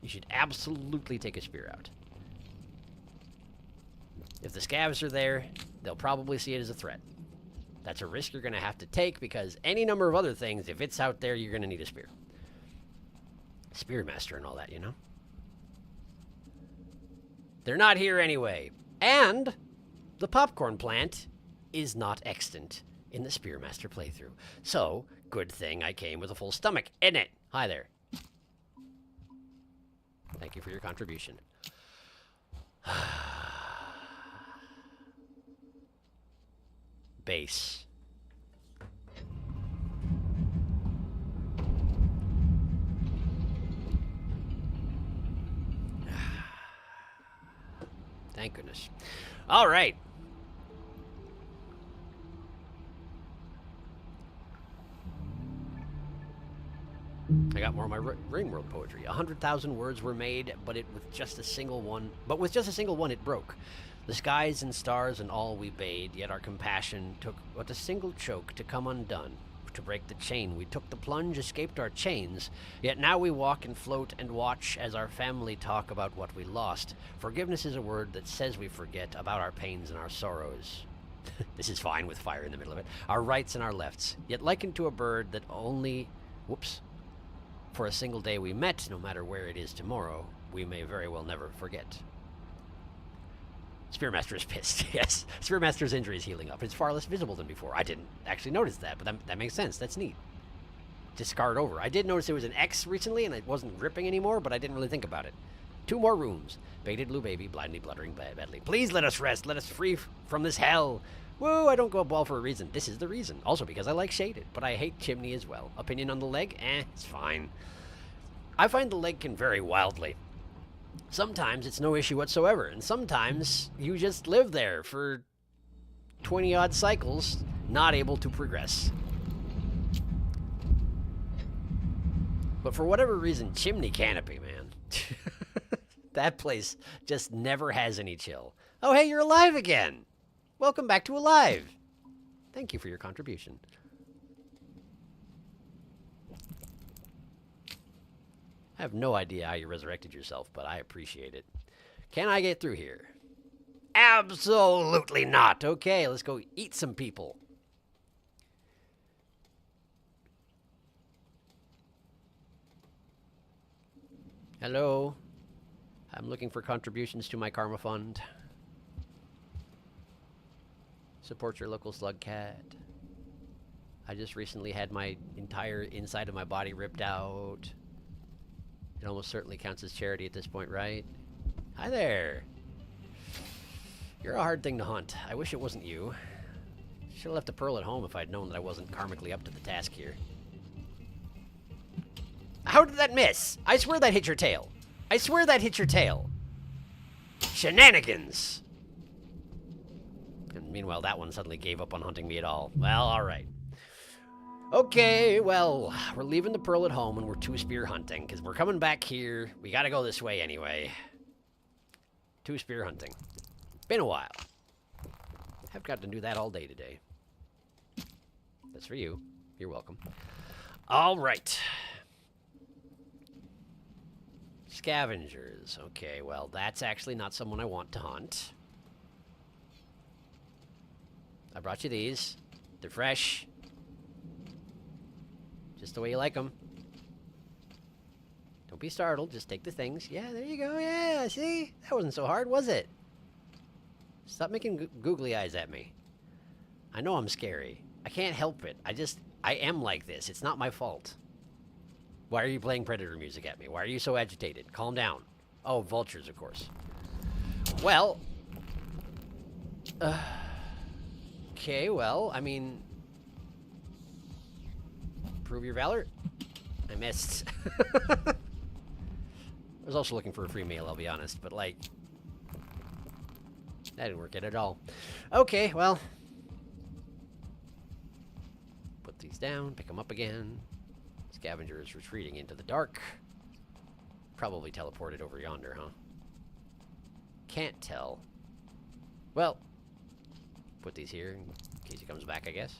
You should absolutely take a spear out. If the scavs are there, they'll probably see it as a threat. That's a risk you're going to have to take because any number of other things, if it's out there, you're going to need a spear. Spearmaster and all that, you know? They're not here anyway. And the popcorn plant is not extant in the Spearmaster playthrough. So, good thing I came with a full stomach, isn't it? Hi there. Thank you for your contribution. Base. Thank goodness. All right. I got more of my Rain World poetry. 100,000 words were made, but with just a single one, it broke. The skies and stars and all we bade, yet our compassion took but a single choke to come undone. To break the chain, we took the plunge, escaped our chains, yet now we walk and float and watch as our family talk about what we lost. Forgiveness is a word that says we forget about our pains and our sorrows. This is fine with fire in the middle of it. Our rights and our lefts, yet likened to a bird that only... Whoops. For a single day we met, no matter where it is tomorrow, we may very well never forget. Spearmaster is pissed, yes. Spearmaster's injury is healing up. It's far less visible than before. I didn't actually notice that, but that makes sense. That's neat. Just scarred over. I did notice there was an X recently, and it wasn't ripping anymore, but I didn't really think about it. 2 more rooms. Baited blue baby, blindly bluttering badly. Please let us rest. Let us free from this hell. Whoa, I don't go up wall for a reason. This is the reason. Also because I like shaded, but I hate chimney as well. Opinion on the leg? It's fine. I find the leg can vary wildly. Sometimes it's no issue whatsoever, and sometimes you just live there for 20-odd cycles, not able to progress. But for whatever reason, chimney canopy, man. That place just never has any chill. Oh, hey, you're alive again. Welcome back to Alive. Thank you for your contribution. I have no idea how you resurrected yourself, but I appreciate it. Can I get through here? Absolutely not. Okay, let's go eat some people. Hello. I'm looking for contributions to my karma fund. Support your local slug cat. I just recently had my entire inside of my body ripped out. It almost certainly counts as charity at this point, right? Hi there. You're a hard thing to hunt. I wish it wasn't you. Should have left the pearl at home if I'd known that I wasn't karmically up to the task here. How did that miss? I swear that hit your tail. I swear that hit your tail. Shenanigans. And meanwhile, that one suddenly gave up on hunting me at all. Well, alright. Okay, well, we're leaving the pearl at home and we're two-spear hunting, because we're coming back here. We gotta go this way anyway. Two-spear hunting. Been a while. I've got to do that all day today. That's for you. You're welcome. Alright. Scavengers. Okay, well, that's actually not someone I want to hunt. I brought you these. They're fresh. Just the way you like them. Don't be startled. Just take the things. Yeah, there you go. Yeah, see? That wasn't so hard, was it? Stop making googly eyes at me. I know I'm scary. I can't help it. I am like this. It's not my fault. Why are you playing Predator music at me? Why are you so agitated? Calm down. Oh, vultures, of course. Well. Okay, well, I mean. Prove your valor. I missed. I was also looking for a free meal, I'll be honest, but like. That didn't work out at all. Okay, well. Put these down, pick them up again. Scavenger is retreating into the dark. Probably teleported over yonder, huh? Can't tell. Well, put these here in case he comes back, I guess.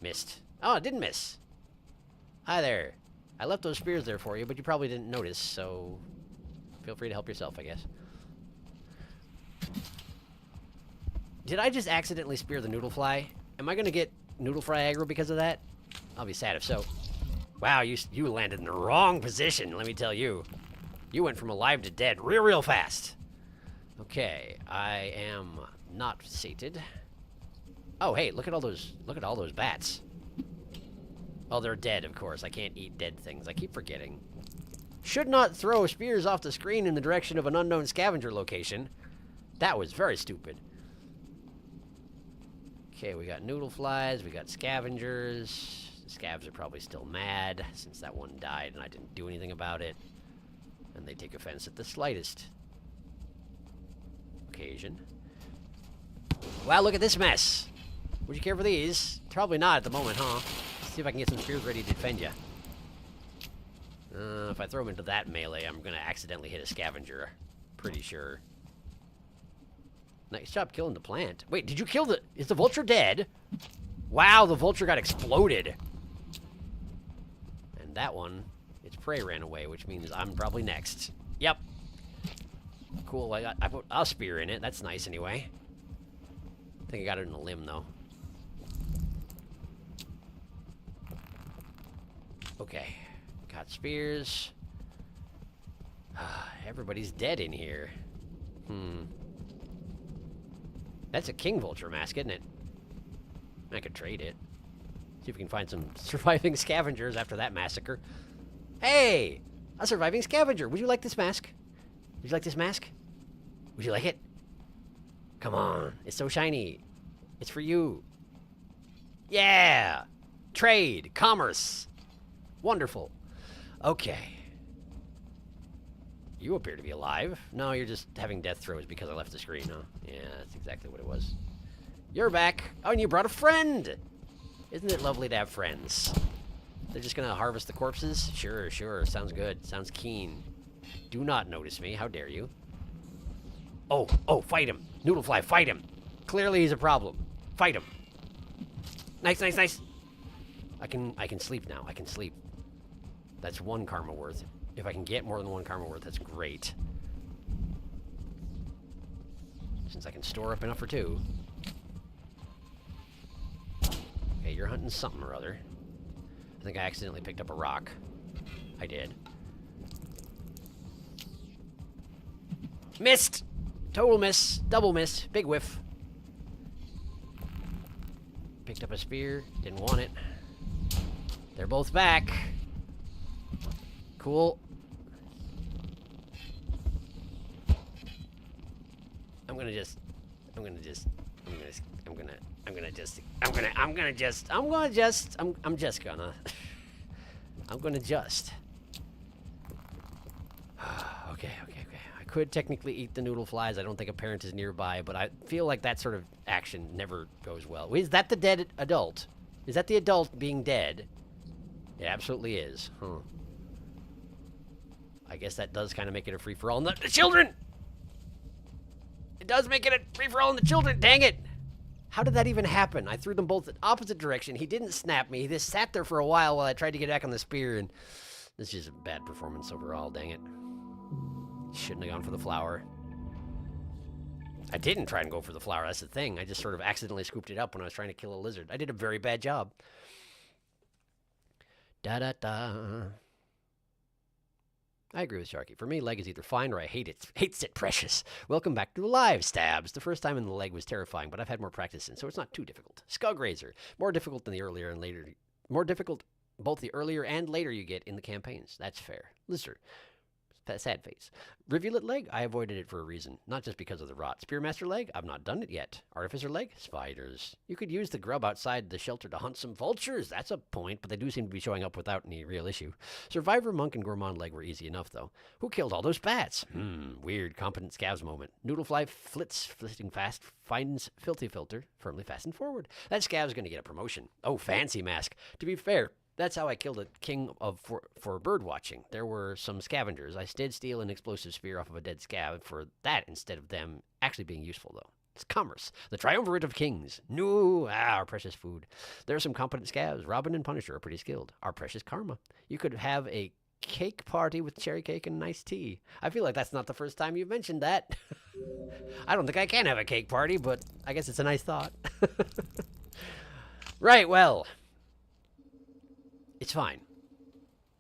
Missed. Oh, it didn't miss. Hi there. I left those spears there for you, but you probably didn't notice, so feel free to help yourself, I guess. Did I just accidentally spear the noodle fly? Am I gonna get noodle fry aggro because of that? I'll be sad if so. Wow, you landed in the wrong position, let me tell you. You went from alive to dead real fast. Okay, I am not sated. Oh, hey, look at all those bats. Oh, they're dead, of course. I can't eat dead things. I keep forgetting. Should not throw spears off the screen in the direction of an unknown scavenger location. That was very stupid. Okay, we got noodle flies, we got scavengers. The scavs are probably still mad, since that one died and I didn't do anything about it. And they take offense at the slightest occasion. Wow, look at this mess! Would you care for these? Probably not at the moment, huh? Let's see if I can get some spears ready to defend you. If I throw them into that melee, I'm gonna accidentally hit a scavenger. Pretty sure. Nice job killing the plant. Wait, did you kill the... Is the vulture dead? Wow, the vulture got exploded. And that one, its prey ran away, which means I'm probably next. Yep. Cool, I put a spear in it. That's nice anyway. I think I got it in a limb, though. Okay. Got spears. Everybody's dead in here. That's a king vulture mask, isn't it? I could trade it. See if we can find some surviving scavengers after that massacre. Hey! A surviving scavenger! Would you like this mask? Would you like this mask? Would you like it? Come on. It's so shiny. It's for you. Yeah! Trade! Commerce! Wonderful. Okay. You appear to be alive. No, you're just having death throes because I left the screen, huh? Yeah, that's exactly what it was. You're back. Oh, and you brought a friend! Isn't it lovely to have friends? They're just gonna harvest the corpses? Sure, sure. Sounds good. Sounds keen. Do not notice me. How dare you? Oh, fight him. Noodlefly, fight him. Clearly he's a problem. Fight him. Nice, nice, nice. I can sleep now. I can sleep. That's 1 karma worth. If I can get more than 1 karma worth, that's great. Since I can store up enough for 2. Okay, you're hunting something or other. I think I accidentally picked up a rock. I did. Missed! Total miss. Double miss. Big whiff. Picked up a spear. Didn't want it. They're both back. Cool. I'm gonna just Okay. I could technically eat the noodle flies. I don't think a parent is nearby, but I feel like that sort of action never goes well. Is that the dead adult? Is that the adult being dead? It absolutely is. Huh. I guess that does kind of make it a free-for-all. The children! It does make it a free-for-all in the children. Dang it! How did that even happen? I threw them both in opposite direction. He didn't snap me. He just sat there for a while I tried to get back on the spear, and this is just a bad performance overall. Dang it. Shouldn't have gone for the flower. I didn't try and go for the flower. That's the thing. I just sort of accidentally scooped it up when I was trying to kill a lizard. I did a very bad job. Da-da-da. I agree with Sharky. For me, leg is either fine or I hate it. Hates it precious. Welcome back to the live stabs. The first time in the leg was terrifying, but I've had more practice since, so it's not too difficult. Skug Razor. More difficult than the earlier and later. More difficult both the earlier and later you get in the campaigns. That's fair. Lizard. Sad face. Rivulet leg, I avoided it for a reason. Not just because of the rot. Spearmaster leg, I've not done it yet. Artificer leg, spiders. You could use the grub outside the shelter to hunt some vultures. That's a point, but they do seem to be showing up without any real issue. Survivor, monk, and gourmand leg were easy enough, though. Who killed all those bats? Weird, competent scavs moment. Noodlefly flitting fast, finds filthy filter, firmly fastened forward. That scav's gonna get a promotion. Oh, fancy mask. To be fair, that's how I killed a king for bird watching. There were some scavengers. I did steal an explosive spear off of a dead scav for that instead of them actually being useful, though. It's commerce. The triumvirate of kings. No, our precious food. There are some competent scavs. Robin and Punisher are pretty skilled. Our precious karma. You could have a cake party with cherry cake and nice tea. I feel like that's not the first time you've mentioned that. I don't think I can have a cake party, but I guess it's a nice thought. Right, well... It's fine.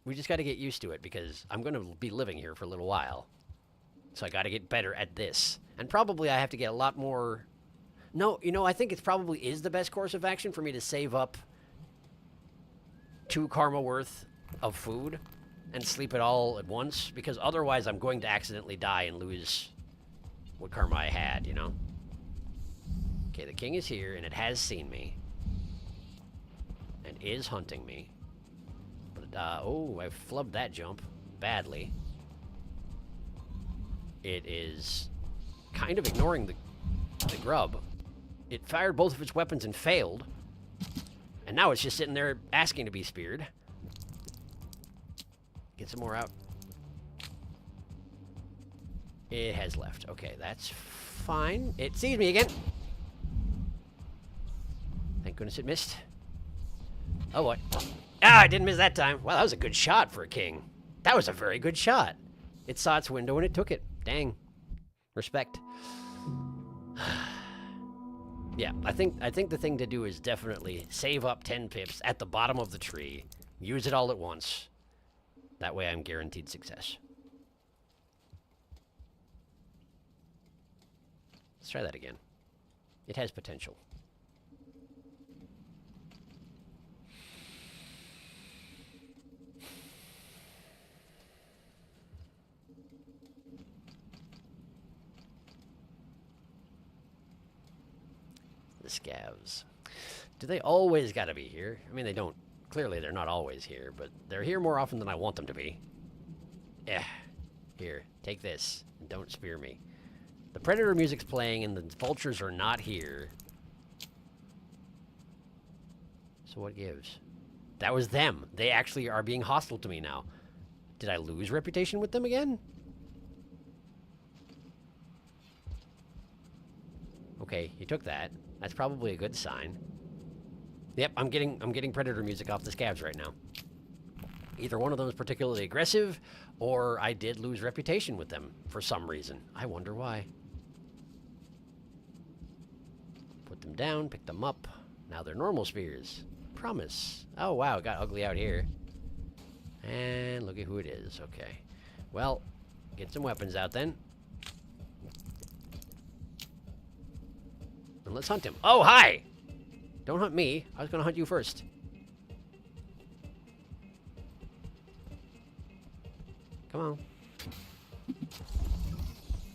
We just got to get used to it because I'm going to be living here for a little while. So I got to get better at this. And probably I have to get a lot more... No, you know, I think it probably is the best course of action for me to save up 2 karma worth of food and sleep it all at once. Because otherwise I'm going to accidentally die and lose what karma I had, you know? Okay, the king is here and it has seen me. And is hunting me. Oh, I flubbed that jump badly. It is kind of ignoring the grub. It fired both of its weapons and failed. And now it's just sitting there asking to be speared. Get some more out. It has left. Okay, that's fine. It sees me again. Thank goodness it missed. Oh, what? Ah, I didn't miss that time. Wow, that was a good shot for a king. That was a very good shot. It saw its window and it took it. Dang. Respect. Yeah, I think the thing to do is definitely save up 10 pips at the bottom of the tree. Use it all at once. That way I'm guaranteed success. Let's try that again. It has potential. The scavs. Do they always gotta be here? I mean, they don't. Clearly, they're not always here, but they're here more often than I want them to be. Yeah. Here, take this. And don't spear me. The predator music's playing and the vultures are not here. So what gives? That was them. They actually are being hostile to me now. Did I lose reputation with them again? Okay, you took that. That's probably a good sign. Yep, I'm getting predator music off the scavs right now. Either one of them is particularly aggressive, or I did lose reputation with them for some reason. I wonder why. Put them down, pick them up. Now they're normal spears. Promise. Oh, wow, it got ugly out here. And look at who it is. Okay. Well, get some weapons out then. And let's hunt him. Oh, hi! Don't hunt me. I was going to hunt you first. Come on.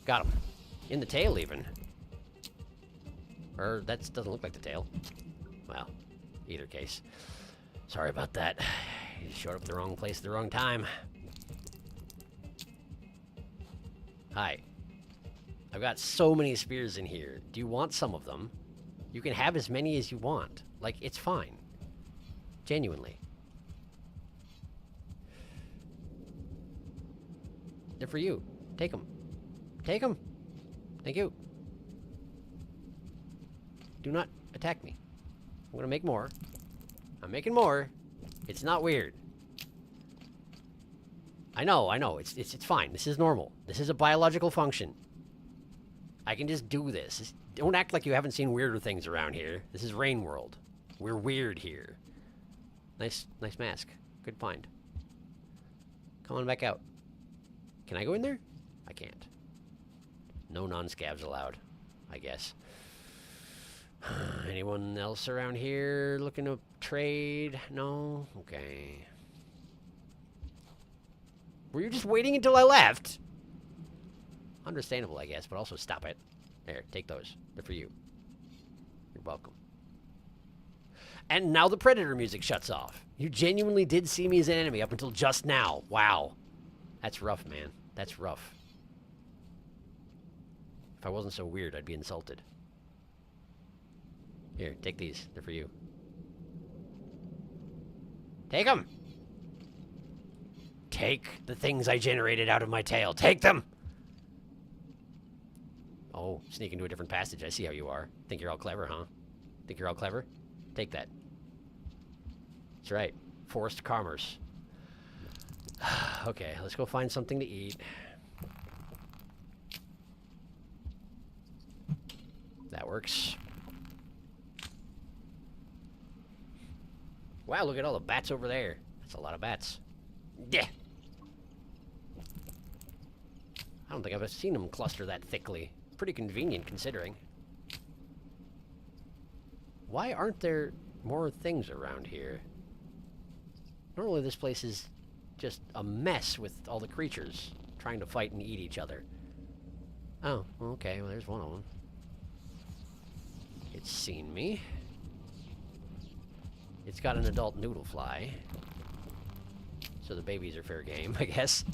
Got him. In the tail, even. Or, that doesn't look like the tail. Well, either case. Sorry about that. You showed up at the wrong place at the wrong time. Hi. I've got so many spears in here. Do you want some of them? You can have as many as you want. Like, it's fine. Genuinely. They're for you. Take them. Take them. Thank you. Do not attack me. I'm gonna make more. I'm making more. It's not weird. I know. It's fine. This is normal. This is a biological function. I can just do this. Don't act like you haven't seen weirder things around here. This is Rain World. We're weird here. Nice mask. Good find. Come on back out. Can I go in there? I can't. No non-scavs allowed, I guess. Anyone else around here looking to trade? No? Okay. Were you just waiting until I left? Understandable, I guess, but also stop it. There, take those. They're for you. You're welcome. And now the predator music shuts off. You genuinely did see me as an enemy up until just now. Wow. That's rough, man. That's rough. If I wasn't so weird, I'd be insulted. Here, take these. They're for you. Take them! Take the things I generated out of my tail. Take them! Oh, sneak into a different passage. I see how you are. Think you're all clever, huh? Think you're all clever? Take that. That's right. Forced commerce. Okay, let's go find something to eat. That works. Wow, look at all the bats over there. That's a lot of bats. Yeah. I don't think I've ever seen them cluster that thickly. Pretty convenient, considering. Why aren't there more things around here? Normally this place is just a mess with all the creatures trying to fight and eat each other. Oh, okay, well there's one of them. It's seen me. It's got an adult noodle fly. So the babies are fair game, I guess.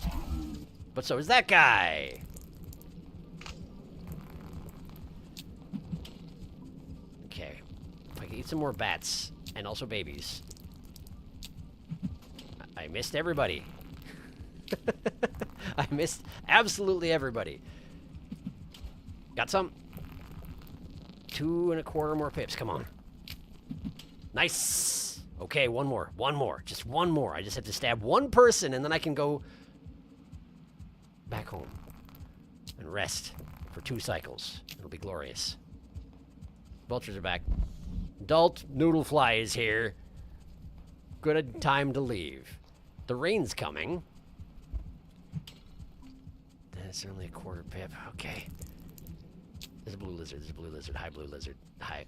But so is that guy! Okay. If I can eat some more bats, and also babies. I missed everybody. I missed absolutely everybody. Got some? 2 1/4 more pips, come on. Nice! Okay, one more, just one more. I just have to stab one person and then I can go back home and rest for 2 cycles. It'll be glorious. Vultures are back. Adult noodle fly is here. Good time to leave. The rain's coming. That's only a 1/4 pip. Okay. There's a blue lizard. There's a blue lizard. Hi, blue lizard. Hi.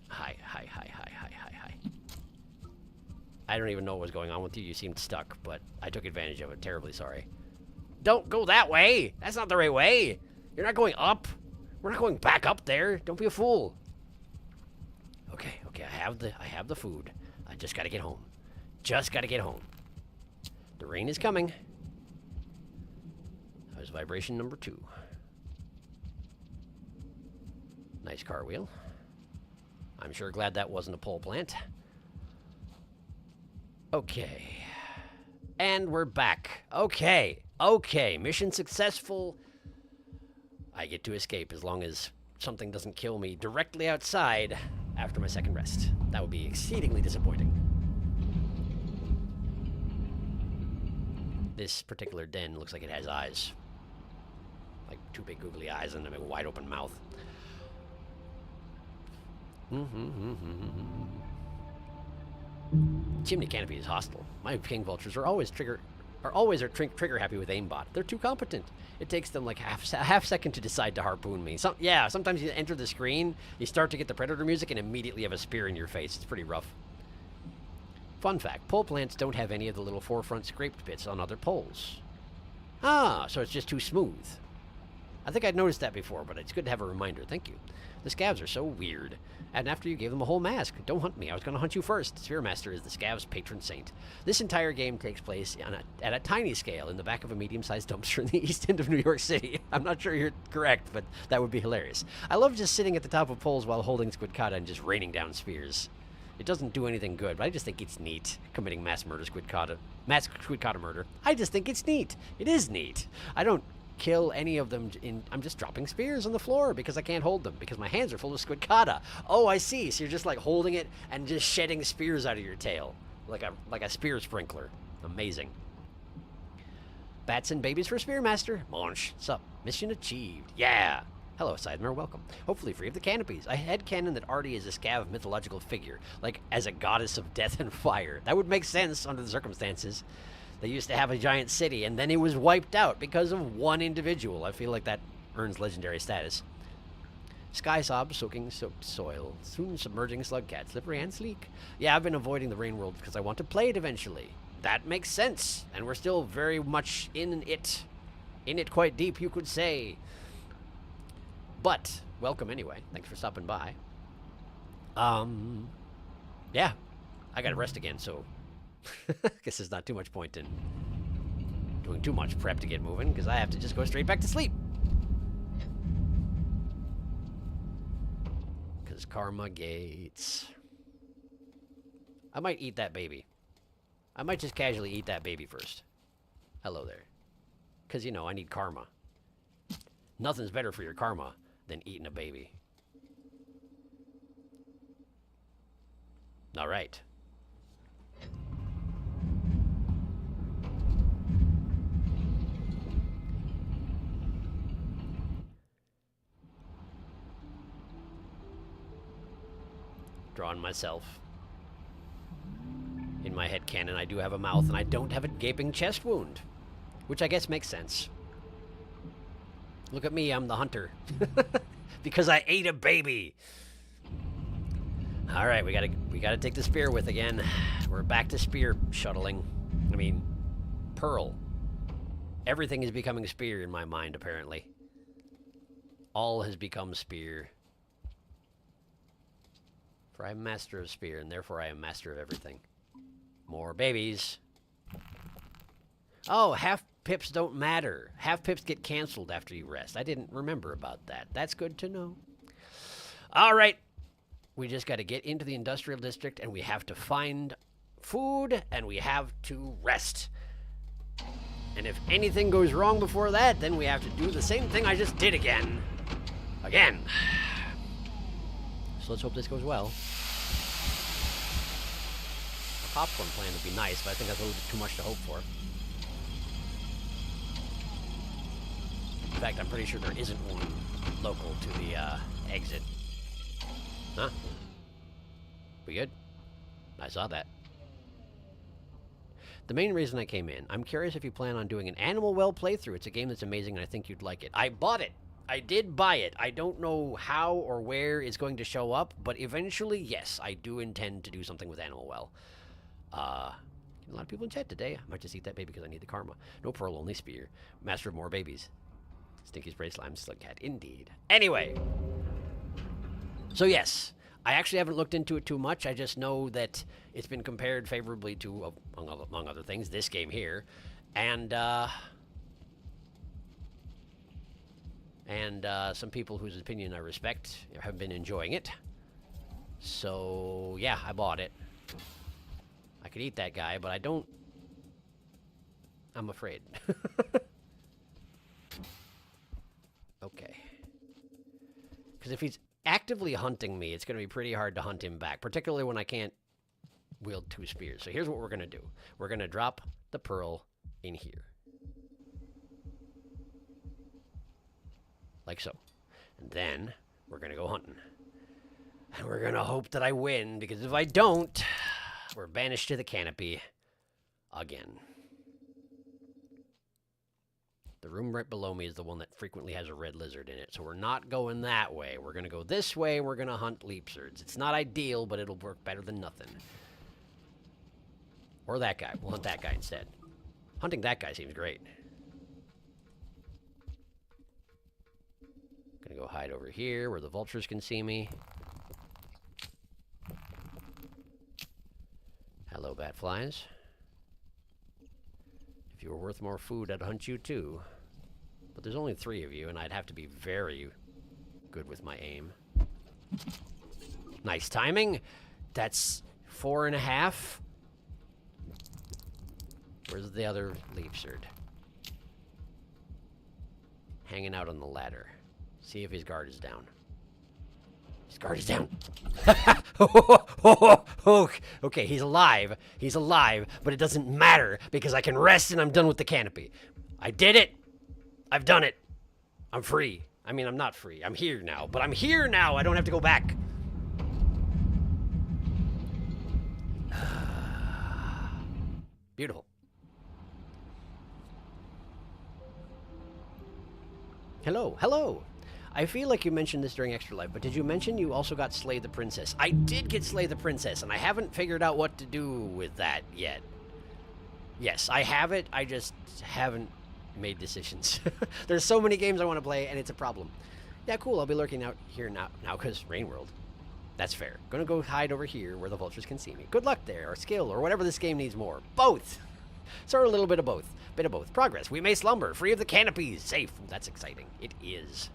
I don't even know what was going on with you. You seemed stuck, but I took advantage of it. Terribly sorry. Don't go that way. That's not the right way. You're not going up. We're not going back up there. Don't be a fool. Okay. I have the food. I just gotta get home. Just gotta get home. The rain is coming. That was vibration number 2. Nice car wheel. I'm sure glad that wasn't a pole plant. Okay. And we're back. Okay. Mission successful. I get to escape as long as something doesn't kill me directly outside after my second rest. That would be exceedingly disappointing. This particular den looks like it has eyes. Like two big googly eyes and a big wide open mouth. Chimney canopy is hostile. My king vultures are always trigger happy with aimbot. They're too competent. It takes them like a half second to decide to harpoon me. Sometimes you enter the screen, you start to get the predator music, and immediately have a spear in your face. It's pretty rough. Fun fact, pole plants don't have any of the little forefront scraped bits on other poles. Ah, so it's just too smooth. I think I'd noticed that before, but it's good to have a reminder. Thank you. The scavs are so weird. And after you gave them a whole mask, don't hunt me. I was going to hunt you first. Spearmaster is the scavs' patron saint. This entire game takes place at a tiny scale in the back of a medium-sized dumpster in the east end of New York City. I'm not sure you're correct, but that would be hilarious. I love just sitting at the top of poles while holding Squidcata and just raining down spears. It doesn't do anything good, but I just think it's neat, committing mass Squidcata murder. I just think it's neat. It is neat. I don't kill any of them. I'm just dropping spears on the floor because I can't hold them because my hands are full of Squidcata. Oh, I see. So you're just like holding it and just shedding spears out of your tail like a spear sprinkler. Amazing. Bats and babies for Spearmaster. Monch. Sup? Mission achieved. Yeah. Hello, Sidemer. Welcome. Hopefully free of the canopies. I headcanon that Artie is a scav mythological figure, like as a goddess of death and fire. That would make sense under the circumstances. They used to have a giant city, and then it was wiped out because of one individual. I feel like that earns legendary status. Sky sob, soaking soaked soil. Soon submerging slugcat, slippery and sleek. Yeah, I've been avoiding the rain world because I want to play it eventually. That makes sense, and we're still very much in it. In it quite deep, you could say. But, welcome anyway. Thanks for stopping by. Yeah, I gotta rest again, so guess there's not too much point in doing too much prep to get moving, because I have to just go straight back to sleep. Because karma gates. I might eat that baby. I might just casually eat that baby first. Hello there. Because, you know, I need karma. Nothing's better for your karma than eating a baby. All right. Drawing myself. In my head canon, I do have a mouth, and I don't have a gaping chest wound. Which I guess makes sense. Look at me, I'm the hunter. Because I ate a baby. Alright, we gotta take the spear with again. We're back to spear shuttling. I mean, pearl. Everything is becoming spear in my mind, apparently. All has become spear. For I am master of spear, and therefore I am master of everything. More babies. Oh, half pips don't matter. Half pips get canceled after you rest. I didn't remember about that. That's good to know. All right. We just got to get into the industrial district, and we have to find food, and we have to rest. And if anything goes wrong before that, then we have to do the same thing I just did again. Again. So let's hope this goes well. A popcorn plan would be nice, but I think that's a little bit too much to hope for. In fact, I'm pretty sure there isn't one local to the exit. Huh? We good? I saw that. The main reason I came in, I'm curious if you plan on doing an Animal Well playthrough. It's a game that's amazing and I think you'd like it. I bought it. I did buy it. I don't know how or where it's going to show up, but eventually, yes, I do intend to do something with Animal Well. A lot of people in chat today. I might just eat that baby because I need the karma. No pearl, only spear. Master of more babies. Stinky spray slime slugcat. Indeed. Anyway. So yes, I actually haven't looked into it too much. I just know that it's been compared favorably to, among other things, this game here. And some people whose opinion I respect have been enjoying it. So, yeah, I bought it. I could eat that guy, but I don't... I'm afraid. Okay. Because if he's actively hunting me, it's going to be pretty hard to hunt him back, particularly when I can't wield 2 spears. So here's what we're going to do. We're going to drop the pearl in here. Like so. And then we're going to go hunting. And we're going to hope that I win, because if I don't, we're banished to the canopy again. The room right below me is the one that frequently has a red lizard in it, so we're not going that way. We're going to go this way, and we're going to hunt leapsards. It's not ideal, but it'll work better than nothing. Or that guy. We'll hunt that guy instead. Hunting that guy seems great. Gonna go hide over here where the vultures can see me. Hello, batflies. If you were worth more food, I'd hunt you too. But there's only 3 of you, and I'd have to be very good with my aim. Nice timing. That's 4.5. Where's the other leapsard? Hanging out on the ladder. See if his guard is down. His guard is down. Okay, he's alive. He's alive, but it doesn't matter because I can rest and I'm done with the canopy. I did it. I've done it. I'm free. I mean, I'm not free. I'm here now, but I'm here now. I don't have to go back. Beautiful. Hello, hello. I feel like you mentioned this during Extra Life, but did you mention you also got Slay the Princess? I did get Slay the Princess, and I haven't figured out what to do with that yet. Yes, I have it, I just haven't made decisions. There's so many games I want to play, and it's a problem. Yeah, cool, I'll be lurking out here now, because Rain World. That's fair. Gonna go hide over here where the vultures can see me. Good luck there, or skill, or whatever this game needs more. Both! Sort of a little bit of both. Bit of both. Progress. We may slumber. Free of the canopies. Safe. That's exciting. It is.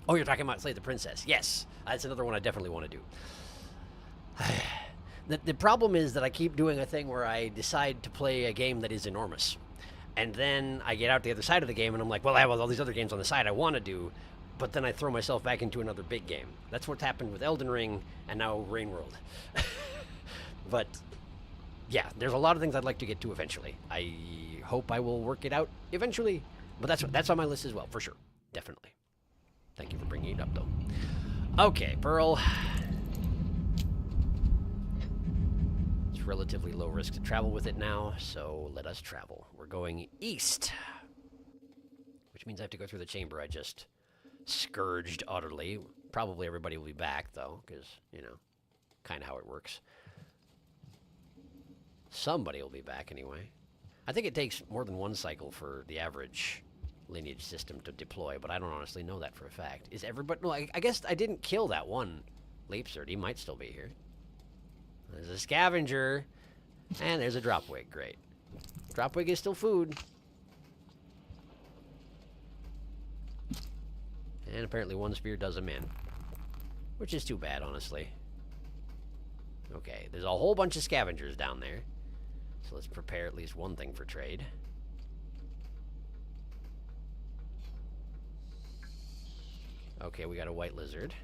Oh, you're talking about Slay the Princess. Yes. That's another one I definitely want to do. The problem is that I keep doing a thing where I decide to play a game that is enormous. And then I get out the other side of the game and I'm like, well, I have all these other games on the side I want to do. But then I throw myself back into another big game. That's what's happened with Elden Ring and now Rain World. But yeah, there's a lot of things I'd like to get to eventually. I hope I will work it out eventually. But that's on my list as well, for sure. Definitely. Thank you for bringing it up, though. Okay, Pearl. It's relatively low risk to travel with it now, so let us travel. We're going east. Which means I have to go through the chamber I just scourged utterly. Probably everybody will be back, though, because, you know, kind of how it works. Somebody will be back anyway. I think it takes more than one cycle for the average lineage system to deploy, but I don't honestly know that for a fact. Is everybody... No, I guess I didn't kill that one leapsard. He might still be here. There's a scavenger. And there's a dropwig. Great. Dropwig is still food. And apparently one spear does him in. Which is too bad, honestly. Okay, there's a whole bunch of scavengers down there. So let's prepare at least one thing for trade. Okay, we got a white lizard.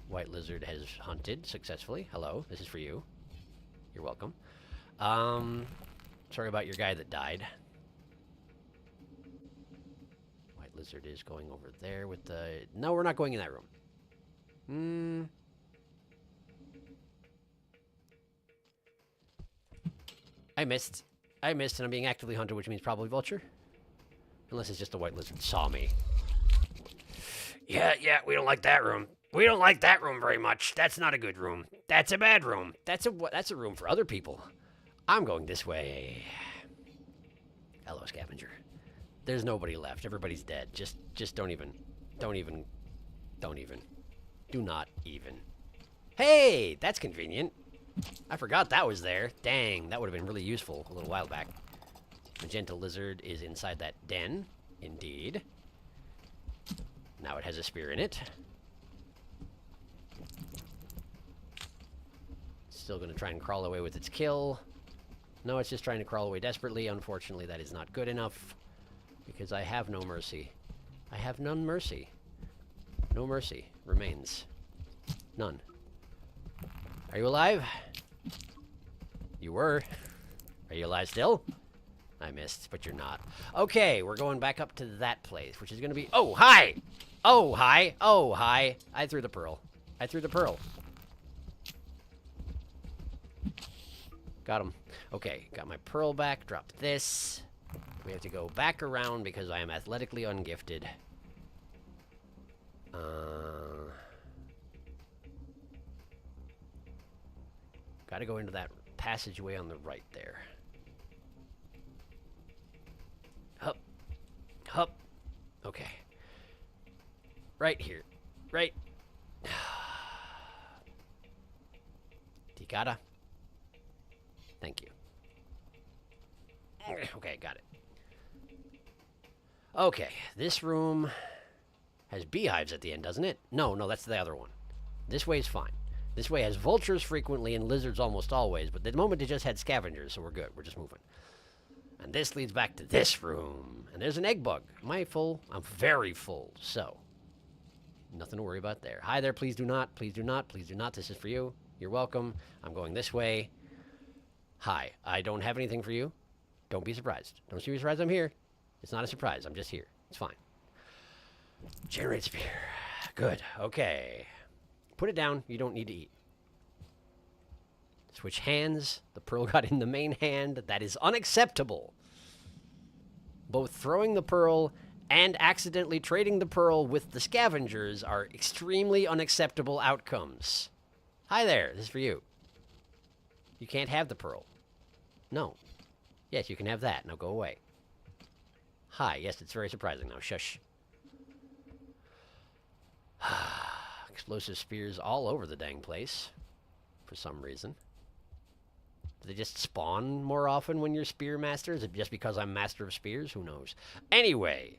White lizard has hunted successfully. Hello, this is for you. You're welcome. Sorry about your guy that died. White lizard is going over there with the... No, we're not going in that room. I missed, and I'm being actively hunted, which means probably vulture. Unless it's just a white lizard saw me. Yeah, we don't like that room. We don't like that room very much. That's not a good room. That's a bad room. That's a room for other people. I'm going this way. Hello, scavenger. There's nobody left. Everybody's dead. Just don't even. Do not even. Hey, that's convenient. I forgot that was there. Dang, that would have been really useful a little while back. Magenta lizard is inside that den. Indeed. Now it has a spear in it. Still going to try and crawl away with its kill. No, it's just trying to crawl away desperately. Unfortunately, that is not good enough. Because I have no mercy. I have none mercy. No mercy. Remains. None. Are you alive? You were. Are you alive still? I missed, but you're not. Okay, we're going back up to that place, which is going to be... Oh, hi! Oh, hi! Oh, hi! I threw the pearl. I threw the pearl. Got him. Okay, got my pearl back. Drop this. We have to go back around because I am athletically ungifted. Gotta go into that passageway on the right there. Hup. Hup. Okay. Right here. Right. Tikata. Thank you. Okay, got it. Okay, this room has beehives at the end, doesn't it? No, that's the other one. This way is fine. This way has vultures frequently and lizards almost always, but at the moment it just had scavengers, so we're good. We're just moving. And this leads back to this room. And there's an egg bug. Am I full? I'm very full, so nothing to worry about there. Hi there, please do not, please do not, please do not. This is for you. You're welcome. I'm going this way. Hi, I don't have anything for you. Don't be surprised. Don't be surprised I'm here. It's not a surprise. I'm just here. It's fine. Generate spear. Good. Okay. Put it down. You don't need to eat. Switch hands. The pearl got in the main hand. That is unacceptable. Both throwing the pearl and accidentally trading the pearl with the scavengers are extremely unacceptable outcomes. Hi there. This is for you. You can't have the pearl. No. Yes, you can have that. Now go away. Hi. Yes, it's very surprising now. Shush. Explosive spears all over the dang place. For some reason. Do they just spawn more often when you're spear master? Is it just because I'm master of spears? Who knows? Anyway.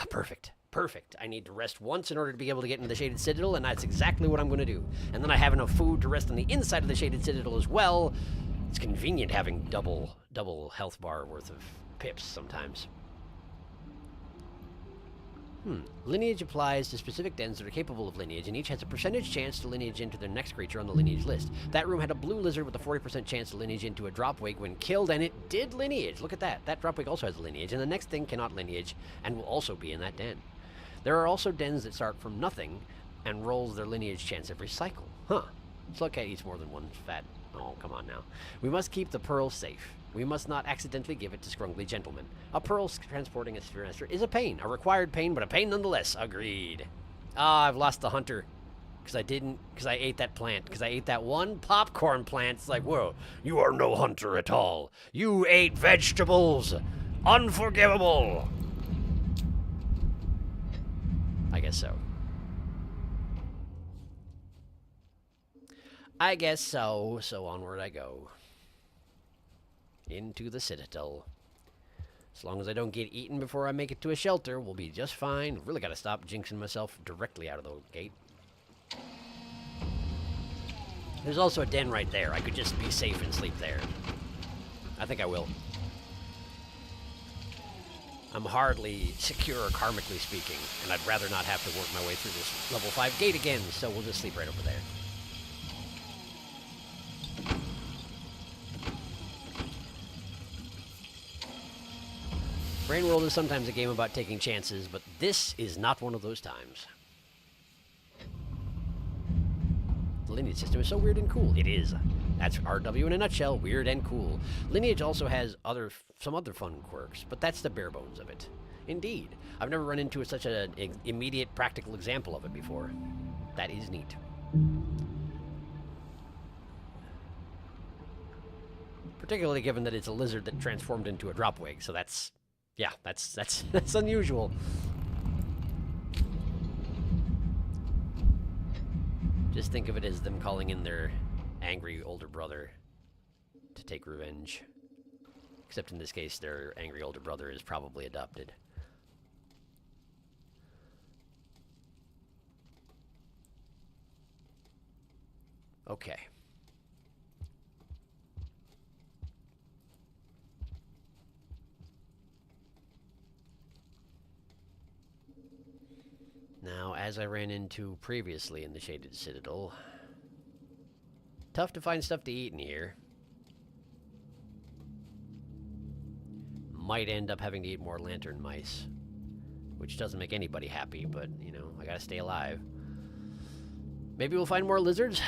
Perfect. Perfect. I need to rest once in order to be able to get into the Shaded Citadel, and that's exactly what I'm going to do. And then I have enough food to rest on the inside of the Shaded Citadel as well. It's convenient having double health bar worth of pips sometimes. Lineage applies to specific dens that are capable of lineage, and each has a percentage chance to lineage into their next creature on the lineage list. That room had a blue lizard with a 40% chance to lineage into a dropwig when killed, and it did lineage. Look at that. That dropwig also has a lineage, and the next thing cannot lineage and will also be in that den. There are also dens that start from nothing and rolls their lineage chance every cycle. Huh. Slugcat eats more than one fat. Oh, come on now. We must keep the pearl safe. We must not accidentally give it to scrungly gentlemen. A pearl transporting a sphere master is a pain. A required pain, but a pain nonetheless. Agreed. Ah, I've lost the hunter. Because I ate that plant. Because I ate that one popcorn plant. It's like, whoa, you are no hunter at all. You ate vegetables. Unforgivable. I guess so. I guess so. So onward I go. Into the Citadel. As long as I don't get eaten before I make it to a shelter, we'll be just fine. Really gotta stop jinxing myself directly out of the gate. There's also a den right there. I could just be safe and sleep there. I think I will. I'm hardly secure, karmically speaking, and I'd rather not have to work my way through this level 5 gate again, so we'll just sleep right over there. Brain World is sometimes a game about taking chances, but this is not one of those times. The lineage system is so weird and cool. It is. That's RW in a nutshell. Weird and cool. Lineage also has some other fun quirks, but that's the bare bones of it. Indeed. I've never run into such an immediate practical example of it before. That is neat. Particularly given that it's a lizard that transformed into a dropwig, so that's... yeah, that's unusual. Just think of it as them calling in their angry older brother to take revenge. Except in this case, their angry older brother is probably adopted. Okay. as I ran into previously in the Shaded Citadel. Tough to find stuff to eat in here. Might end up having to eat more lantern mice. Which doesn't make anybody happy, but, you know, I gotta stay alive. Maybe we'll find more lizards?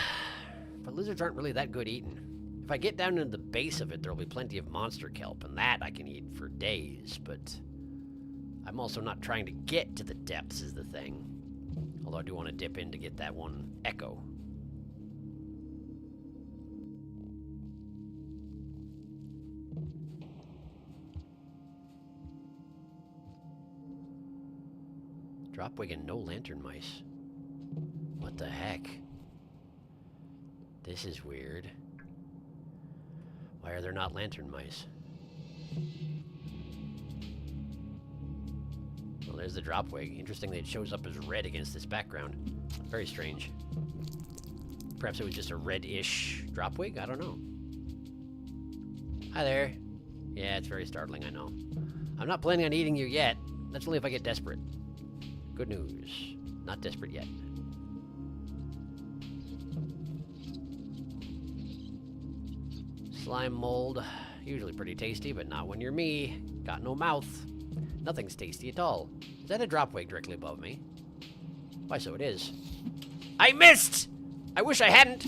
But lizards aren't really that good eating. If I get down into the base of it, there'll be plenty of monster kelp, and that I can eat for days, but I'm also not trying to get to the depths is the thing. Although I do want to dip in to get that one echo. Dropwig and no lantern mice. What the heck? This is weird. Why are there not lantern mice? Well, there's the dropwig. Interestingly, it shows up as red against this background. Very strange. Perhaps it was just a red-ish dropwig? I don't know. Hi there. Yeah, it's very startling, I know. I'm not planning on eating you yet. That's only if I get desperate. Good news. Not desperate yet. Slime mold. Usually pretty tasty, but not when you're me. Got no mouth. Nothing's tasty at all. Is that a dropwig directly above me? Why, so it is. I missed! I wish I hadn't!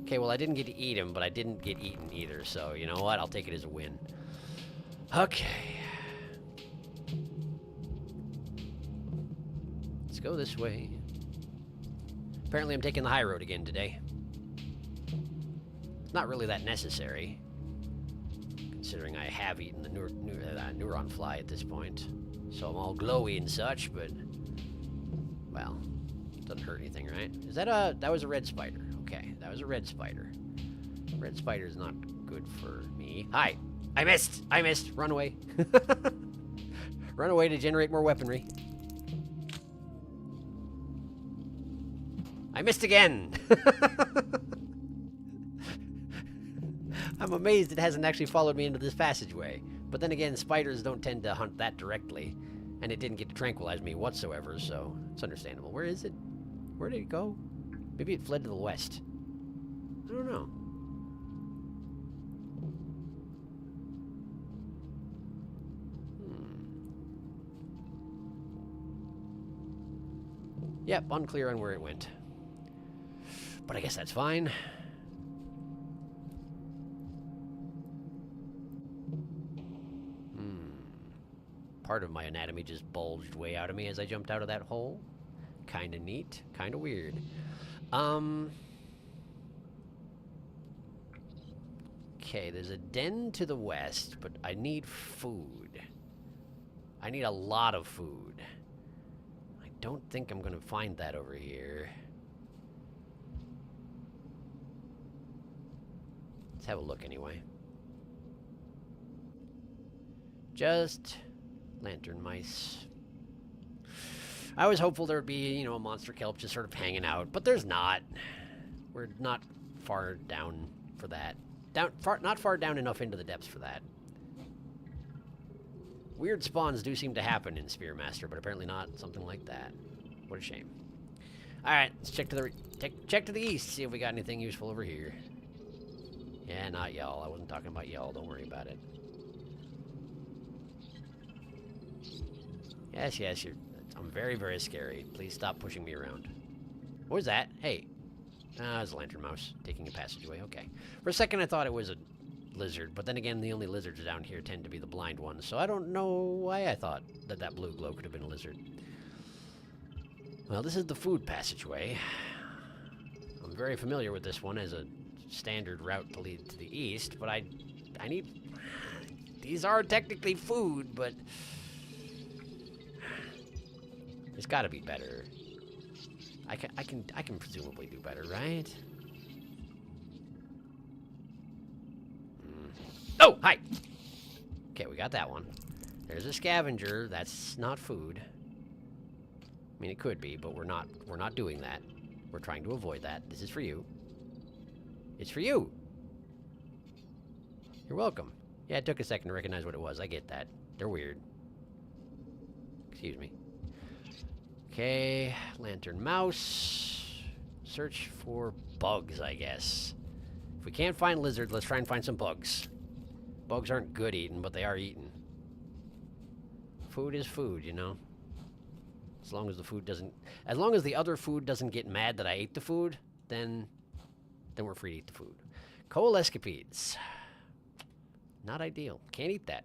Okay, well, I didn't get to eat him, but I didn't get eaten either, so you know what? I'll take it as a win. Okay. Let's go this way. Apparently I'm taking the high road again today. It's not really that necessary, considering I have eaten the neuron fly at this point. So I'm all glowy and such, but, well, it doesn't hurt anything, right? Is that that was a red spider. Okay, that was a red spider. Red spider's not good for me. Hi! I missed! I missed! Run away. Run away to generate more weaponry. I missed again! I'm amazed it hasn't actually followed me into this passageway. But then again, spiders don't tend to hunt that directly. And it didn't get to tranquilize me whatsoever, so it's understandable. Where is it? Where did it go? Maybe it fled to the west. I don't know. Yep, unclear on where it went. But I guess that's fine. Part of my anatomy just bulged way out of me as I jumped out of that hole. Kinda neat, kinda weird. Okay, there's a den to the west, but I need food. I need a lot of food. I don't think I'm gonna find that over here. Let's have a look anyway. Just lantern mice. I was hopeful there would be, you know, a monster kelp just sort of hanging out, but there's not. We're not far down for that. Not far down enough into the depths for that. Weird spawns do seem to happen in Spearmaster, but apparently not something like that. What a shame. All right, let's check to the east, see if we got anything useful over here. Yeah, not y'all. I wasn't talking about y'all. Don't worry about it. Yes, yes, I'm very, very scary. Please stop pushing me around. What was that? Hey. Ah, it's a lantern mouse taking a passageway. Okay. For a second, I thought it was a lizard, but then again, the only lizards down here tend to be the blind ones, so I don't know why I thought that that blue glow could have been a lizard. Well, this is the food passageway. I'm very familiar with this one as a standard route to lead to the east, but I need... These are technically food, but... There's got to be better. I can presumably do better, right? Oh, hi. Okay, we got that one. There's a scavenger. That's not food. I mean, it could be, but we're not doing that. We're trying to avoid that. This is for you. It's for you. You're welcome. Yeah, it took a second to recognize what it was. I get that. They're weird. Excuse me. Okay, lantern mouse. Search for bugs, I guess. If we can't find lizards, let's try and find some bugs. Bugs aren't good eating, but they are eaten. Food is food, you know? As long as the food doesn't... As long as the other food doesn't get mad that I ate the food, then we're free to eat the food. Coal escapedes. Not ideal. Can't eat that.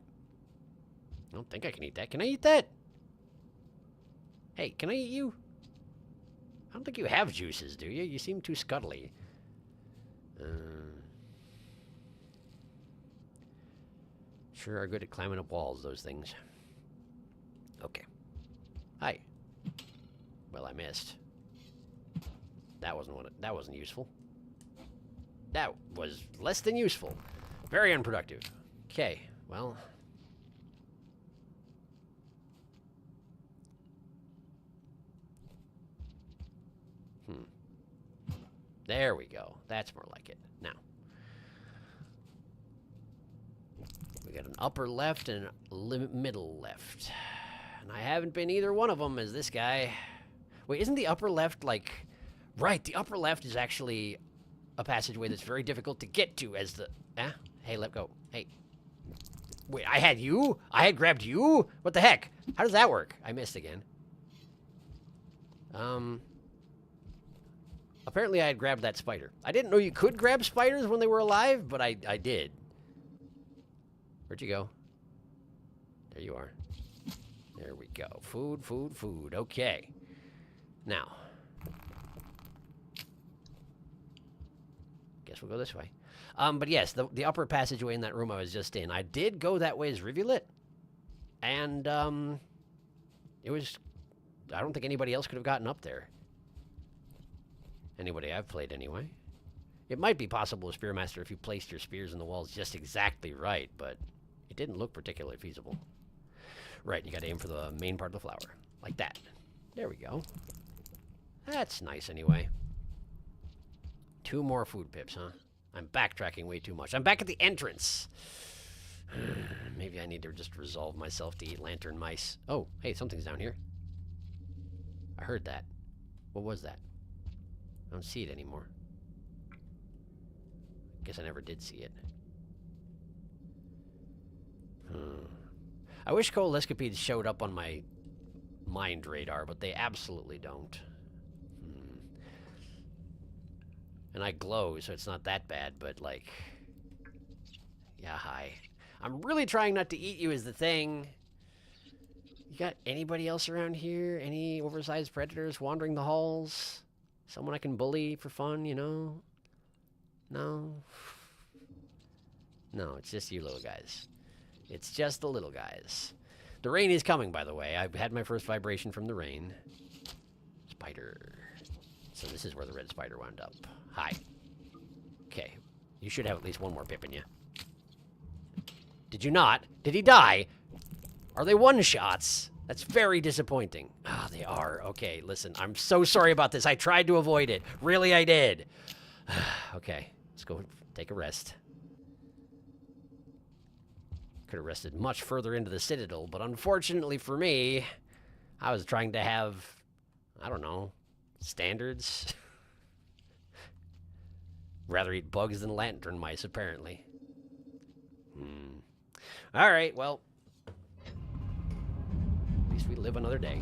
I don't think I can eat that. Can I eat that? Hey, can I eat you? I don't think you have juices, do you? You seem too scuttly. Sure are good at climbing up walls, those things. Okay. Hi. Well, I missed. That wasn't useful. That was less than useful. Very unproductive. Okay, well. There we go. That's more like it. Now. We got an upper left and a middle left. And I haven't been either one of them as this guy. Wait, isn't the upper left like... Right, the upper left is actually a passageway that's very difficult to get to as the... Hey, let go. Hey. Wait, I had you? I had grabbed you? What the heck? How does that work? I missed again. Apparently I had grabbed that spider. I didn't know you could grab spiders when they were alive, but I did. Where'd you go? There you are. There we go. Food, food, food. Okay. Now. Guess we'll go this way. But yes, the upper passageway in that room I was just in. I did go that way as rivulet. And, it was... I don't think anybody else could have gotten up there. Anybody I've played, anyway. It might be possible with Spearmaster if you placed your spears in the walls just exactly right, but it didn't look particularly feasible. Right, you gotta aim for the main part of the flower. Like that. There we go. That's nice, anyway. 2 more food pips, huh? I'm backtracking way too much. I'm back at the entrance. Maybe I need to just resolve myself to eat lantern mice. Oh, hey, something's down here. I heard that. What was that? I don't see it anymore. Guess I never did see it. I wish coal escapedes showed up on my mind radar, but they absolutely don't. And I glow, so it's not that bad, but like... Yeah, hi. I'm really trying not to eat you is the thing. You got anybody else around here? Any oversized predators wandering the halls? Someone I can bully for fun, you know? No? No, it's just you little guys. It's just the little guys. The rain is coming, by the way. I've had my first vibration from the rain. Spider. So this is where the red spider wound up. Hi. Okay. You should have at least one more pip in you. Did you not? Did he die? Are they one-shots? That's very disappointing. Ah, they are. Okay, listen, I'm so sorry about this. I tried to avoid it. Really, I did. Okay, let's go take a rest. Could have rested much further into the citadel, but unfortunately for me, I was trying to have, I don't know, standards. Rather eat bugs than lantern mice, apparently. All right, well... At least we live another day.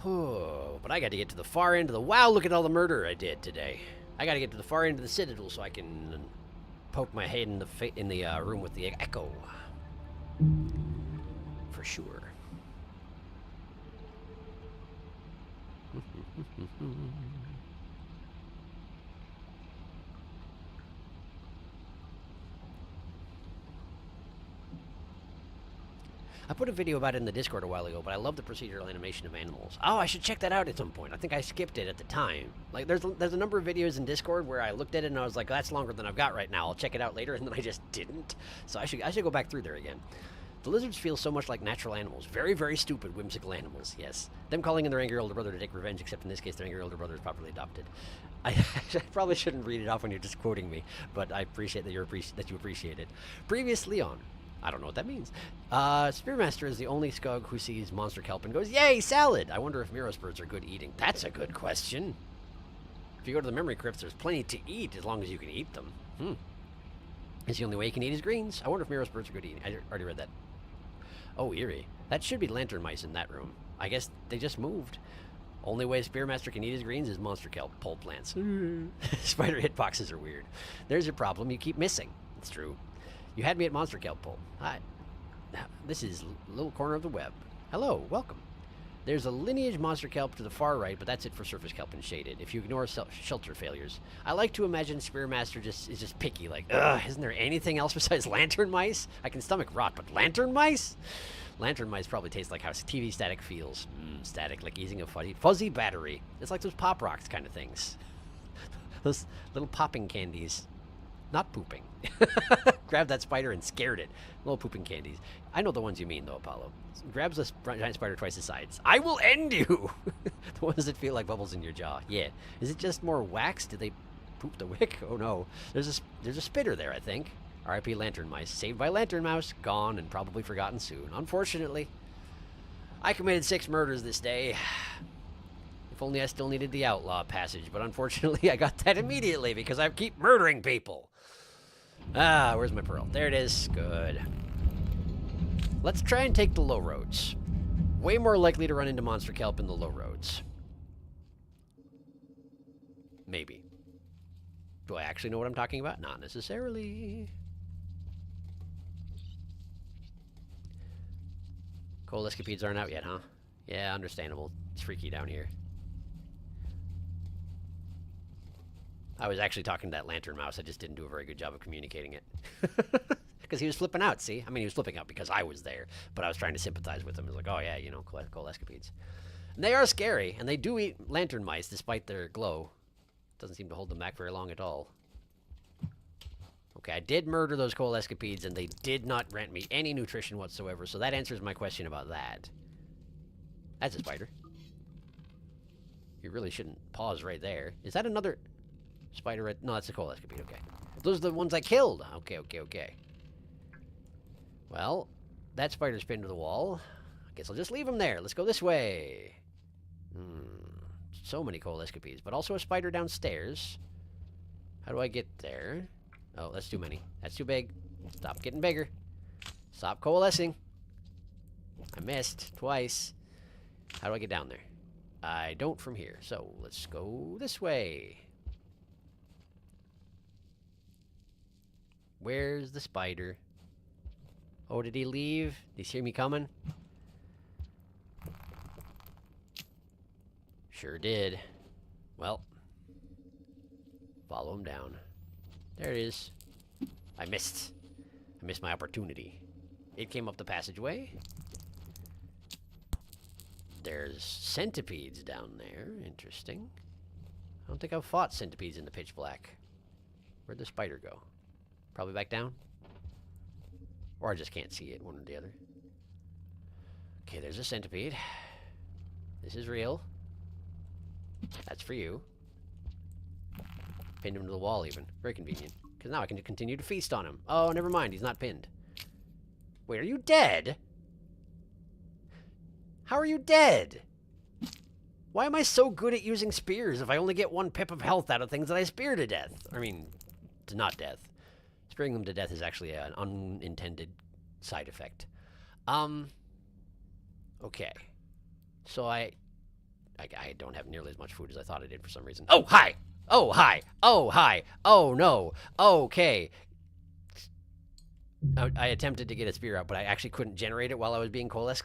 Oh, but I got to get to the far end of the... Wow, look at all the murder I did today. I got to get to the far end of the citadel so I can poke my head in the room with the echo. For sure. I put a video about it in the Discord a while ago, but I love the procedural animation of animals. Oh, I should check that out at some point. I think I skipped it at the time. Like, there's a number of videos in Discord where I looked at it and I was like, that's longer than I've got right now. I'll check it out later, and then I just didn't. So I should go back through there again. The lizards feel so much like natural animals. Very, very stupid, whimsical animals, yes. Them calling in their angry older brother to take revenge, except in this case their angry older brother is properly adopted. I probably shouldn't read it off when you're just quoting me, but I appreciate that you appreciate it. Previously on I don't know what that means. Spearmaster is the only scug who sees monster kelp and goes, "Yay, salad!" I wonder if Miros birds are good eating. That's a good question. If you go to the memory crypts, there's plenty to eat as long as you can eat them. It's the only way you can eat is greens. I wonder if Miros birds are good eating. I already read that. Oh, eerie. That should be lantern mice in that room. I guess they just moved. Only way Spearmaster can eat his greens is monster kelp pole plants. Spider hitboxes are weird. There's your problem. You keep missing. It's true. You had me at monster kelp pole. Hi. This is little corner of the web. Hello. Welcome. There's a lineage monster kelp to the far right, but that's it for surface kelp and shaded, if you ignore shelter failures. I like to imagine Spearmaster is just picky, like, ugh, isn't there anything else besides lantern mice? I can stomach rot, but lantern mice? Lantern mice probably taste like how TV static feels. Static, like easing a fuzzy battery. It's like those Pop Rocks kind of things. Those little popping candies. Not pooping. Grabbed that spider and scared it. Little pooping candies. I know the ones you mean, though, Apollo. Grabs a giant spider twice the size. I will end you! The ones that feel like bubbles in your jaw. Yeah. Is it just more wax? Did they poop the wick? Oh, no. There's a spitter there, I think. R.I.P. Lantern Mice. Saved by Lantern Mouse. Gone and probably forgotten soon. Unfortunately. I committed 6 murders this day. If only I still needed the outlaw passage, but unfortunately I got that immediately because I keep murdering people. Ah, where's my pearl? There it is. Good. Let's try and take the low roads. Way more likely to run into monster kelp in the low roads. Maybe. Do I actually know what I'm talking about? Not necessarily. Coal escapedes aren't out yet, huh? Yeah, understandable. It's freaky down here. I was actually talking to that lantern mouse. I just didn't do a very good job of communicating it. Because he was flipping out, see? I mean, he was flipping out because I was there. But I was trying to sympathize with him. He was like, oh, yeah, you know, coal escapedes. And they are scary. And they do eat lantern mice despite their glow. Doesn't seem to hold them back very long at all. Okay, I did murder those coal escapedes, and they did not grant me any nutrition whatsoever. So that answers my question about that. That's a spider. You really shouldn't pause right there. Is that another... spider red? No, that's a coal escapede. Okay. Those are the ones I killed. Okay. Well, that spider's pinned to the wall. I guess I'll just leave him there. Let's go this way. So many coal escapedes, but also a spider downstairs. How do I get there? Oh, that's too many. That's too big. Stop getting bigger. Stop coalescing. I missed twice. How do I get down there? I don't from here. So let's go this way. Where's the spider? Oh, did he leave? Did he hear me coming? Sure did. Well, follow him down. There it is. I missed my opportunity. It came up the passageway. There's centipedes down there. Interesting. I don't think I've fought centipedes in the pitch black. Where'd the spider go? Probably back down? Or I just can't see it, one or the other. Okay, there's a centipede. This is real. That's for you. Pinned him to the wall even. Very convenient. Because now I can continue to feast on him. Oh, never mind. He's not pinned. Wait, are you dead? How are you dead? Why am I so good at using spears if I only get 1 pip of health out of things that I spear to death? I mean, to not death. Spearing them to death is actually an unintended side effect. Okay. So I don't have nearly as much food as I thought I did for some reason. Oh, hi! Oh, hi! Oh, hi! Oh, no! Okay. I attempted to get a spear out, but I actually couldn't generate it while I was being coalesced.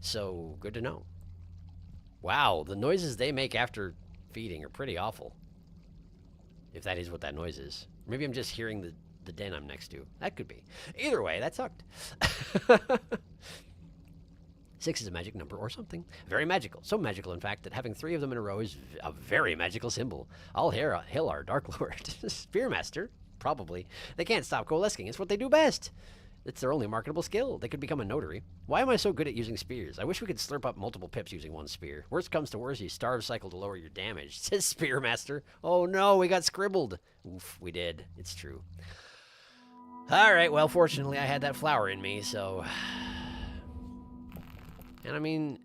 So, good to know. Wow, the noises they make after feeding are pretty awful. If that is what that noise is. Maybe I'm just hearing the den I'm next to. That could be. Either way, that sucked. 6 is a magic number or something. Very magical. So magical, in fact, that having 3 of them in a row is a very magical symbol. All hail our Dark Lord. Spearmaster? Probably. They can't stop coalescing. It's what they do best. It's their only marketable skill. They could become a notary. Why am I so good at using spears? I wish we could slurp up multiple pips using 1 spear. Worst comes to worst, you starve cycle to lower your damage. Says Spearmaster. Oh no, we got scribbled. Oof, we did. It's true. Alright, well, fortunately I had that flower in me, so... And I mean,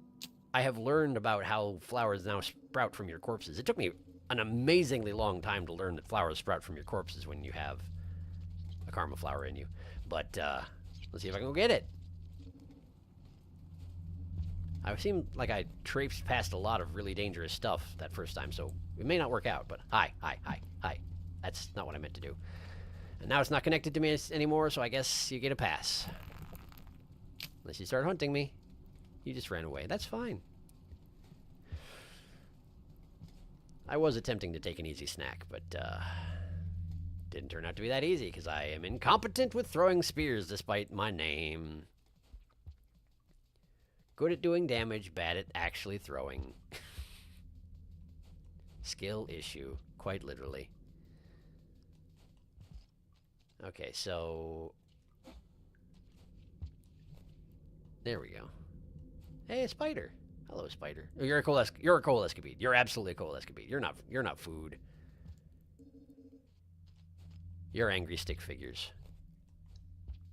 I have learned about how flowers now sprout from your corpses. It took me an amazingly long time to learn that flowers sprout from your corpses when you have a karma flower in you. But, let's see if I can go get it. I seemed like I traipsed past a lot of really dangerous stuff that first time, so it may not work out, but hi. That's not what I meant to do. And now it's not connected to me anymore, so I guess you get a pass. Unless you start hunting me. You just ran away. That's fine. I was attempting to take an easy snack, but didn't turn out to be that easy, because I am incompetent with throwing spears despite my name. Good at doing damage, bad at actually throwing. Skill issue, quite literally. Okay, so... There we go. Hey, a spider. Hello, spider. Oh, you're a coal escapede. You're absolutely a coal escapede. You're not food. You're angry stick figures.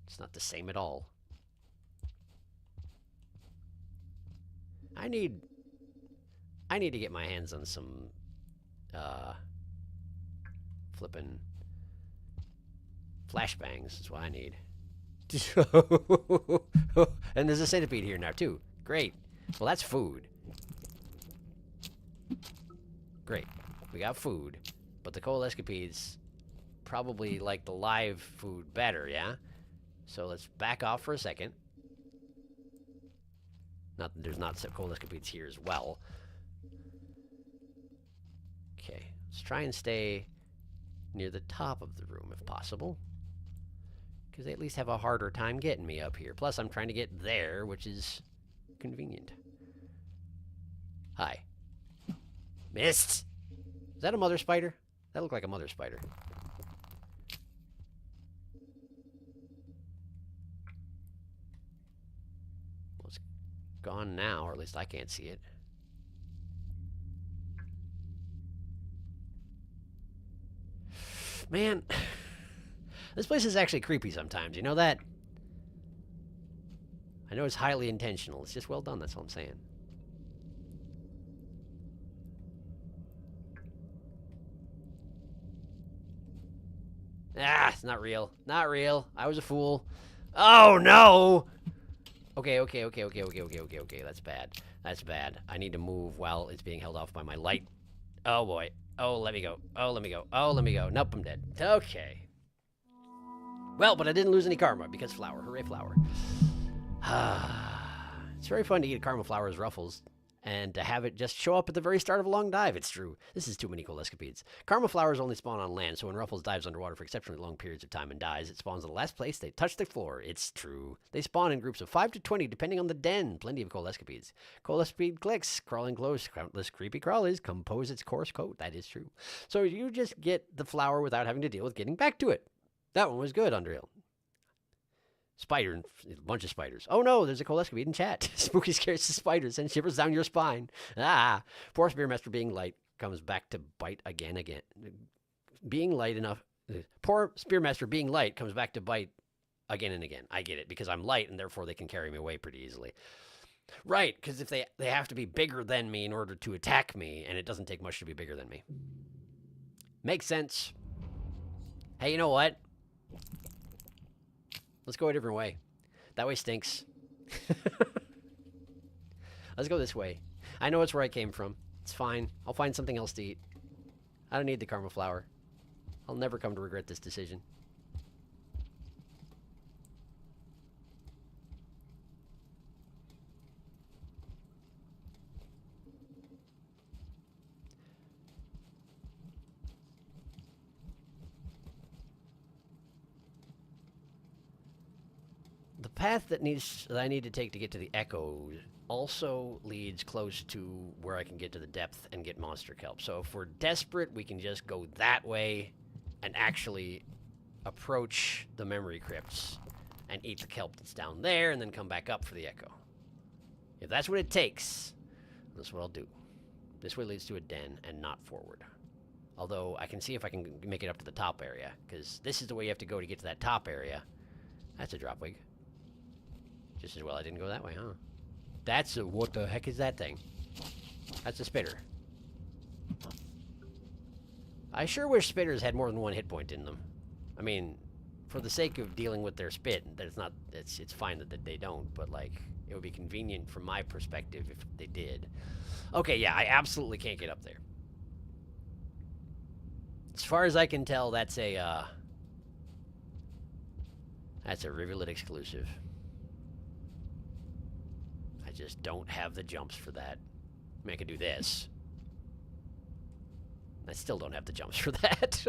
It's not the same at all. I need to get my hands on some flippin' flashbangs is what I need. And there's a centipede here now too. Great. Well, that's food. Great. We got food. But the coal escapedes probably like the live food better, yeah? So let's back off for a second. Not that there's not coal escapedes here as well. Okay. Let's try and stay near the top of the room if possible. Because they at least have a harder time getting me up here. Plus, I'm trying to get there, which is convenient. Hi. Missed! Is that a mother spider? That looked like a mother spider. Well, it's gone now, or at least I can't see it. Man, this place is actually creepy sometimes, you know that? I know it's highly intentional. It's just well done, that's all I'm saying. Ah, it's not real. Not real. I was a fool. Oh, no! Okay. That's bad. That's bad. I need to move while it's being held off by my light. Oh, boy. Oh, let me go. Oh, let me go. Oh, let me go. Nope, I'm dead. Okay. Well, but I didn't lose any karma because flower. Hooray, flower. It's very fun to eat a karma flower as ruffles and to have it just show up at the very start of a long dive. It's true. This is too many coal escapades. Karma flowers only spawn on land, so when Ruffles dives underwater for exceptionally long periods of time and dies, it spawns in the last place they touch the floor. It's true. They spawn in groups of 5 to 20, depending on the den. Plenty of coal escapades. Coal escapade clicks, crawling close, countless creepy crawlies compose its coarse coat. That is true. So you just get the flower without having to deal with getting back to it. That one was good, Underhill. Spider, a bunch of spiders. Oh no, there's a coal escapade in chat. Spooky scares the spiders and shivers down your spine. Ah, poor Spearmaster being light comes back to bite again. Being light enough. Poor Spearmaster being light comes back to bite again and again. I get it, because I'm light and therefore they can carry me away pretty easily. Right, because if they have to be bigger than me in order to attack me, and it doesn't take much to be bigger than me. Makes sense. Hey, you know what? Let's go a different way. That way stinks. Let's go this way. I know it's where I came from. It's fine. I'll find something else to eat. I don't need the karma flower. I'll never come to regret this decision. The path that I need to take to get to the Echo also leads close to where I can get to the depth and get monster kelp. So if we're desperate, we can just go that way and actually approach the memory crypts and eat the kelp that's down there and then come back up for the Echo. If that's what it takes, that's what I'll do. This way leads to a den and not forward. Although, I can see if I can make it up to the top area. Because this is the way you have to go to get to that top area. That's a dropwig. Just as well I didn't go that way, huh? That's a... What the heck is that thing? That's a spitter. I sure wish spitters had more than one hit point in them. I mean, for the sake of dealing with their spit, it's fine that they don't, but like, it would be convenient from my perspective if they did. Okay, yeah, I absolutely can't get up there. As far as I can tell, that's a Rivulet exclusive. I just don't have the jumps for that. I mean, I could do this. I still don't have the jumps for that.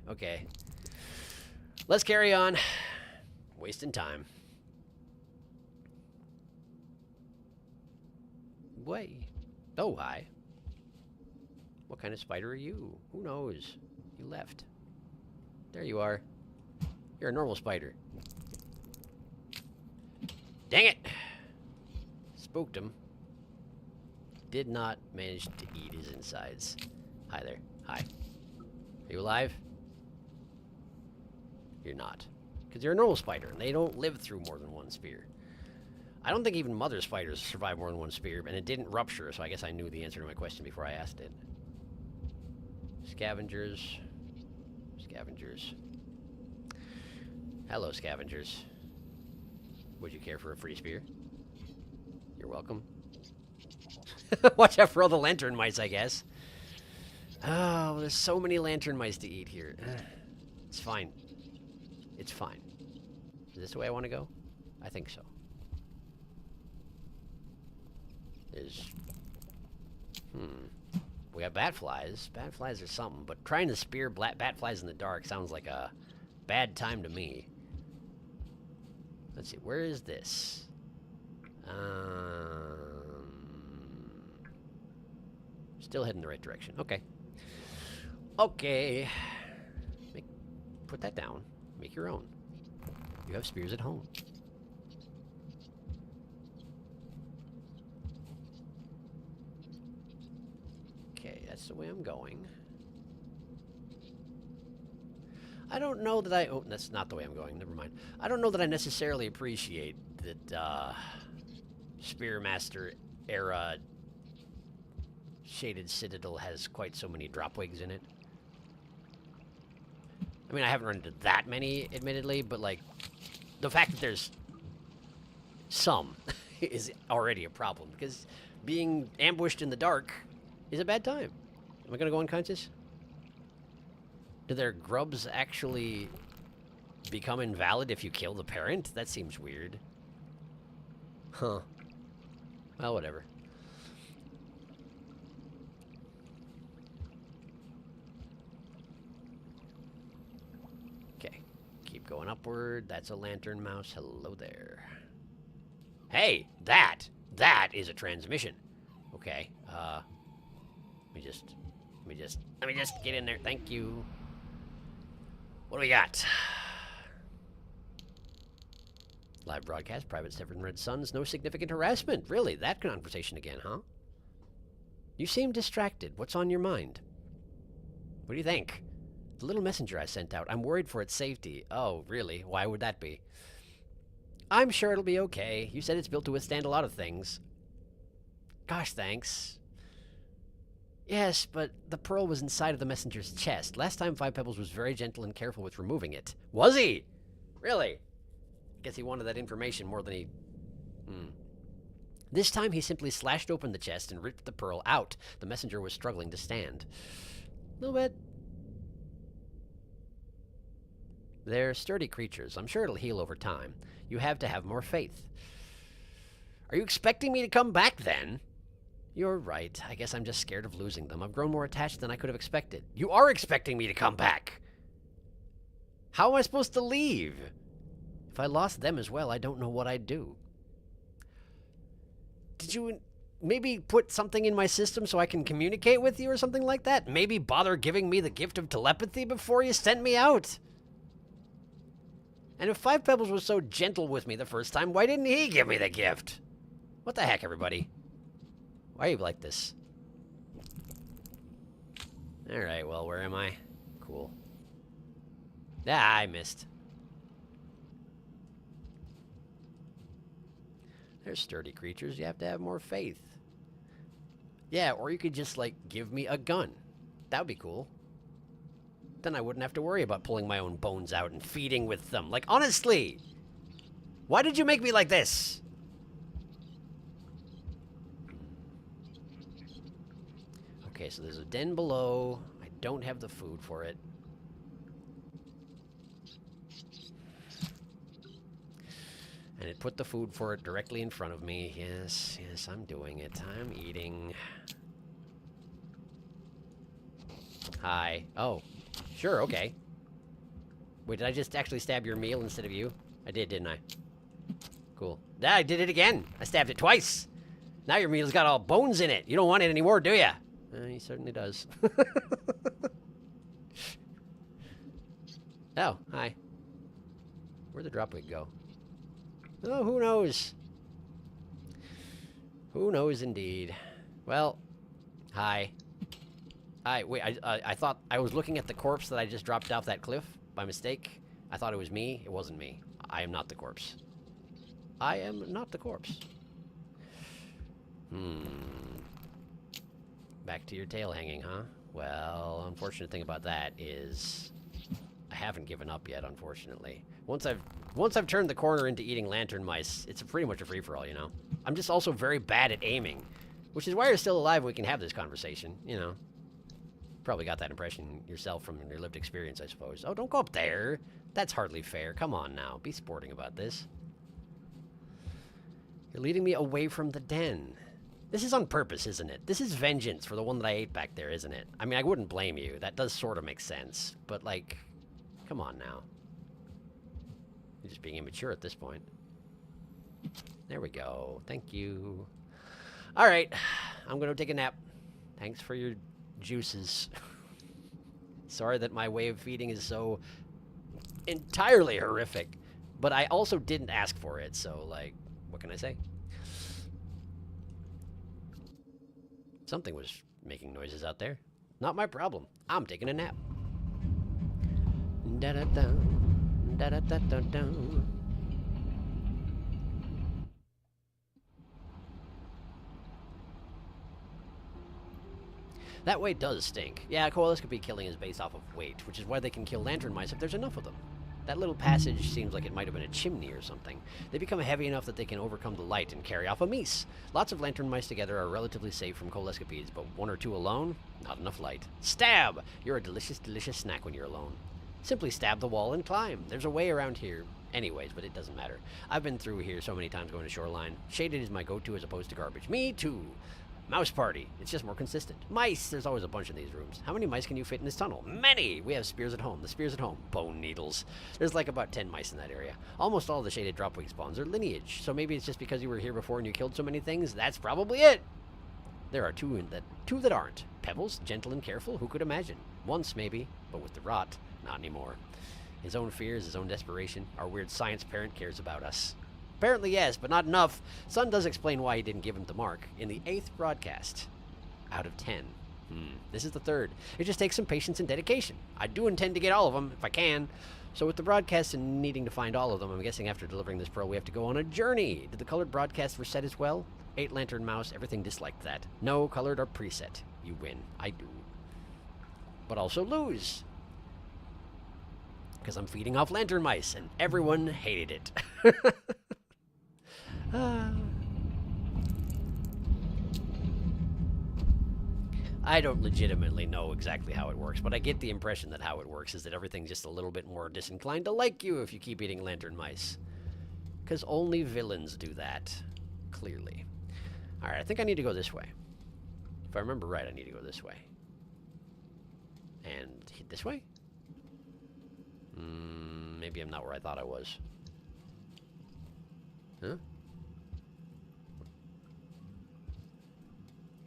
Okay. Let's carry on. Wasting time. Way. Oh, hi. What kind of spider are you? Who knows? You left. There you are. You're a normal spider. Dang it! Spooked him. Did not manage to eat his insides. Hi there. Hi. Are you alive? You're not. Because you're a normal spider, and they don't live through more than one spear. I don't think even mother spiders survive more than one spear, and it didn't rupture, so I guess I knew the answer to my question before I asked it. Scavengers. Scavengers. Hello, scavengers. Would you care for a free spear? You're welcome. Watch out for all the lantern mice, I guess. Oh, there's so many lantern mice to eat here. It's fine. It's fine. Is this the way I want to go? I think so. There's... We got bat flies. Bat flies are something, but trying to spear bat flies in the dark sounds like a bad time to me. Let's see, where is this? Still heading the right direction. Okay. Okay. Put that down. Make your own. You have spears at home. Okay, that's the way I'm going. I don't know that I... Oh, that's not the way I'm going. Never mind. I don't know that I necessarily appreciate that Spearmaster era shaded citadel has quite so many dropwigs in it. I mean, I haven't run into that many, admittedly, but like, the fact that there's some is already a problem, because being ambushed in the dark is a bad time. Am I gonna go unconscious? Do their grubs actually become invalid if you kill the parent? That seems weird. Huh. Well, whatever. Okay. Keep going upward. That's a lantern mouse. Hello there. Hey! That is a transmission. Okay. Let me just get in there. Thank you. What do we got? Live broadcast, private Severin Red Suns, no significant harassment. Really? That conversation again, huh? You seem distracted. What's on your mind? What do you think? The little messenger I sent out, I'm worried for its safety. Oh, really? Why would that be? I'm sure it'll be okay. You said it's built to withstand a lot of things. Gosh, thanks. Yes, but the pearl was inside of the messenger's chest. Last time Five Pebbles was very gentle and careful with removing it. Was he? Really? Guess he wanted that information more than he... This time he simply slashed open the chest and ripped the pearl out. The messenger was struggling to stand. A little bit. They're sturdy creatures. I'm sure it'll heal over time. You have to have more faith. Are you expecting me to come back then? You're right. I guess I'm just scared of losing them. I've grown more attached than I could have expected. You are expecting me to come back! How am I supposed to leave? If I lost them as well, I don't know what I'd do. Did you maybe put something in my system so I can communicate with you or something like that? Maybe bother giving me the gift of telepathy before you sent me out? And if Five Pebbles was so gentle with me the first time, why didn't he give me the gift? What the heck, everybody? Why are you like this? Alright, well, where am I? Cool. Ah, I missed. They're sturdy creatures. You have to have more faith. Yeah, or you could just, like, give me a gun. That would be cool. Then I wouldn't have to worry about pulling my own bones out and feeding with them. Like, honestly! Why did you make me like this? Okay, so there's a den below. I don't have the food for it. And it put the food for it directly in front of me. Yes, yes, I'm doing it. I'm eating. Hi. Oh, sure, okay. Wait, did I just actually stab your meal instead of you? I did, didn't I? Cool. Ah, I did it again. I stabbed it twice. Now your meal's got all bones in it. You don't want it anymore, do ya? He certainly does. Oh, hi. Where'd the dropwig go? Oh, who knows? Who knows indeed. Well, hi. Wait, I thought I was looking at the corpse that I just dropped off that cliff by mistake. I thought it was me. It wasn't me. I am not the corpse. I am not the corpse. Back to your tail hanging, huh? Well, unfortunate thing about that is I haven't given up yet, unfortunately. Once I've turned the corner into eating lantern mice, it's pretty much a free-for-all, you know? I'm just also very bad at aiming, which is why you're still alive and we can have this conversation, you know? Probably got that impression yourself from your lived experience, I suppose. Oh, don't go up there. That's hardly fair. Come on now. Be sporting about this. You're leading me away from the den. This is on purpose, isn't it? This is vengeance for the one that I ate back there, isn't it? I mean, I wouldn't blame you. That does sort of make sense. But, like, come on now. You're just being immature at this point. There we go. Thank you. All right. I'm going to take a nap. Thanks for your juices. Sorry that my way of feeding is so entirely horrific. But I also didn't ask for it, so, like, what can I say? Something was making noises out there. Not my problem. I'm taking a nap. Da-da-da. Da-da-da-da-da. That weight does stink. Yeah, koalas could be killing is based off of weight, which is why they can kill lantern mice if there's enough of them. That little passage seems like it might have been a chimney or something. They become heavy enough that they can overcome the light and carry off a meese. Lots of lantern mice together are relatively safe from coalescapedes, but one or two alone? Not enough light. Stab! You're a delicious, delicious snack when you're alone. Simply stab the wall and climb. There's a way around here. Anyways, but it doesn't matter. I've been through here so many times going to Shoreline. Shaded is my go-to as opposed to garbage. Me too! Mouse party. It's just more consistent. Mice! There's always a bunch in these rooms. How many mice can you fit in this tunnel? Many! We have spears at home. The spears at home. Bone needles. There's like about 10 mice in that area. Almost all the shaded dropwig spawns are lineage, so maybe it's just because you were here before and you killed so many things. That's probably it! There are two that aren't. Pebbles, gentle and careful, who could imagine? Once, maybe, but with the rot, not anymore. His own fears, his own desperation. Our weird science parent cares about us. Apparently, yes, but not enough. Sun does explain why he didn't give him the mark in the 8th broadcast. Out of 10. This is the 3rd. It just takes some patience and dedication. I do intend to get all of them, if I can. So with the broadcast and needing to find all of them, I'm guessing after delivering this pearl, we have to go on a journey. Did the colored broadcast reset as well? 8 lantern mouse, everything disliked that. No, colored are preset. You win. I do. But also lose. Because I'm feeding off lantern mice, and everyone hated it. I don't legitimately know exactly how it works, but I get the impression that how it works is that everything's just a little bit more disinclined to like you if you keep eating lantern mice. Because only villains do that. Clearly. Alright, I think I need to go this way. If I remember right, I need to go this way. And this way? Maybe I'm not where I thought I was. Huh?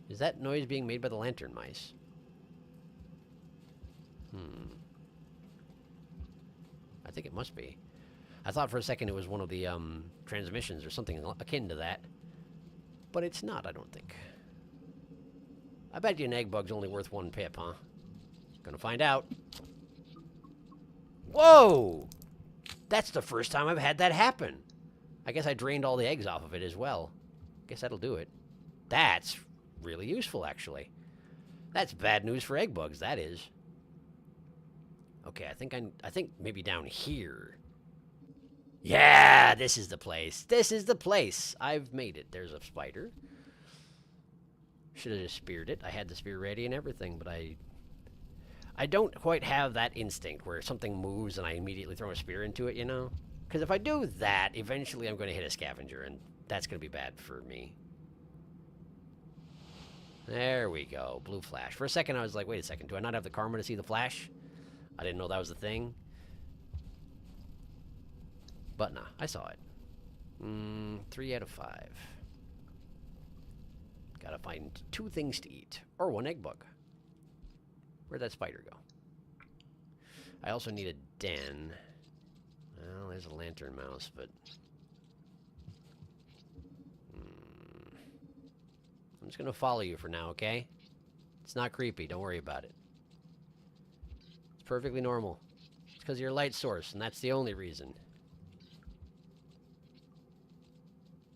Is that noise being made by the lantern mice? I think it must be. I thought for a second it was one of the transmissions or something akin to that. But it's not, I don't think. I bet you an egg bug's only worth 1 pip, huh? Gonna find out. Whoa! That's the first time I've had that happen. I guess I drained all the eggs off of it as well. Guess that'll do it. That's really useful, actually. That's bad news for egg bugs, that is. Okay, I think maybe down here. Yeah, this is the place. This is the place. I've made it. There's a spider. Should have just speared it. I had the spear ready and everything, but I don't quite have that instinct where something moves and I immediately throw a spear into it, you know? Because if I do that, eventually I'm going to hit a scavenger, and that's going to be bad for me. There we go. Blue flash. For a second, I was like, wait a second. Do I not have the karma to see the flash? I didn't know that was the thing. But nah, I saw it. 3 out of 5. Gotta find 2 things to eat. Or 1 egg bug. Where'd that spider go? I also need a den. Well, there's a lantern mouse, but... I'm just gonna follow you for now, okay? It's not creepy, don't worry about it. It's perfectly normal. It's because you're a light source, and that's the only reason.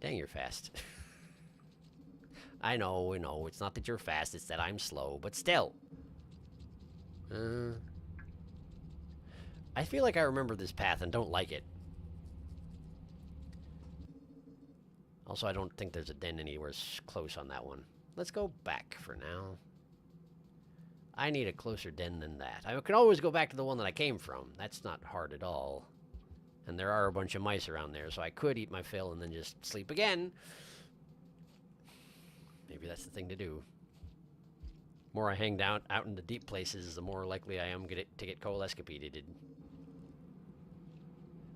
Dang, you're fast. I know, it's not that you're fast, it's that I'm slow, but still. I feel like I remember this path and don't like it. Also, I don't think there's a den anywhere close on that one. Let's go back for now. I need a closer den than that. I can always go back to the one that I came from. That's not hard at all. And there are a bunch of mice around there, so I could eat my fill and then just sleep again. Maybe that's the thing to do. The more I hang down out in the deep places, the more likely I am to get coalescapeded.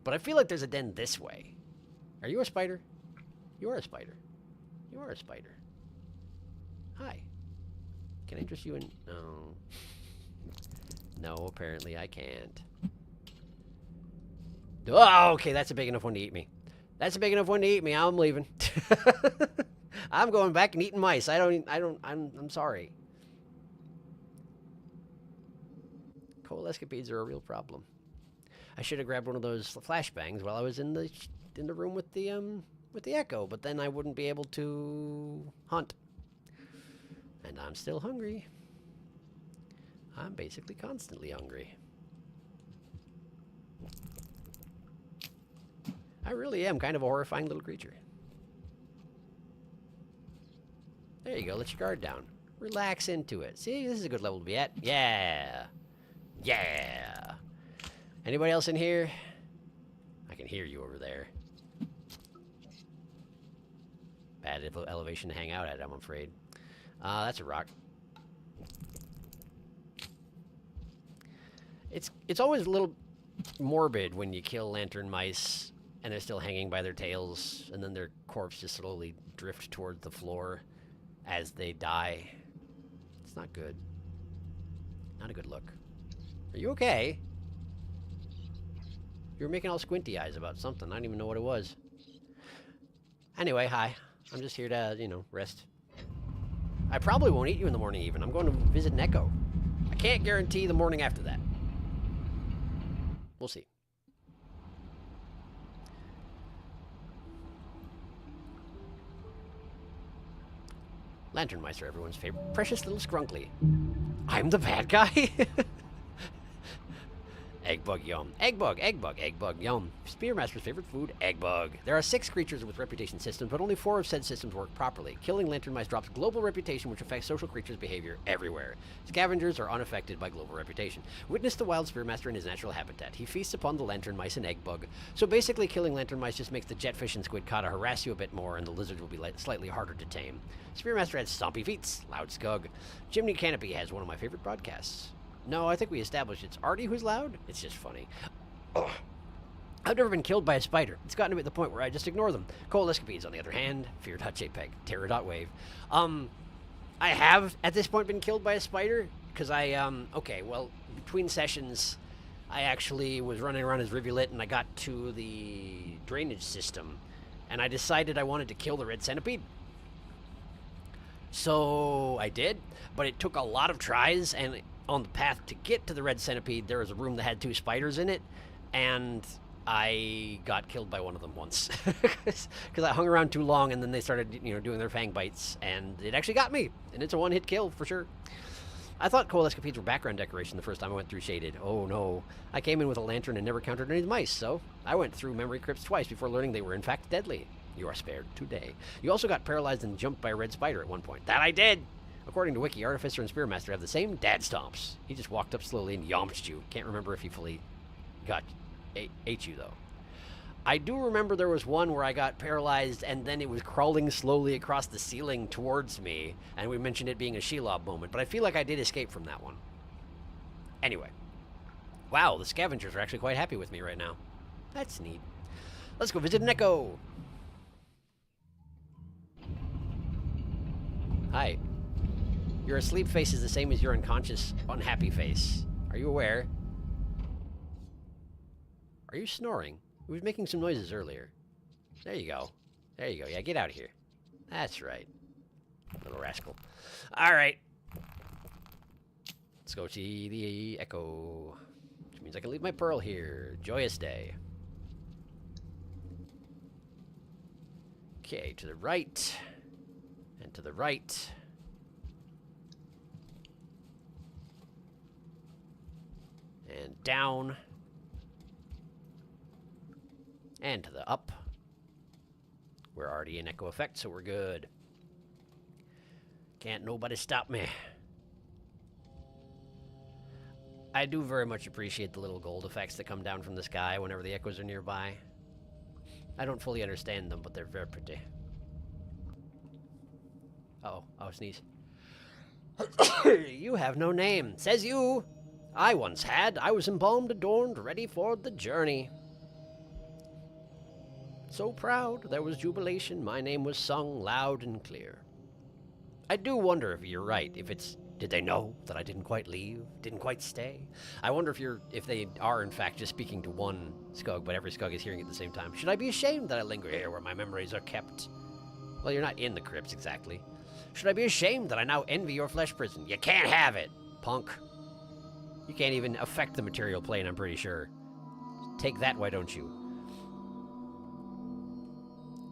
But I feel like there's a den this way. Are you a spider? You are a spider. You are a spider. Hi. Can I interest you in... No. No, apparently I can't. Oh, okay, that's a big enough one to eat me. That's a big enough one to eat me. I'm leaving. I'm going back and eating mice. I'm sorry. Coalescapeds are a real problem. I should have grabbed one of those flashbangs while I was in the room with the echo, but then I wouldn't be able to hunt. And I'm still hungry. I'm basically constantly hungry. I really am kind of a horrifying little creature. There you go, let your guard down. Relax into it. See, this is a good level to be at. Yeah. Yeah. Anybody else in here? I can hear you over there. Bad elevation to hang out at, I'm afraid. That's a rock. It's always a little morbid when you kill lantern mice and they're still hanging by their tails, and then their corpse just slowly drifts towards the floor as they die. It's not good. Not a good look. Are you okay? You were making all squinty eyes about something. I don't even know what it was. Anyway, hi. I'm just here to, you know, rest. I probably won't eat you in the morning even. I'm going to visit an echo. I can't guarantee the morning after that. We'll see. Lantern mice are everyone's favorite. Precious little scrunkly. I'm the bad guy? Egg bug, yum. Egg bug, yum. Spearmaster's favorite food, egg bug. There are 6 creatures with reputation systems, but only 4 of said systems work properly. Killing lantern mice drops global reputation, which affects social creatures' behavior everywhere. Scavengers are unaffected by global reputation. Witness the wild spearmaster in his natural habitat. He feasts upon the lantern mice and egg bug. So basically, killing lantern mice just makes the jetfish and squid cauda harass you a bit more, and the lizards will be slightly harder to tame. Spearmaster has stompy feet, loud scug. Chimney Canopy has one of my favorite broadcasts. No, I think we established it's Artie who's loud. It's just funny. Ugh. I've never been killed by a spider. It's gotten to be at the point where I just ignore them. Coalescapeds, on the other hand, fear.jpg, terror.wave. I have, at this point, been killed by a spider, because okay, well, between sessions, I actually was running around his rivulet, and I got to the drainage system, and I decided I wanted to kill the red centipede. So, I did, but it took a lot of tries, and on the path to get to the red centipede, there was a room that had 2 spiders in it, and I got killed by one of them once because I hung around too long, and then they started, doing their fang bites, and it actually got me, and it's a one-hit kill for sure. I thought coal escapades were background decoration the first time I went through Shaded. Oh no. I came in with a lantern and never counted any mice, so I went through memory crypts twice before learning they were in fact deadly. You are spared today. You also got paralyzed and jumped by a red spider at one point. That I did! According to Wiki, Artificer and Spearmaster have the same dad stomps. He just walked up slowly and yomped you. Can't remember if he fully ate you, though. I do remember there was one where I got paralyzed and then it was crawling slowly across the ceiling towards me, and we mentioned it being a Shelob moment, but I feel like I did escape from that one. Anyway. Wow, the scavengers are actually quite happy with me right now. That's neat. Let's go visit an echo. Hi. Your asleep face is the same as your unconscious, unhappy face. Are you aware? Are you snoring? He was making some noises earlier. There you go. There you go. Yeah, get out of here. That's right. Little rascal. Alright. Let's go see the echo. Which means I can leave my pearl here. Joyous day. Okay, to the right. And to the right. And down. And to the up. We're already in echo effect, so we're good. Can't nobody stop me. I do very much appreciate the little gold effects that come down from the sky whenever the echoes are nearby. I don't fully understand them, but they're very pretty. Uh-oh. Oh, sneeze. You have no name. Says you. I once had. I was embalmed, adorned, ready for the journey. So proud, there was jubilation. My name was sung loud and clear. I do wonder if you're right. If it's, did they know that I didn't quite leave? Didn't quite stay? I wonder if they are in fact just speaking to one Skug, but every Skug is hearing it at the same time. Should I be ashamed that I linger here where my memories are kept? Well, you're not in the crypts exactly. Should I be ashamed that I now envy your flesh prison? You can't have it, punk. You can't even affect the material plane, I'm pretty sure. Take that, why don't you?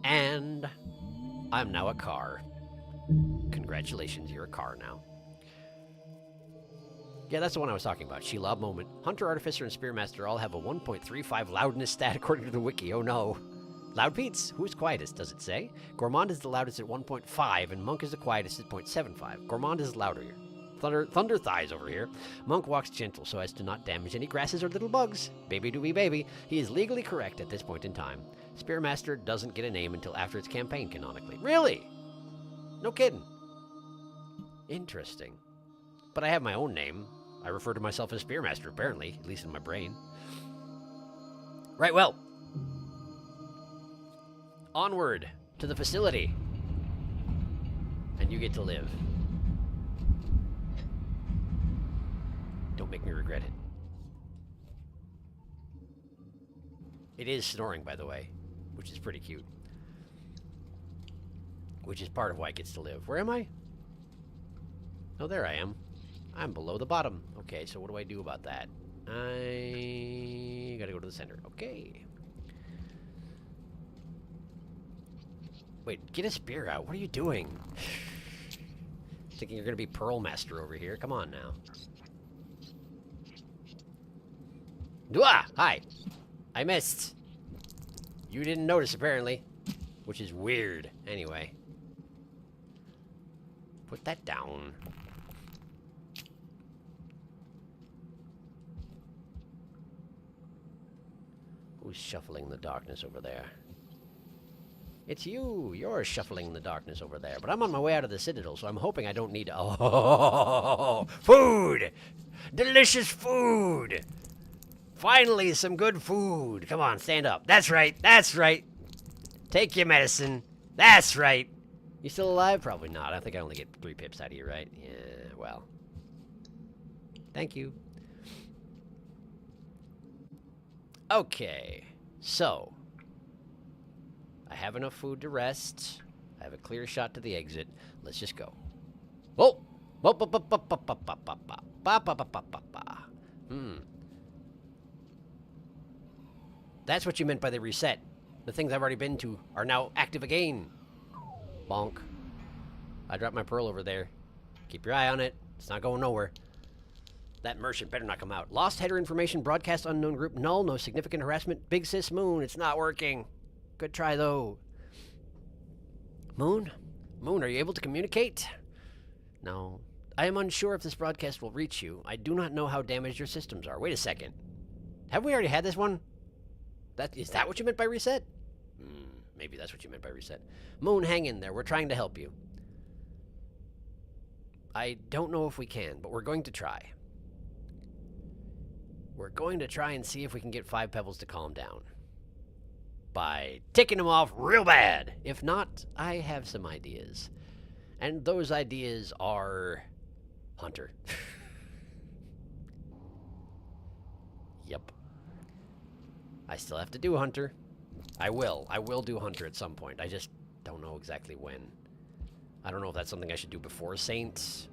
And I'm now a car. Congratulations, you're a car now. Yeah, that's the one I was talking about. Shelob moment. Hunter, Artificer, and Spearmaster all have a 1.35 loudness stat according to the wiki. Oh no. Loud Pete's. Who's quietest, does it say? Gourmand is the loudest at 1.5, and Monk is the quietest at 0.75. Gourmand is louder here. Thunder thighs over here. Monk walks gentle so as to not damage any grasses or little bugs. Baby do be baby. He is legally correct at this point in time. Spearmaster doesn't get a name until after its campaign, canonically. Really? No kidding. Interesting. But I have my own name. I refer to myself as Spearmaster, apparently, at least in my brain. Right, well. Onward to the facility. And you get to live. Don't make me regret it. It is snoring, by the way, which is pretty cute. Which is part of why it gets to live. Where am I? Oh, there I am. I'm below the bottom. Okay, so what do I do about that? I gotta go to the center. Okay. Wait, get a spear out. What are you doing? Thinking you're gonna be Pearl Master over here. Come on now. Dwah! Hi. I missed. You didn't notice, apparently. Which is weird. Anyway. Put that down. Who's shuffling the darkness over there? It's you. You're shuffling the darkness over there. But I'm on my way out of the citadel, so I'm hoping I don't need to... Oh, food! Delicious food! Finally, some good food. Come on, stand up. That's right. That's right. Take your medicine. That's right. You still alive? Probably not. I think I only get 3 pips out of you, right? Yeah, well. Thank you. Okay. So. I have enough food to rest. I have a clear shot to the exit. Let's just go. Oh! That's what you meant by the reset. The things I've already been to are now active again. Bonk. I dropped my pearl over there. Keep your eye on it. It's not going nowhere. That merchant better not come out. Lost header information, broadcast unknown group, null, no significant harassment. Big sis Moon, it's not working. Good try, though. Moon? Moon, are you able to communicate? No. I am unsure if this broadcast will reach you. I do not know how damaged your systems are. Wait a second. Have we already had this one? Is that what you meant by reset? Maybe that's what you meant by reset. Moon, hang in there. We're trying to help you. I don't know if we can, but we're going to try. We're going to try and see if we can get 5 Pebbles to calm down. By ticking them off real bad. If not, I have some ideas. And those ideas are... Hunter. Yep. I still have to do Hunter. I will do Hunter at some point. I just don't know exactly when. I don't know if that's something I should do before Saint,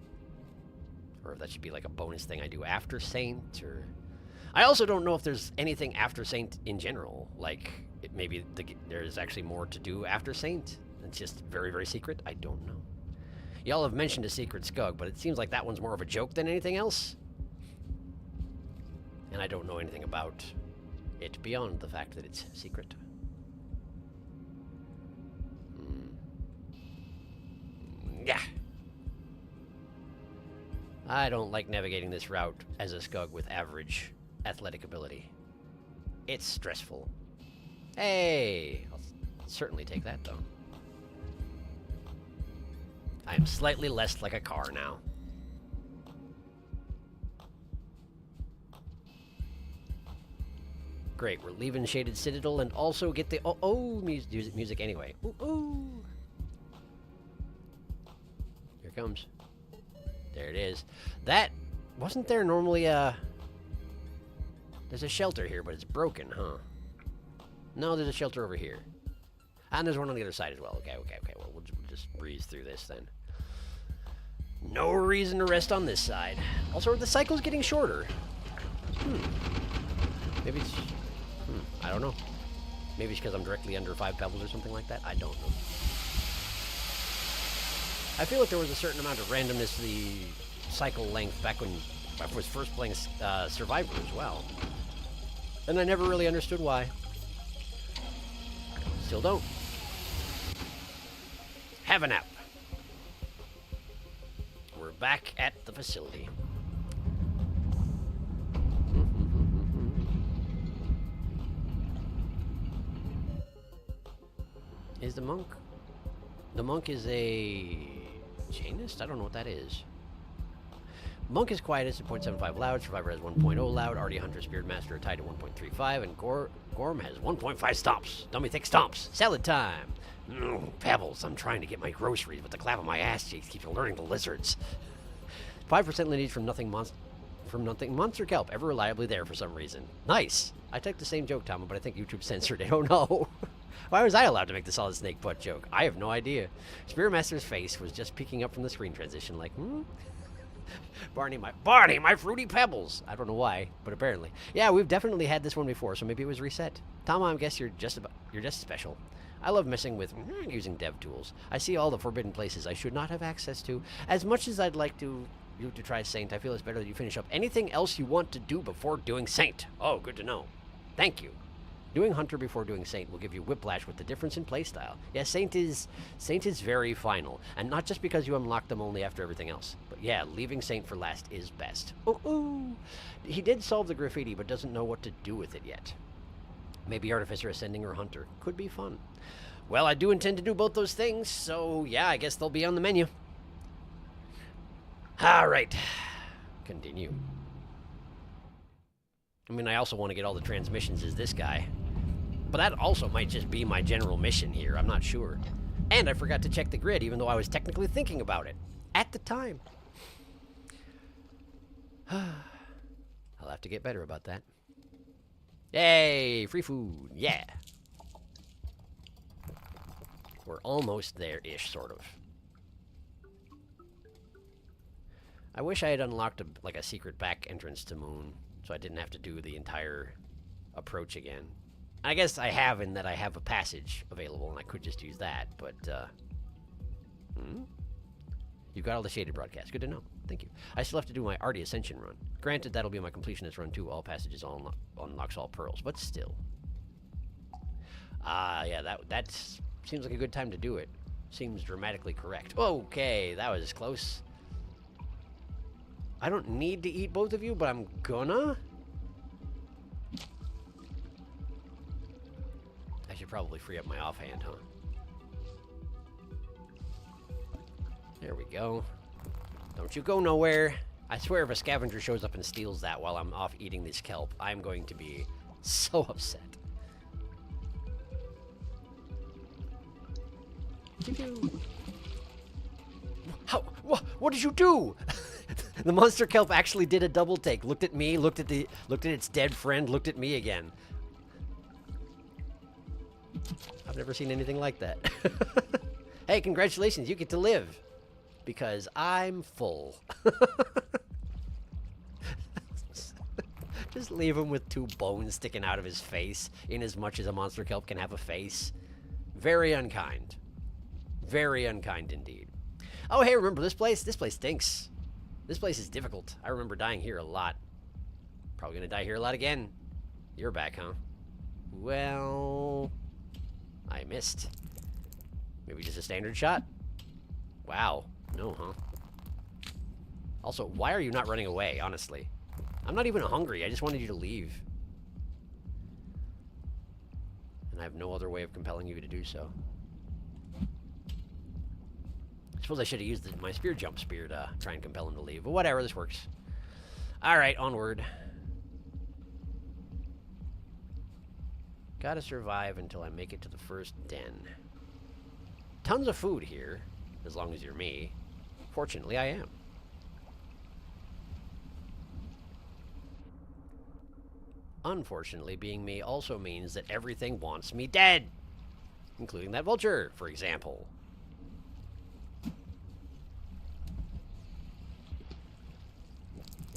or if that should be like a bonus thing I do after Saint, or... I also don't know if there's anything after Saint in general. Like, maybe there's actually more to do after Saint. It's just very, very secret. I don't know. Y'all have mentioned a secret Scug, but it seems like that one's more of a joke than anything else. And I don't know anything about it beyond the fact that it's secret. Yeah. I don't like navigating this route as a Scug with average athletic ability. It's stressful. Hey! I'll certainly take that, though. I am slightly less like a car now. Great, we're leaving Shaded Citadel and also get the music anyway. Ooh. Here it comes. There it is. That wasn't there normally a... There's a shelter here, but it's broken, huh? No, there's a shelter over here. And there's one on the other side as well. Okay. Well, we'll just breeze through this then. No reason to rest on this side. Also, the cycle's getting shorter. Maybe it's... I don't know. Maybe it's because I'm directly under 5 Pebbles or something like that. I don't know. I feel like there was a certain amount of randomness to the cycle length back when I was first playing Survivor as well. And I never really understood why. Still don't. Have a nap. We're back at the facility. Is the monk? The monk is a chainist? I don't know what that is. Monk is quietest at 0.75 loud. Survivor has 1.0 loud. Already Hunter Spirit Master are tied at 1.35. And Gorm has 1.5 stomps. Dummy thick stomps. Salad time. Pebbles. I'm trying to get my groceries, but the clap of my ass cheeks keeps alerting the lizards. 5% lineage from nothing monster kelp. Ever reliably there for some reason. Nice. I typed the same joke, Tom, but I think YouTube censored it. Oh no. Why was I allowed to make the solid snake butt joke? I have no idea. Spirit Master's face was just peeking up from the screen transition like, Barney, my fruity pebbles. I don't know why, but apparently. Yeah, we've definitely had this one before, so maybe it was reset. Tom, I guess you're just special. I love messing with using dev tools. I see all the forbidden places I should not have access to. As much as I'd like you to try Saint, I feel it's better that you finish up anything else you want to do before doing Saint. Oh, good to know. Thank you. Doing Hunter before doing Saint will give you whiplash with the difference in playstyle. Yeah, Saint is very final, and not just because you unlock them only after everything else. But yeah, leaving Saint for last is best. Ooh. He did solve the graffiti, but doesn't know what to do with it yet. Maybe Artificer Ascending or Hunter. Could be fun. Well, I do intend to do both those things, so yeah, I guess they'll be on the menu. Alright. Continue. I mean, I also want to get all the transmissions as this guy. But that also might just be my general mission here. I'm not sure. And I forgot to check the grid, even though I was technically thinking about it. At the time. I'll have to get better about that. Yay! Free food. Yeah. We're almost there-ish, sort of. I wish I had unlocked like a secret back entrance to Moon, so I didn't have to do the entire approach again. I guess I have in that I have a passage available, and I could just use that, but, You've got all the shaded broadcasts. Good to know. Thank you. I still have to do my Arty Ascension run. Granted, that'll be my completionist run too. All passages, all unlocks all pearls, but still. Yeah, that seems like a good time to do it. Seems dramatically correct. Okay, that was close. I don't need to eat both of you, but I'm gonna. I should probably free up my offhand, huh? There we go. Don't you go nowhere. I swear if a scavenger shows up and steals that while I'm off eating this kelp, I'm going to be so upset. How? What did you do? The monster kelp actually did a double take. Looked at me, looked at its dead friend, looked at me again. I've never seen anything like that. Hey, congratulations, you get to live. Because I'm full. Just leave him with 2 bones sticking out of his face, in as much as a monster kelp can have a face. Very unkind. Very unkind indeed. Oh, hey, remember this place? This place stinks. This place is difficult. I remember dying here a lot. Probably gonna die here a lot again. You're back, huh? Well, I missed. Maybe just a standard shot? Wow. No, huh? Also, why are you not running away, honestly? I'm not even hungry. I just wanted you to leave. And I have no other way of compelling you to do so. I suppose I should have used my spear jump spear to try and compel him to leave. But whatever, this works. Alright, onward. Gotta survive until I make it to the first den. Tons of food here, as long as you're me. Fortunately, I am. Unfortunately, being me also means that everything wants me dead. Including that vulture, for example.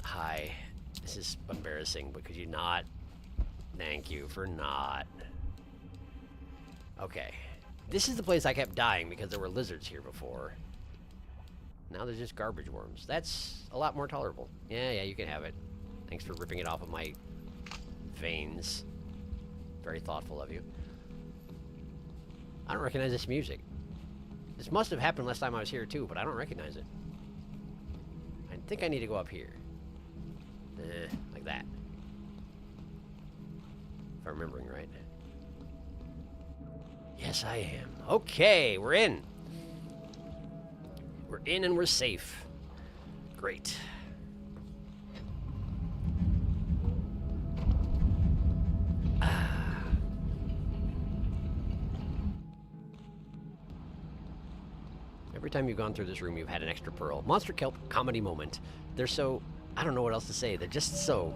Hi. This is embarrassing, but could you not? Thank you for not. Okay. This is the place I kept dying because there were lizards here before. Now there's just garbage worms. That's a lot more tolerable. Yeah, you can have it. Thanks for ripping it off of my veins. Very thoughtful of you. I don't recognize this music. This must have happened last time I was here too, but I don't recognize it. I think I need to go up here. Like that. If I'm remembering right. Yes, I am. Okay, we're in. We're in and we're safe. Great. Every time you've gone through this room, you've had an extra pearl. Monster kelp comedy moment. They're so... I don't know what else to say. They're just so...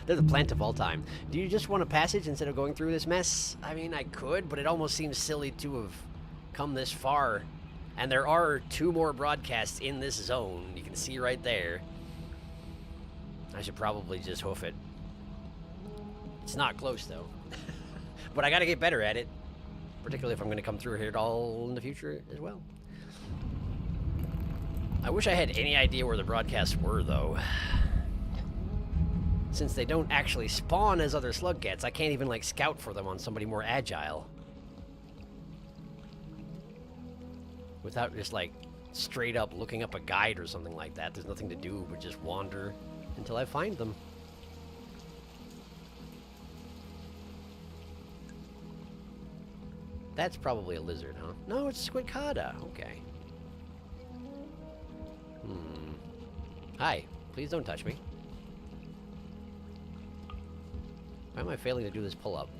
They're the plant of all time. Do you just want a passage instead of going through this mess? I mean, I could, but it almost seems silly to have come this far. And there are 2 more broadcasts in this zone. You can see right there. I should probably just hoof it. It's not close, though. But I gotta get better at it. Particularly if I'm gonna come through here at all in the future as well. I wish I had any idea where the broadcasts were, though. Since they don't actually spawn as other slug cats, I can't even, like, scout for them on somebody more agile. Without just, like, straight up looking up a guide or something like that. There's nothing to do but just wander until I find them. That's probably a lizard, huh? No, it's squidcada. Okay. Hi. Please don't touch me. Why am I failing to do this pull-up?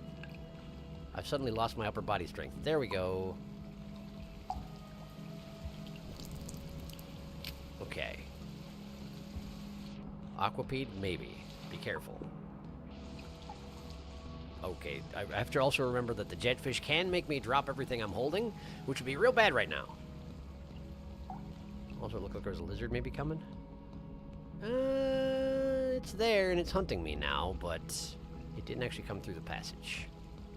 I've suddenly lost my upper body strength. There we go. Okay. Aquapede? Maybe. Be careful. Okay, I have to also remember that the jetfish can make me drop everything I'm holding, which would be real bad right now. Also, it looked like there was a lizard maybe coming. It's there and it's hunting me now, but it didn't actually come through the passage.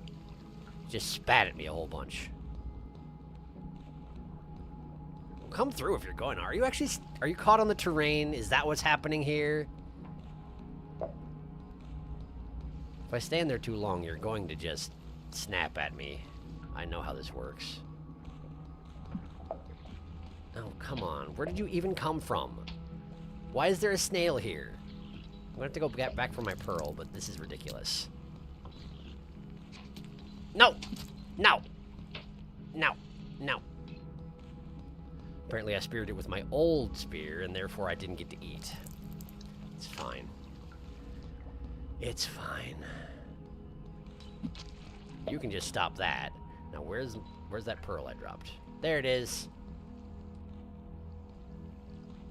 It just spat at me a whole bunch. Come through if you're going. Are you caught on the terrain? Is that what's happening here? If I stand there too long, you're going to just snap at me. I know how this works. Oh, come on. Where did you even come from? Why is there a snail here? I'm gonna have to go back for my pearl, but this is ridiculous. No! No! No! No! Apparently I speared it with my old spear, and therefore I didn't get to eat. It's fine. It's fine. You can just stop that. Now where's that pearl I dropped? There it is.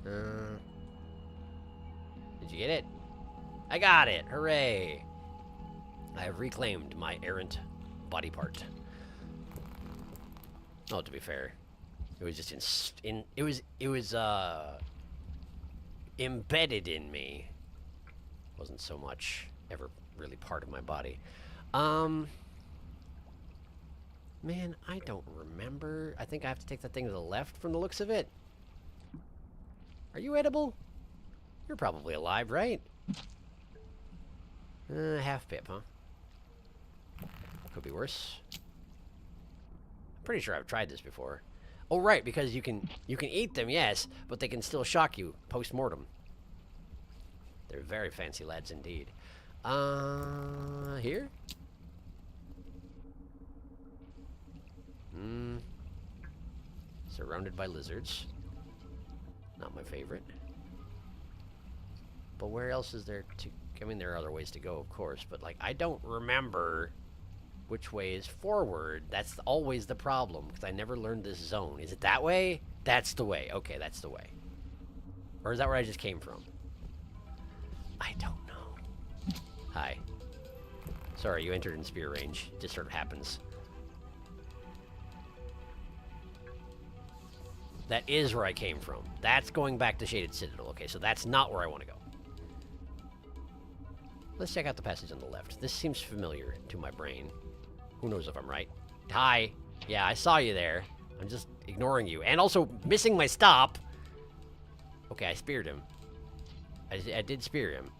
Did you get it? I got it! Hooray! I have reclaimed my errant body part. Oh, to be fair, it was just it was embedded in me. Wasn't so much ever really part of my body. Man, I don't remember. I think I have to take that thing to the left from the looks of it. Are you edible? You're probably alive, right? Half pip, huh? Could be worse. I'm pretty sure I've tried this before. Oh, right, because you can eat them, yes, but they can still shock you post-mortem. They're very fancy lads indeed. Here? Surrounded by lizards. Not my favorite. But where else is there to... I mean, there are other ways to go, of course, but, like, I don't remember which way is forward. That's always the problem, because I never learned this zone. Is it that way? That's the way. Okay, that's the way. Or is that where I just came from? I don't know. Hi. Sorry, you entered in spear range. It just sort of happens. That is where I came from. That's going back to Shaded Citadel. Okay, so that's not where I want to go. Let's check out the passage on the left. This seems familiar to my brain. Who knows if I'm right? Hi. Yeah, I saw you there. I'm just ignoring you. And also missing my stop. Okay, I speared him. I did spear him.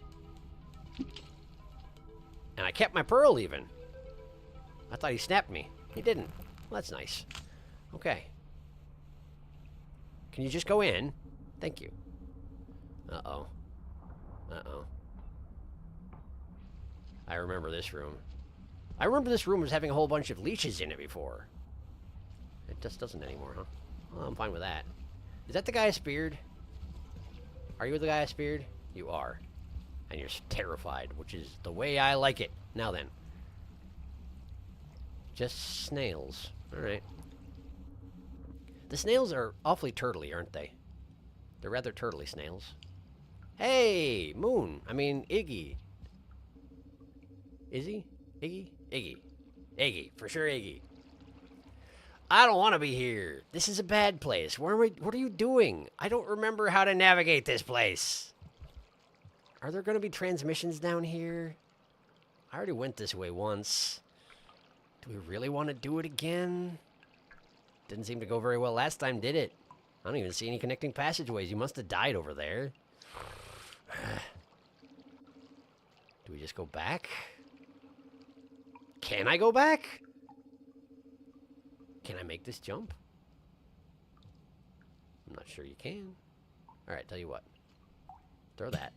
And I kept my pearl even. I thought he snapped me. He didn't. Well, that's nice. Okay. Can you just go in? Thank you. Uh-oh. Uh-oh. I remember this room. I remember this room was having a whole bunch of leeches in it before. It just doesn't anymore, huh? Well, I'm fine with that. Is that the guy I speared? Are you the guy I speared? You are. And you're terrified, which is the way I like it. Now then. Just snails. Alright. The snails are awfully turtly, aren't they? They're rather turtly snails. Hey! Moon! I mean, Iggy. Is he? Iggy? Iggy. Iggy. For sure, Iggy. I don't want to be here. This is a bad place. What are you doing? I don't remember how to navigate this place. Are there going to be transmissions down here? I already went this way once. Do we really want to do it again? Didn't seem to go very well last time, did it? I don't even see any connecting passageways. You must have died over there. Do we just go back? Can I go back? Can I make this jump? I'm not sure you can. Alright, tell you what. Throw that.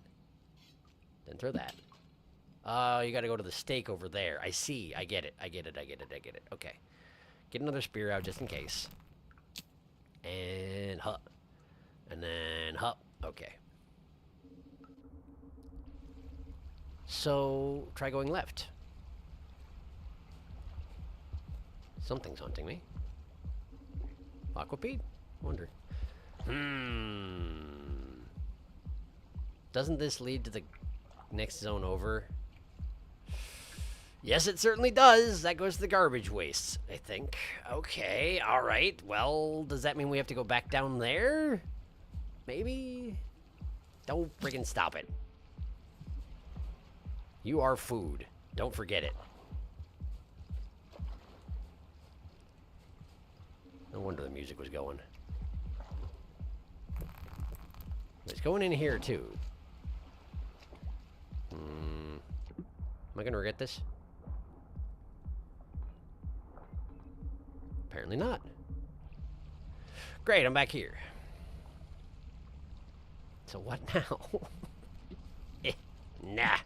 Then throw that. Oh, you gotta go to the stake over there. I see. I get it. I get it. I get it. I get it. Okay. Get another spear out just in case. And hup. And then hup. Okay. So, try going left. Something's haunting me. Aquapede? Wonder. Doesn't this lead to the next zone over? Yes, it certainly does. That goes to the garbage wastes, I think. Okay, alright. Well, does that mean we have to go back down there? Maybe? Don't friggin' stop it. You are food. Don't forget it. No wonder the music was going. It's going in here, too. Am I gonna regret this? Apparently not. Great, I'm back here. So what now? Nah.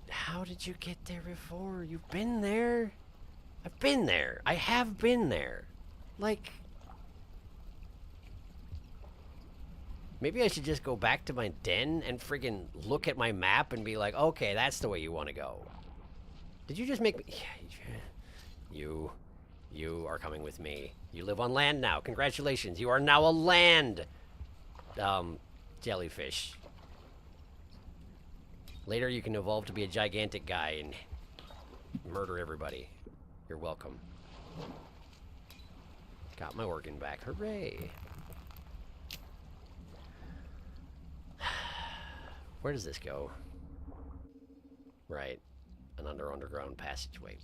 How did you get there before? You've been there. I've been there. I have been there. Like... Maybe I should just go back to my den and friggin' look at my map and be like, okay, that's the way you want to go. Did you just make me... You are coming with me. You live on land now. Congratulations. You are now a land... jellyfish. Later you can evolve to be a gigantic guy and murder everybody. You're welcome. Got my organ back. Hooray. Where does this go? Right. An underground passageway.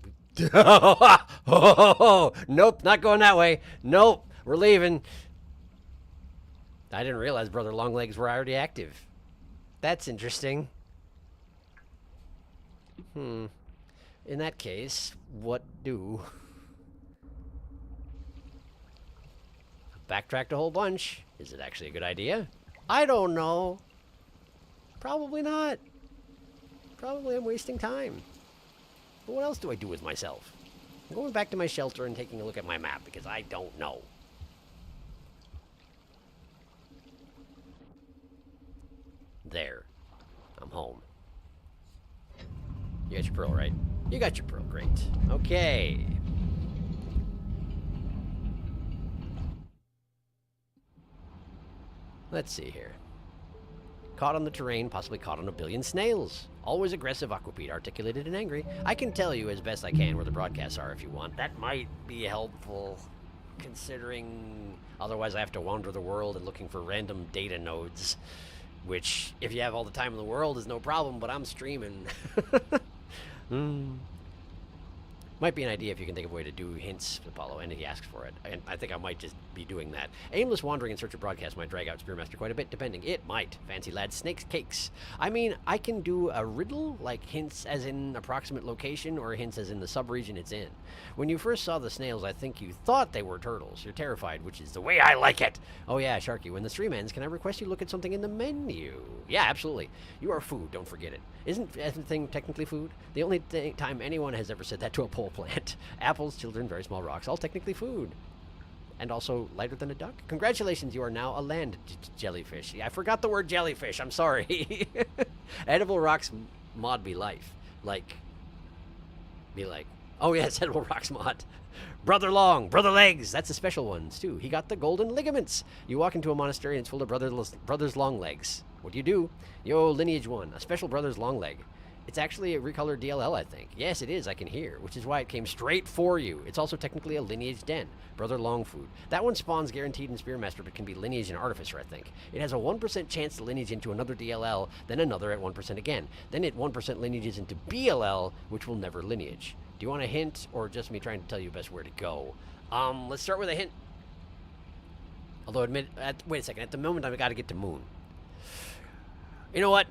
Nope, not going that way. Nope, we're leaving. I didn't realize Brother Longlegs were already active. That's interesting. In that case, what do? Backtracked a whole bunch. Is it actually a good idea? I don't know. Probably not. Probably I'm wasting time. But what else do I do with myself? I'm going back to my shelter and taking a look at my map because I don't know. There. I'm home. You got your pearl, right? You got your pearl, great. Okay. Let's see here. Caught on the terrain, possibly caught on a billion snails. Always aggressive, Aquapede, articulated and angry. I can tell you as best I can where the broadcasts are if you want. That might be helpful, considering otherwise I have to wander the world and looking for random data nodes, which, if you have all the time in the world, is no problem, but I'm streaming. Might be an idea if you can think of a way to do hints, Apollo, and he asks for it. And I think I might just be doing that. Aimless wandering in search of broadcast might drag out Spearmaster quite a bit, depending. It might. Fancy lad, snakes, cakes. I mean, I can do a riddle, like hints as in approximate location, or hints as in the sub-region it's in. When you first saw the snails, I think you thought they were turtles. You're terrified, which is the way I like it. Oh yeah, Sharky, when the stream ends, can I request you look at something in the menu? Yeah, absolutely. You are food, don't forget it. Isn't everything technically food? The only time anyone has ever said that to a pole plant. Apples, children, very small rocks, all technically food. And also lighter than a duck. Congratulations, you are now a land jellyfish. Yeah, I forgot the word jellyfish, I'm sorry. Edible rocks mod be life. Be like, oh yes, edible rocks mod. Brother Long, Brother Legs, that's the special ones too. He got the golden ligaments. You walk into a monastery and it's full of brothers long legs. What do? Yo, lineage 1, a special brother's long leg. It's actually a recolored DLL, I think. Yes, it is, I can hear, which is why it came straight for you. It's also technically a lineage den. Brother Long Food. That one spawns guaranteed in Spearmaster, but can be lineage and Artificer, I think. It has a 1% chance to lineage into another DLL, then another at 1% again. Then it 1% lineages into BLL, which will never lineage. Do you want a hint, or just me trying to tell you best where to go? Let's start with a hint. Although, wait a second, at the moment I've got to get to Moon. You know what?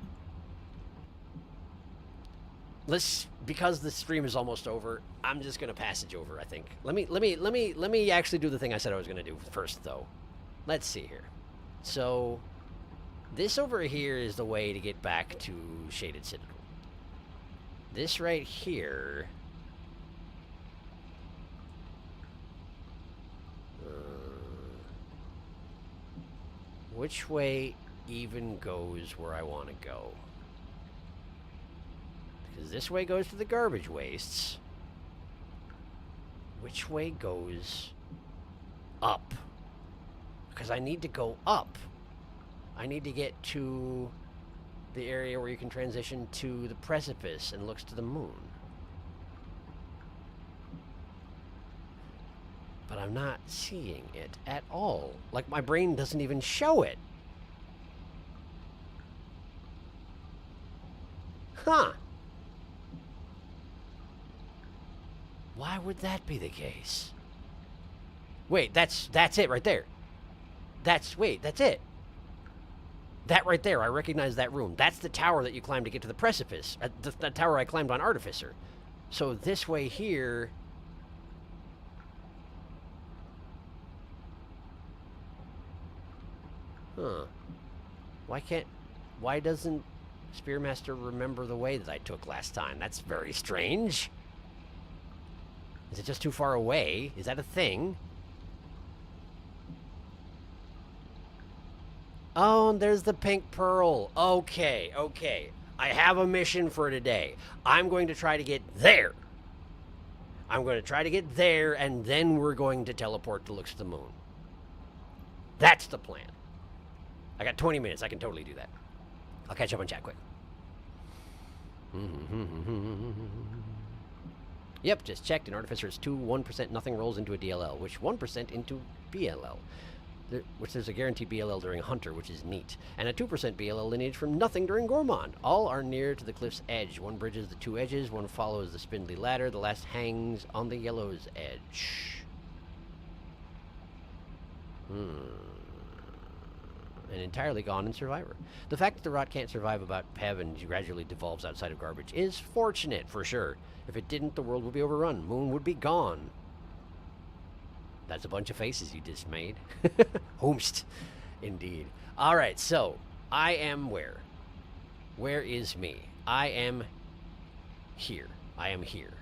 Because the stream is almost over, I'm just gonna passage over, I think. Let me actually do the thing I said I was gonna do first, though. Let's see here. So, this over here is the way to get back to Shaded Citadel. This right here... which way even goes where I want to go? Because this way goes to the garbage wastes. Which way goes up? Because I need to go up. I need to get to the area where you can transition to the precipice and looks to the moon. But I'm not seeing it at all. Like, my brain doesn't even show it. Huh. Why would that be the case? Wait, that's it right there. That's it. That right there, I recognize that room. That's the tower that you climbed to get to the precipice. The tower I climbed on Artificer. So this way here... Huh. Why doesn't Spearmaster remember the way that I took last time? That's very strange. Is it just too far away? Is that a thing? Oh, and there's the pink pearl. Okay, okay. I have a mission for today. I'm going to try to get there. I'm going to try to get there, and then we're going to teleport to looks to the moon. That's the plan. I got 20 minutes. I can totally do that. I'll catch up on chat quick. Yep, just checked. In Artificer, it's 1% nothing rolls into a DLL, which 1% into BLL. Which there's a guaranteed BLL during Hunter, which is neat. And a 2% BLL lineage from nothing during Gourmand. All are near to the cliff's edge. One bridges the two edges, one follows the spindly ladder, the last hangs on the yellow's edge. And entirely gone in Survivor. The fact that the rot can't survive about Pev and gradually devolves outside of garbage is fortunate, for sure. If it didn't, the world would be overrun. Moon would be gone. That's a bunch of faces you just made. Hoomst. Indeed. Alright, so, I am where? Where is me? I am here. I am here.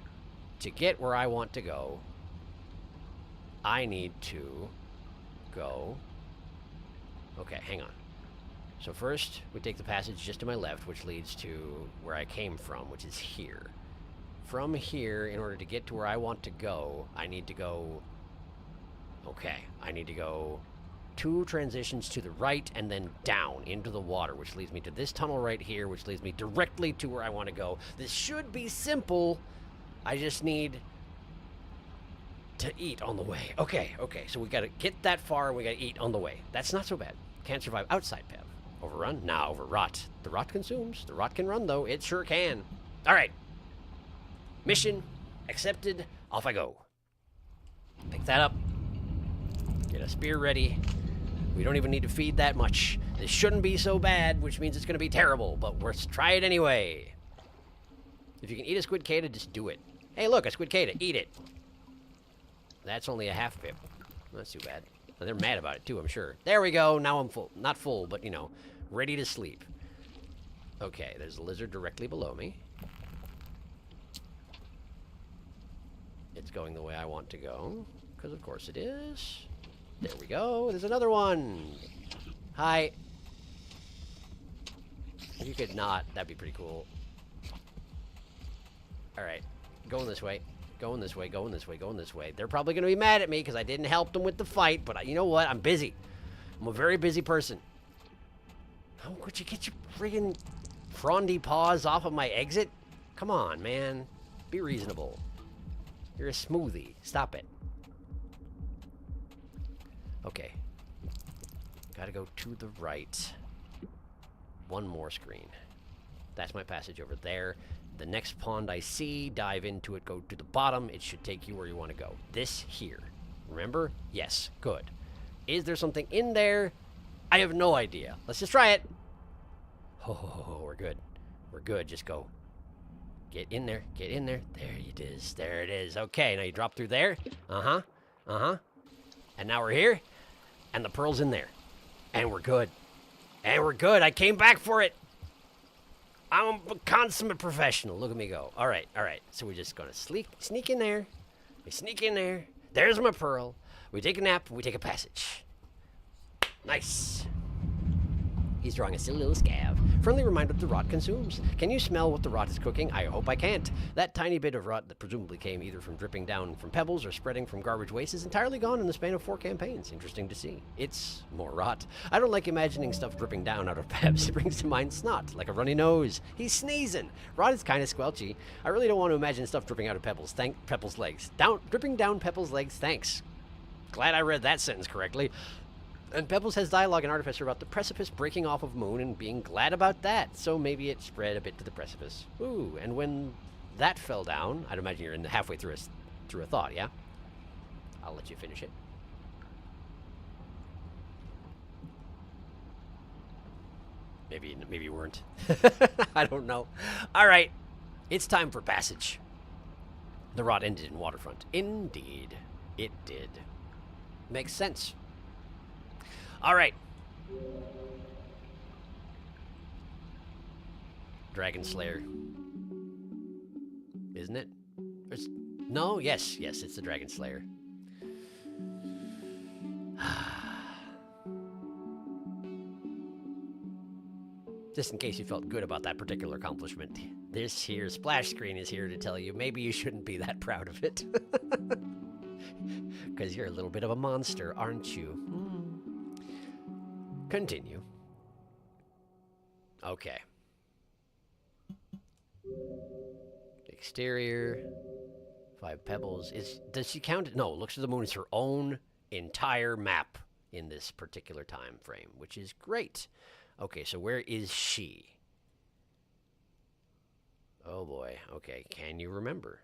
To get where I want to go, I need to go... Okay, hang on. So first, we take the passage just to my left, which leads to where I came from, which is here. From here, in order to get to where I want to go, I need to go... Okay, I need to go 2 transitions to the right and then down into the water, which leads me to this tunnel right here, which leads me directly to where I want to go. This should be simple. I just need to eat on the way. Okay, okay, so we got to get that far and we got to eat on the way. That's not so bad. Can't survive outside Pev. Overrun? Nah, overrot. The rot consumes. The rot can run, though. It sure can. All right. Mission accepted. Off I go. Pick that up. Get a spear ready. We don't even need to feed that much. This shouldn't be so bad, which means it's going to be terrible, but let's try it anyway. If you can eat a squid cata, just do it. Hey, look, a squid cata. Eat it. That's only a half pip. That's too bad. They're mad about it, too, I'm sure. There we go. Now I'm full. Not full, but, you know, ready to sleep. Okay, there's a lizard directly below me. It's going the way I want to go, because of course it is. There we go. There's another one. Hi. If you could not, that'd be pretty cool. Alright. Going this way. Going this way, going this way, going this way. They're probably going to be mad at me because I didn't help them with the fight, but you know what? I'm busy. I'm a very busy person. How could you get your friggin' frondy paws off of my exit? Come on, man. Be reasonable. You're a smoothie. Stop it. Okay. Gotta go to the right. One more screen. That's my passage over there. The next pond I see, dive into it, go to the bottom. It should take you where you want to go. This here. Remember? Yes. Good. Is there something in there? I have no idea. Let's just try it. Oh, we're good. We're good. Just go. Get in there. Get in there. There it is. There it is. Okay, now you drop through there. Uh-huh. Uh-huh. And now we're here. And the pearl's in there. And we're good. And we're good. I came back for it. I'm a consummate professional. Look at me go. All right, all right. So we're just going to sneak in there. We sneak in there. There's my pearl. We take a nap. We take a passage. Nice. He's drawing a silly little scav. Friendly reminder the rot consumes. Can you smell what the rot is cooking? I hope I can't. That tiny bit of rot that presumably came either from dripping down from pebbles or spreading from garbage waste is entirely gone in the span of 4 campaigns. Interesting to see. It's more rot. I don't like imagining stuff dripping down out of Pebs. It brings to mind snot, like a runny nose. He's sneezing. Rot is kind of squelchy. I really don't want to imagine stuff dripping out of Pebbles. Pebbles' legs. Dripping down Pebbles' legs. Thanks. Glad I read that sentence correctly. And Pebbles has dialogue and Artificer about the precipice breaking off of Moon and being glad about that, so maybe it spread a bit to the precipice. Ooh, and when that fell down, I'd imagine you're halfway through a thought, yeah? I'll let you finish it. Maybe you weren't. I don't know. All right, it's time for passage. The rot ended in waterfront. Indeed, it did. Makes sense. All right. Dragon Slayer. Isn't it? No, yes, it's the Dragon Slayer. Just in case you felt good about that particular accomplishment, this here splash screen is here to tell you maybe you shouldn't be that proud of it. Because you're a little bit of a monster, aren't you? Continue. Okay. Exterior. 5 pebbles. Does she count it? No, Looks to the Moon is her own entire map in this particular time frame, which is great. Okay, so where is she? Oh boy. Okay, can you remember?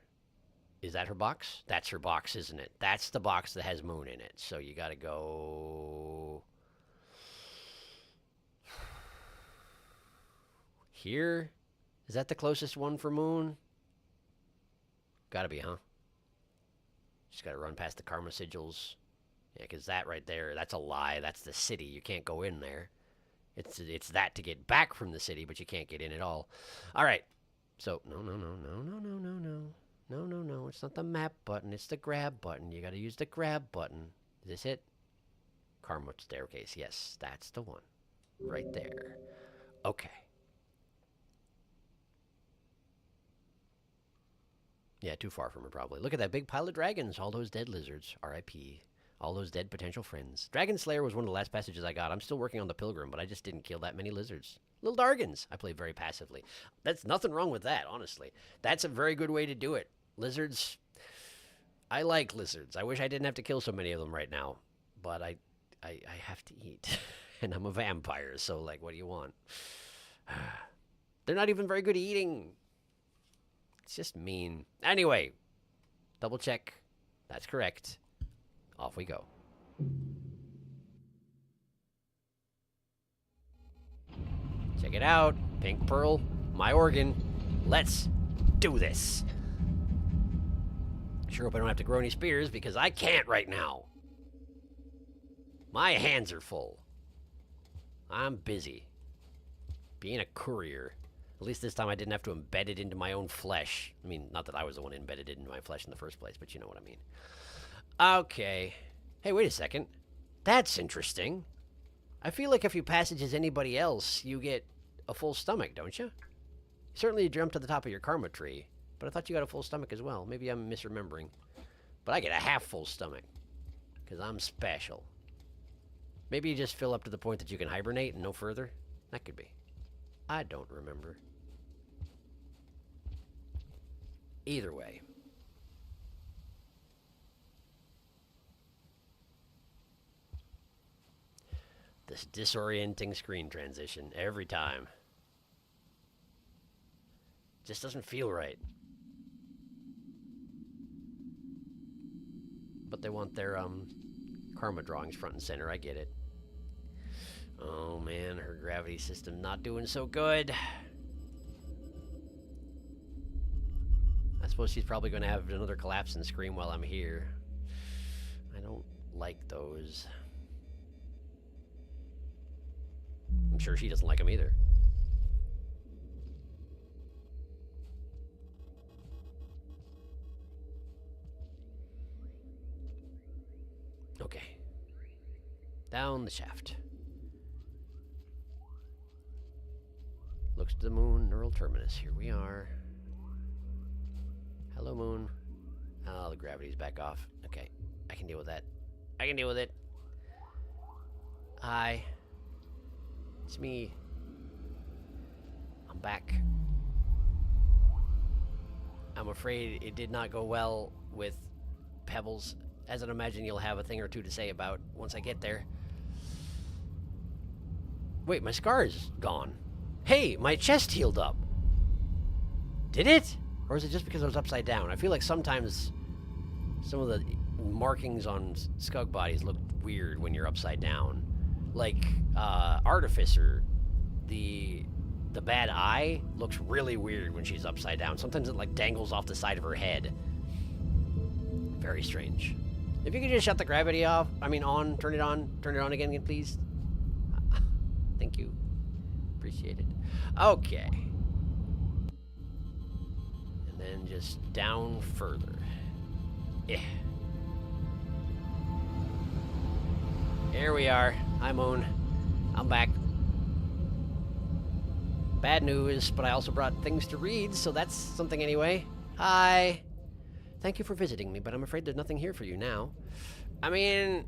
Is that her box? That's her box, isn't it? That's the box that has Moon in it. So you gotta go here. Is that the closest one for Moon? Gotta be, huh? Just gotta run past the karma sigils. Yeah, because that right there, that's a lie. That's the city. You can't go in there. It's that to get back from the city, but you can't get in at all. All right. So, no. It's not the map button. It's the grab button. You got to use the grab button. Is this it? Karma staircase. Yes, that's the one. Right there. Okay. Yeah, too far from her, probably. Look at that big pile of dragons. All those dead lizards. R.I.P. All those dead potential friends. Dragon Slayer was one of the last passages I got. I'm still working on the Pilgrim, but I just didn't kill that many lizards. Little Dargans. I play very passively. That's nothing wrong with that, honestly. That's a very good way to do it. Lizards. I like lizards. I wish I didn't have to kill so many of them right now. But I have to eat. And I'm a vampire, so, like, what do you want? They're not even very good at eating. It's just mean. Anyway. Double check. That's correct. Off we go. Check it out. Pink Pearl, my organ. Let's do this. Sure hope I don't have to grow any spears because I can't right now. My hands are full. I'm busy. Being a courier. At least this time I didn't have to embed it into my own flesh. I mean, not that I was the one who embedded it into my flesh in the first place, but you know what I mean. Okay. Hey, wait a second. That's interesting. I feel like if you passage as anybody else, you get a full stomach, don't you? Certainly you jump to the top of your karma tree, but I thought you got a full stomach as well. Maybe I'm misremembering. But I get a half full stomach, because I'm special. Maybe you just fill up to the point that you can hibernate and no further? That could be. I don't remember. Either way. This disorienting screen transition every time. Just doesn't feel right. But they want their karma drawings front and center. I get it. Oh man, her gravity system not doing so good. I suppose she's probably going to have another collapse and scream while I'm here. I don't like those. I'm sure she doesn't like them either. Okay. Down the shaft. Close to the moon, neural terminus. Here we are. Hello, moon. Oh, the gravity's back off. Okay, I can deal with that. I can deal with it. Hi. It's me. I'm back. I'm afraid it did not go well with Pebbles, as I'd imagine you'll have a thing or two to say about once I get there. Wait, my scar is gone. Hey, my chest healed up. Did it? Or is it just because I was upside down? I feel like sometimes some of the markings on skug bodies look weird when you're upside down. Like, Artificer, the bad eye looks really weird when she's upside down. Sometimes it, like, dangles off the side of her head. Very strange. If you could just shut the gravity off, on, turn it on again, please. Thank you. Appreciate it. Okay. And then just down further. Yeah. Here we are. Hi, Moon. I'm back. Bad news, but I also brought things to read, so that's something anyway. Hi. Thank you for visiting me, but I'm afraid there's nothing here for you now. I mean,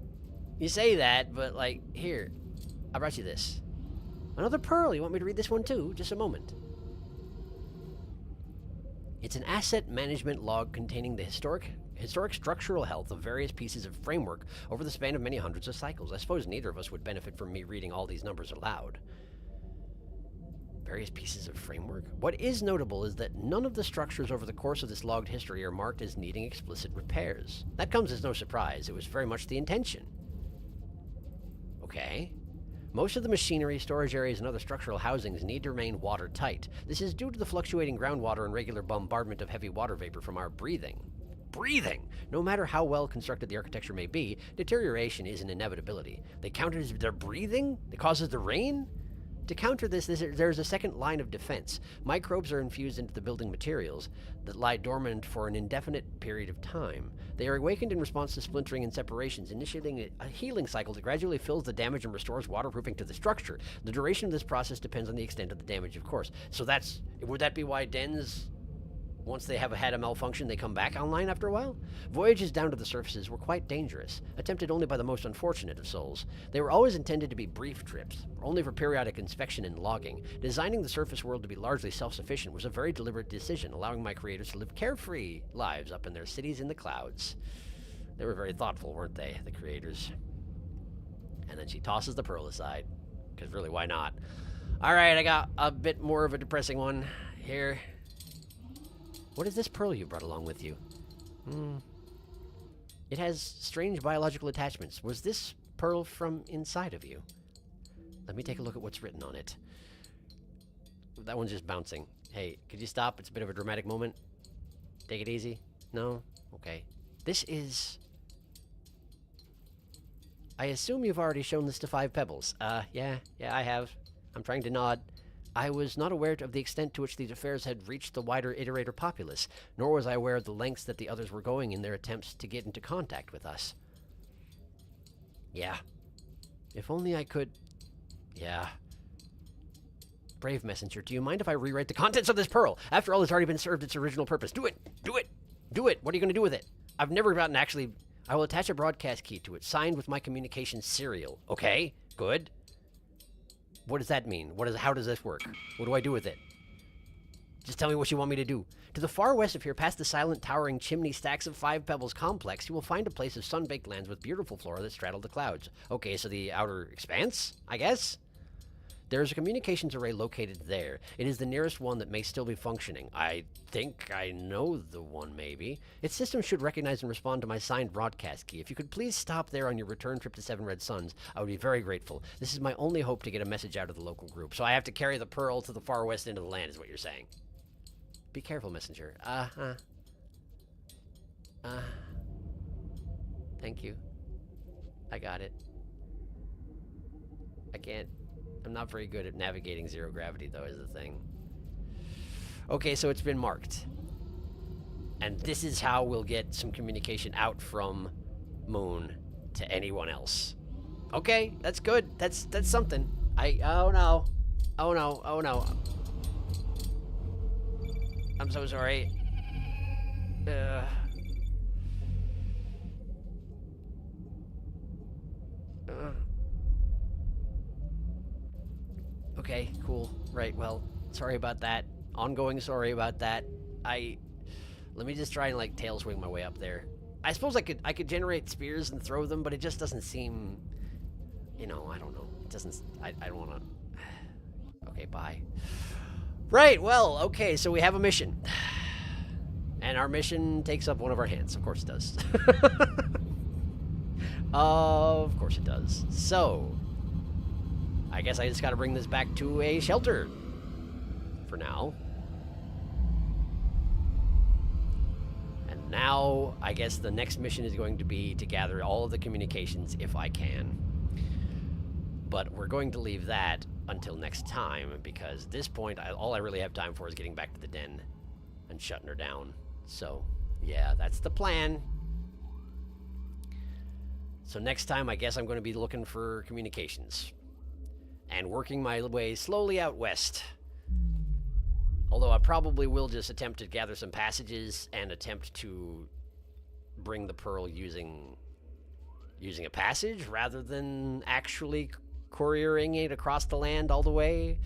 you say that, but, like, here. I brought you this. Another pearl. You want me to read this one too? Just a moment. It's an asset management log containing the historic structural health of various pieces of framework over the span of many hundreds of cycles. I suppose neither of us would benefit from me reading all these numbers aloud. Various pieces of framework? What is notable is that none of the structures over the course of this logged history are marked as needing explicit repairs. That comes as no surprise. It was very much the intention. Okay. Most of the machinery, storage areas, and other structural housings need to remain watertight. This is due to the fluctuating groundwater and regular bombardment of heavy water vapor from our breathing. Breathing! No matter how well constructed the architecture may be, deterioration is an inevitability. They counter their breathing? It causes the rain? To counter this, there's a second line of defense. Microbes are infused into the building materials that lie dormant for an indefinite period of time. They are awakened in response to splintering and separations, initiating a healing cycle that gradually fills the damage and restores waterproofing to the structure. The duration of this process depends on the extent of the damage, of course. So would that be why dens, once they have had a malfunction, they come back online after a while? Voyages down to the surfaces were quite dangerous, attempted only by the most unfortunate of souls. They were always intended to be brief trips, only for periodic inspection and logging. Designing the surface world to be largely self-sufficient was a very deliberate decision, allowing my creators to live carefree lives up in their cities in the clouds. They were very thoughtful, weren't they, the creators? And then she tosses the pearl aside, because really, why not? Alright, I got a bit more of a depressing one here. What is this pearl you brought along with you? It has strange biological attachments. Was this pearl from inside of you? Let me take a look at what's written on it. That one's just bouncing. Hey, could you stop? It's a bit of a dramatic moment. Take it easy. No? Okay. This is... I assume you've already shown this to 5 Pebbles. Yeah, I have. I'm trying to nod. I was not aware of the extent to which these affairs had reached the wider Iterator populace, nor was I aware of the lengths that the others were going in their attempts to get into contact with us. Yeah. If only I could... Yeah. Brave messenger, do you mind if I rewrite the contents of this pearl? After all, it's already been served its original purpose. Do it! Do it! Do it! What are you going to do with it? I've never gotten actually... I will attach a broadcast key to it, signed with my communication serial. Okay, good. What does that mean? How does this work? What do I do with it? Just tell me what you want me to do. To the far west of here, past the silent, towering chimney stacks of 5 Pebbles complex, you will find a place of sun-baked lands with beautiful flora that straddle the clouds. Okay, so the outer expanse, I guess? There is a communications array located there. It is the nearest one that may still be functioning. I think I know the one, maybe. Its system should recognize and respond to my signed broadcast key. If you could please stop there on your return trip to 7 Red Suns, I would be very grateful. This is my only hope to get a message out of the local group. So I have to carry the pearl to the far west end of the land, is what you're saying. Be careful, messenger. Thank you. I got it. I can't... I'm not very good at navigating zero gravity, though, is the thing. Okay, so it's been marked. And this is how we'll get some communication out from Moon to anyone else. Okay, that's good. That's something. Oh no. Oh no. Oh no. I'm so sorry. Okay, cool. Right, well, sorry about that. Ongoing sorry about that. Let me just try and, like, tail swing my way up there. I suppose I could generate spears and throw them, but it just doesn't seem... You know, I don't know. It doesn't... I don't want to... Okay, bye. Right, well, okay, so we have a mission. And our mission takes up one of our hands. Of course it does. Of course it does. So, I guess I just got to bring this back to a shelter. For now. And now, I guess the next mission is going to be to gather all of the communications if I can. But we're going to leave that until next time, because at this point, all I really have time for is getting back to the den and shutting her down. So, yeah, that's the plan. So next time, I guess I'm going to be looking for communications. And working my way slowly out west. Although I probably will just attempt to gather some passages and attempt to bring the pearl using a passage rather than actually couriering it across the land all the way.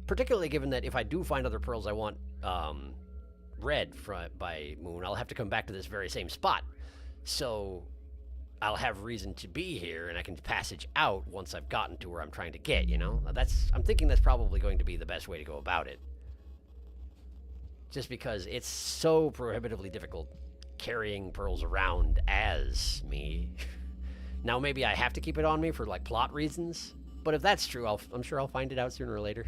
Particularly given that if I do find other pearls I want red by Moon, I'll have to come back to this very same spot. So I'll have reason to be here, and I can passage out once I've gotten to where I'm trying to get, you know? I'm thinking that's probably going to be the best way to go about it. Just because it's so prohibitively difficult carrying pearls around as me. Now, maybe I have to keep it on me for, like, plot reasons. But if that's true, I'm sure I'll find it out sooner or later.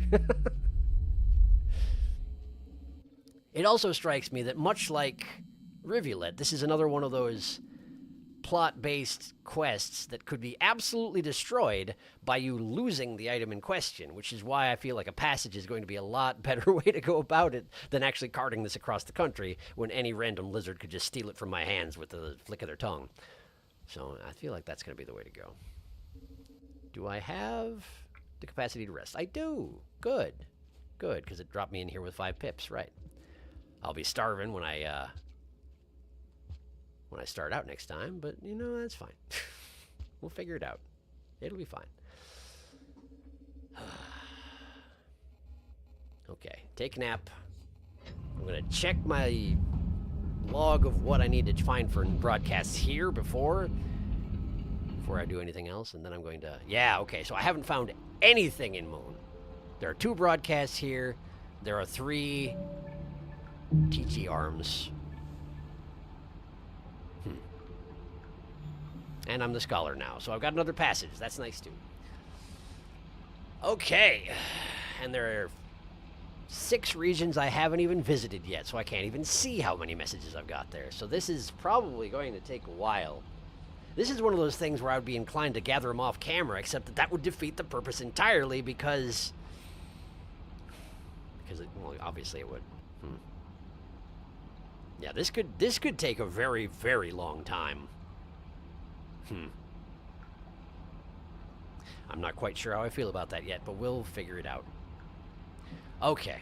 It also strikes me that much like Rivulet, this is another one of those plot-based quests that could be absolutely destroyed by you losing the item in question, which is why I feel like a passage is going to be a lot better way to go about it than actually carting this across the country when any random lizard could just steal it from my hands with the flick of their tongue. So I feel like that's going to be the way to go. Do I have the capacity to rest? I do. Good. Good, because it dropped me in here with 5 pips, right. I'll be starving when I start out next time, but, you know, that's fine. We'll figure it out. It'll be fine. Okay, take a nap. I'm going to check my log of what I need to find for broadcasts here before I do anything else, and then I'm going to... Yeah, okay, so I haven't found anything in Moon. There are 2 broadcasts here. There are 3 TT arms. And I'm the scholar now, so I've got another passage. That's nice, too. Okay. And there are 6 regions I haven't even visited yet, so I can't even see how many messages I've got there. So this is probably going to take a while. This is one of those things where I would be inclined to gather them off camera, except that would defeat the purpose entirely because well, obviously it would. Yeah, this could take a very, very long time. I'm not quite sure how I feel about that yet, but we'll figure it out. Okay.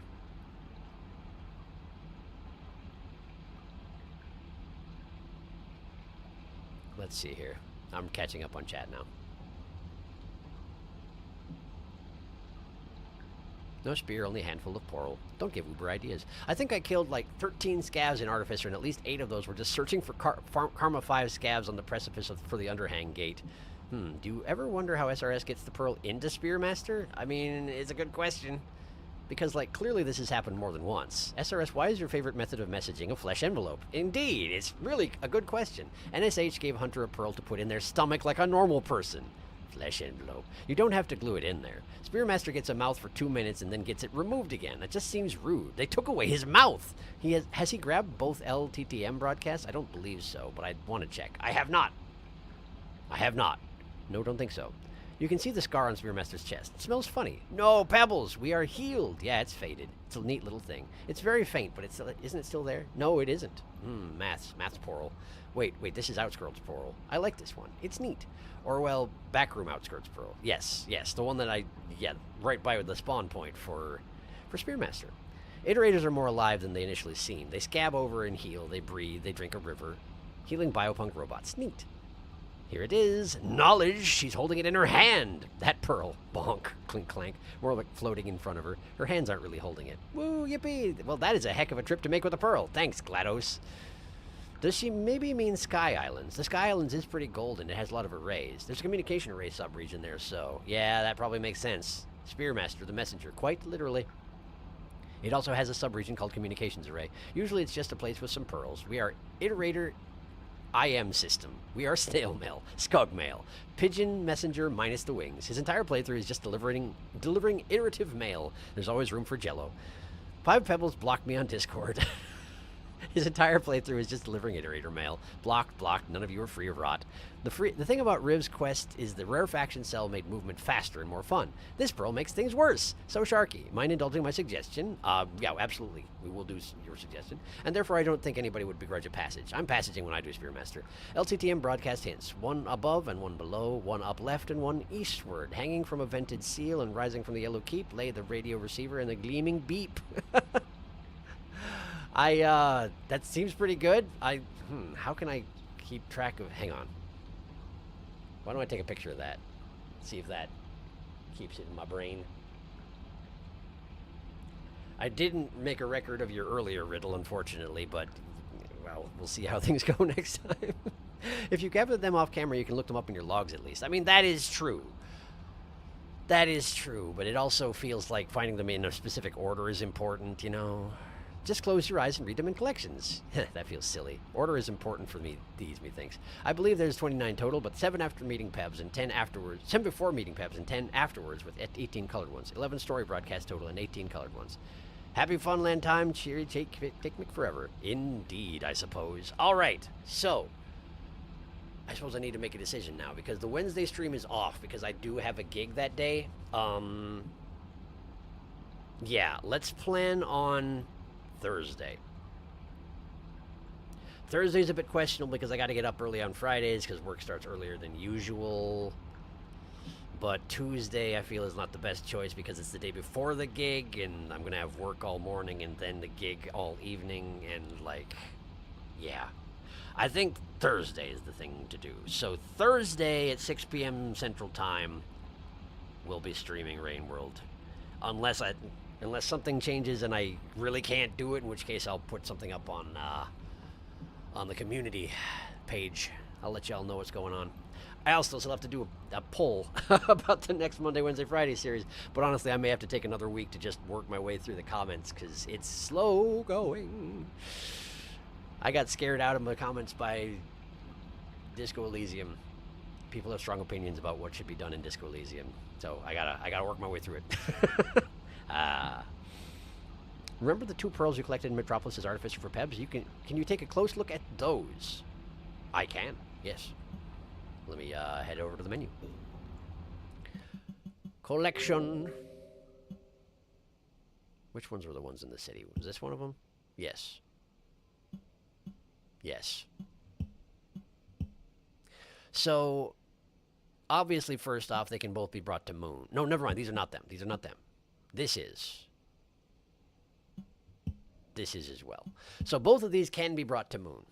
Let's see here. I'm catching up on chat now. No spear, only a handful of portal. Don't give Uber ideas. I think I killed like 13 scavs in Artificer, and at least 8 of those were just searching for Karma 5 scavs on the precipice for the Underhang Gate. Do you ever wonder how SRS gets the pearl into Spearmaster? I mean, it's a good question. Because, like, clearly this has happened more than once. SRS, why is your favorite method of messaging a flesh envelope? Indeed, it's really a good question. NSH gave Hunter a pearl to put in their stomach like a normal person. Flesh envelope. You don't have to glue it in there. Spearmaster gets a mouth for 2 minutes and then gets it removed again. That just seems rude. They took away his mouth. Has he grabbed both LTTM broadcasts? I don't believe so, but I want to check. I have not. I have not. No, don't think so. You can see the scar on Spearmaster's chest. It smells funny. No, Pebbles, we are healed. Yeah, it's faded. It's a neat little thing. It's very faint, but isn't it still there? No, it isn't. Maths portal. Wait, this is Outskirts portal. I like this one. It's neat. Or, well, backroom Outskirts portal. Yes, the one that right by the spawn point for Spearmaster. Iterators are more alive than they initially seem. They scab over and heal, they breathe, they drink a river. Healing biopunk robots. Neat. Here it is. Knowledge. She's holding it in her hand. That pearl. Bonk. Clink clank. More like floating in front of her. Her hands aren't really holding it. Woo, yippee. Well, that is a heck of a trip to make with a pearl. Thanks, GLaDOS. Does she maybe mean Sky Islands? The Sky Islands is pretty golden. It has a lot of arrays. There's a communication array sub-region there, so... Yeah, that probably makes sense. Spearmaster, the messenger. Quite literally. It also has a sub-region called Communications Array. Usually it's just a place with some pearls. We are Iterator IM system. We are snail mail, scug mail, pigeon messenger minus the wings. His entire playthrough is just delivering iterative mail. There's always room for jello. 5 Pebbles blocked me on Discord. His entire playthrough is just delivering iterator mail. Blocked, blocked, none of you are free of rot. The thing about Riv's quest is the rarefaction cell made movement faster and more fun. This pearl makes things worse. So Sharky, mind indulging my suggestion? Yeah, absolutely. We will do your suggestion. And therefore I don't think anybody would begrudge a passage. I'm passaging when I do Spearmaster. LTTM broadcast hints. 1 above and 1 below, 1 up left and 1 eastward. Hanging from a vented seal and rising from the yellow keep lay the radio receiver and the gleaming beep. That seems pretty good. How can I keep track of... Hang on. Why don't I take a picture of that? See if that keeps it in my brain. I didn't make a record of your earlier riddle, unfortunately, but, well, we'll see how things go next time. If you gathered them off camera, you can look them up in your logs at least. I mean, that is true. That is true, but it also feels like finding them in a specific order is important, you know? Just close your eyes and read them in collections. That feels silly. Order is important for me, methinks. I believe there's 29 total, but 7 after meeting Pebs and 10 afterwards. 10 before meeting Pebs and 10 afterwards with 18 colored ones. 11 story broadcast total and 18 colored ones. Happy Funland time, cheery take forever. Indeed, I suppose. All right, so I suppose I need to make a decision now because the Wednesday stream is off because I do have a gig that day. Yeah, let's plan on Thursday. Thursday's a bit questionable because I got to get up early on Fridays because work starts earlier than usual. But Tuesday I feel is not the best choice because it's the day before the gig and I'm going to have work all morning and then the gig all evening and like, yeah. I think Thursday is the thing to do. So Thursday at 6 p.m. Central Time we'll be streaming Rain World. Unless something changes and I really can't do it, in which case I'll put something up on the community page. I'll let y'all know what's going on. I also still have to do a poll about the next Monday, Wednesday, Friday series. But honestly, I may have to take another week to just work my way through the comments because it's slow going. I got scared out of my comments by Disco Elysium. People have strong opinions about what should be done in Disco Elysium. So I gotta work my way through it. Remember the 2 pearls you collected in Metropolis as Artificer for Pebs? Can you take a close look at those? I can, yes. Let me head over to the menu. Collection. Which ones were the ones in the city? Was this one of them? Yes. Yes. So, obviously, first off, they can both be brought to Moon. No, never mind. These are not them. These are not them. This is. This is as well. So both of these can be brought to Moon.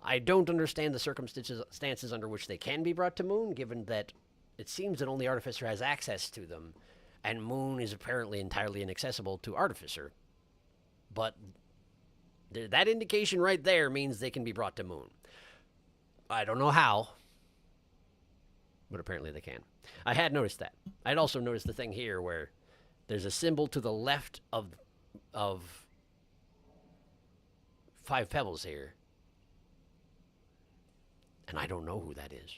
I don't understand the circumstances under which they can be brought to Moon, given that it seems that only Artificer has access to them, and Moon is apparently entirely inaccessible to Artificer. But that indication right there means they can be brought to Moon. I don't know how, but apparently they can. I had noticed that. I'd also noticed the thing here where there's a symbol to the left of 5 Pebbles here. And I don't know who that is.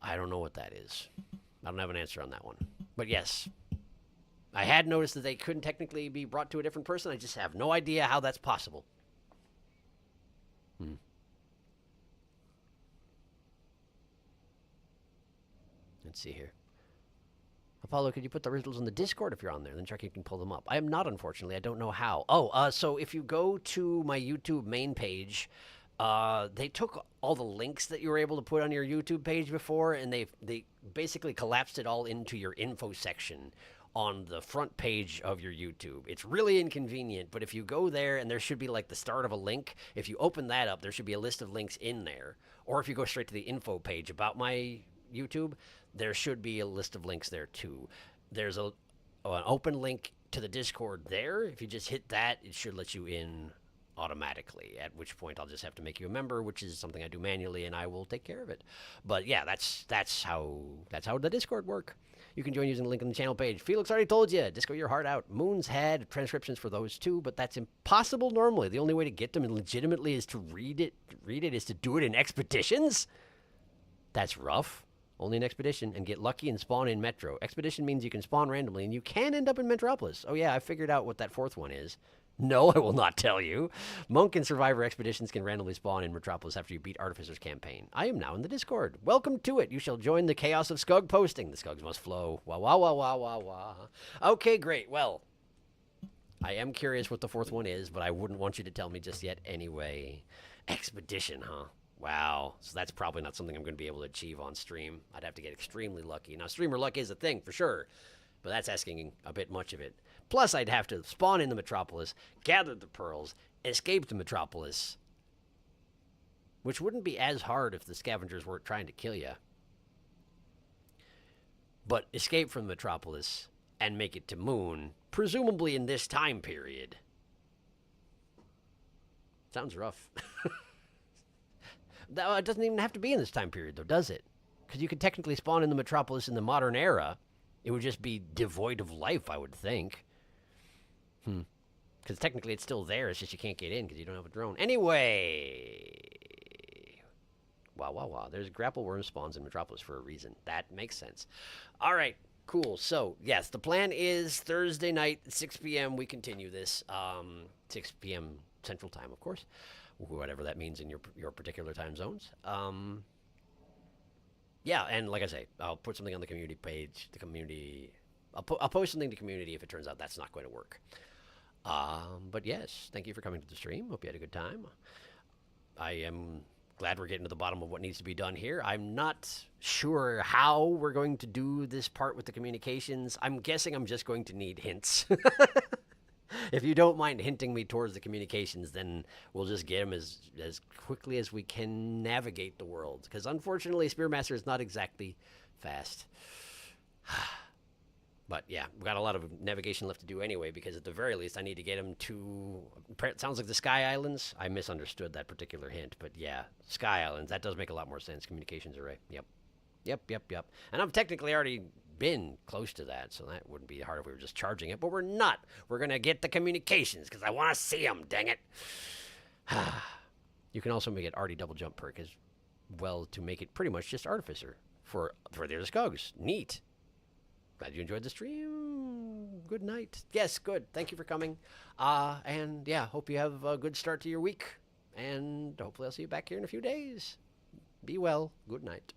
I don't know what that is. I don't have an answer on that one. But yes, I had noticed that they couldn't technically be brought to a different person. I just have no idea how that's possible. Let's see here. Apollo, could you put the riddles on the Discord if you're on there? Then Sharky can pull them up. I am not, unfortunately. I don't know how. Oh, so if you go to my YouTube main page, They took all the links that you were able to put on your YouTube page before, and they basically collapsed it all into your info section on the front page of your YouTube. It's really inconvenient, but if you go there and there should be like the start of a link, if you open that up, there should be a list of links in there. Or if you go straight to the info page about my YouTube, there should be a list of links there too. There's an open link to the Discord there. If you just hit that, it should let you in automatically, at which point I'll just have to make you a member, which is something I do manually, and I will take care of it. But yeah, that's how the Discord work. You can join using the link on the channel page. Felix already told you, disco your heart out. Moon's had transcriptions for those too, but that's impossible normally. The only way to get them legitimately is to read it is to do it in expeditions. That's rough. Only an expedition, and get lucky and spawn in Metro. Expedition means you can spawn randomly, and you can end up in Metropolis. Oh yeah, I figured out what that fourth one is. No, I will not tell you. Monk and Survivor expeditions can randomly spawn in Metropolis after you beat Artificer's campaign. I am now in the Discord. Welcome to it. You shall join the chaos of Scug posting. The Scugs must flow. Wah, wah, wah, wah, wah, wah. Okay, great. Well, I am curious what the fourth one is, but I wouldn't want you to tell me just yet anyway. Expedition, huh? Wow. So that's probably not something I'm going to be able to achieve on stream. I'd have to get extremely lucky. Now, streamer luck is a thing, for sure, but that's asking a bit much of it. Plus, I'd have to spawn in the Metropolis, gather the pearls, escape the Metropolis, which wouldn't be as hard if the scavengers weren't trying to kill you. But escape from the Metropolis and make it to Moon, presumably in this time period. Sounds rough. It doesn't even have to be in this time period, though, does it? Because you could technically spawn in the Metropolis in the modern era. It would just be devoid of life, I would think. Because technically it's still there, it's just you can't get in because you don't have a drone. Anyway. Wow. There's grapple worm spawns in Metropolis for a reason. That makes sense. All right, cool. So, yes, the plan is Thursday night, 6 p.m. we continue this. 6 p.m. Central Time, of course. Whatever that means in your particular time zones. Yeah, and like I say, I'll put something on the community page. I'll post something to community if it turns out that's not going to work. But yes, thank you for coming to the stream. Hope you had a good time. I am glad we're getting to the bottom of what needs to be done here. I'm not sure how we're going to do this part with the communications. I'm guessing I'm just going to need hints. If you don't mind hinting me towards the communications, then we'll just get them as quickly as we can navigate the world. Because unfortunately, Spearmaster is not exactly fast. But yeah, we've got a lot of navigation left to do anyway, because at the very least, I need to get him to, it sounds like the Sky Islands. I misunderstood that particular hint, but yeah, Sky Islands, that does make a lot more sense. Communications array, yep. And I've technically already been close to that, so that wouldn't be hard if we were just charging it, but we're not. We're going to get the communications, because I want to see them, dang it. You can also make it Arty double jump perk as well to make it pretty much just Artificer for the Scugs. Neat. Glad you enjoyed the stream. Good night. Yes, good. Thank you for coming. And yeah, hope you have a good start to your week. And hopefully I'll see you back here in a few days. Be well. Good night.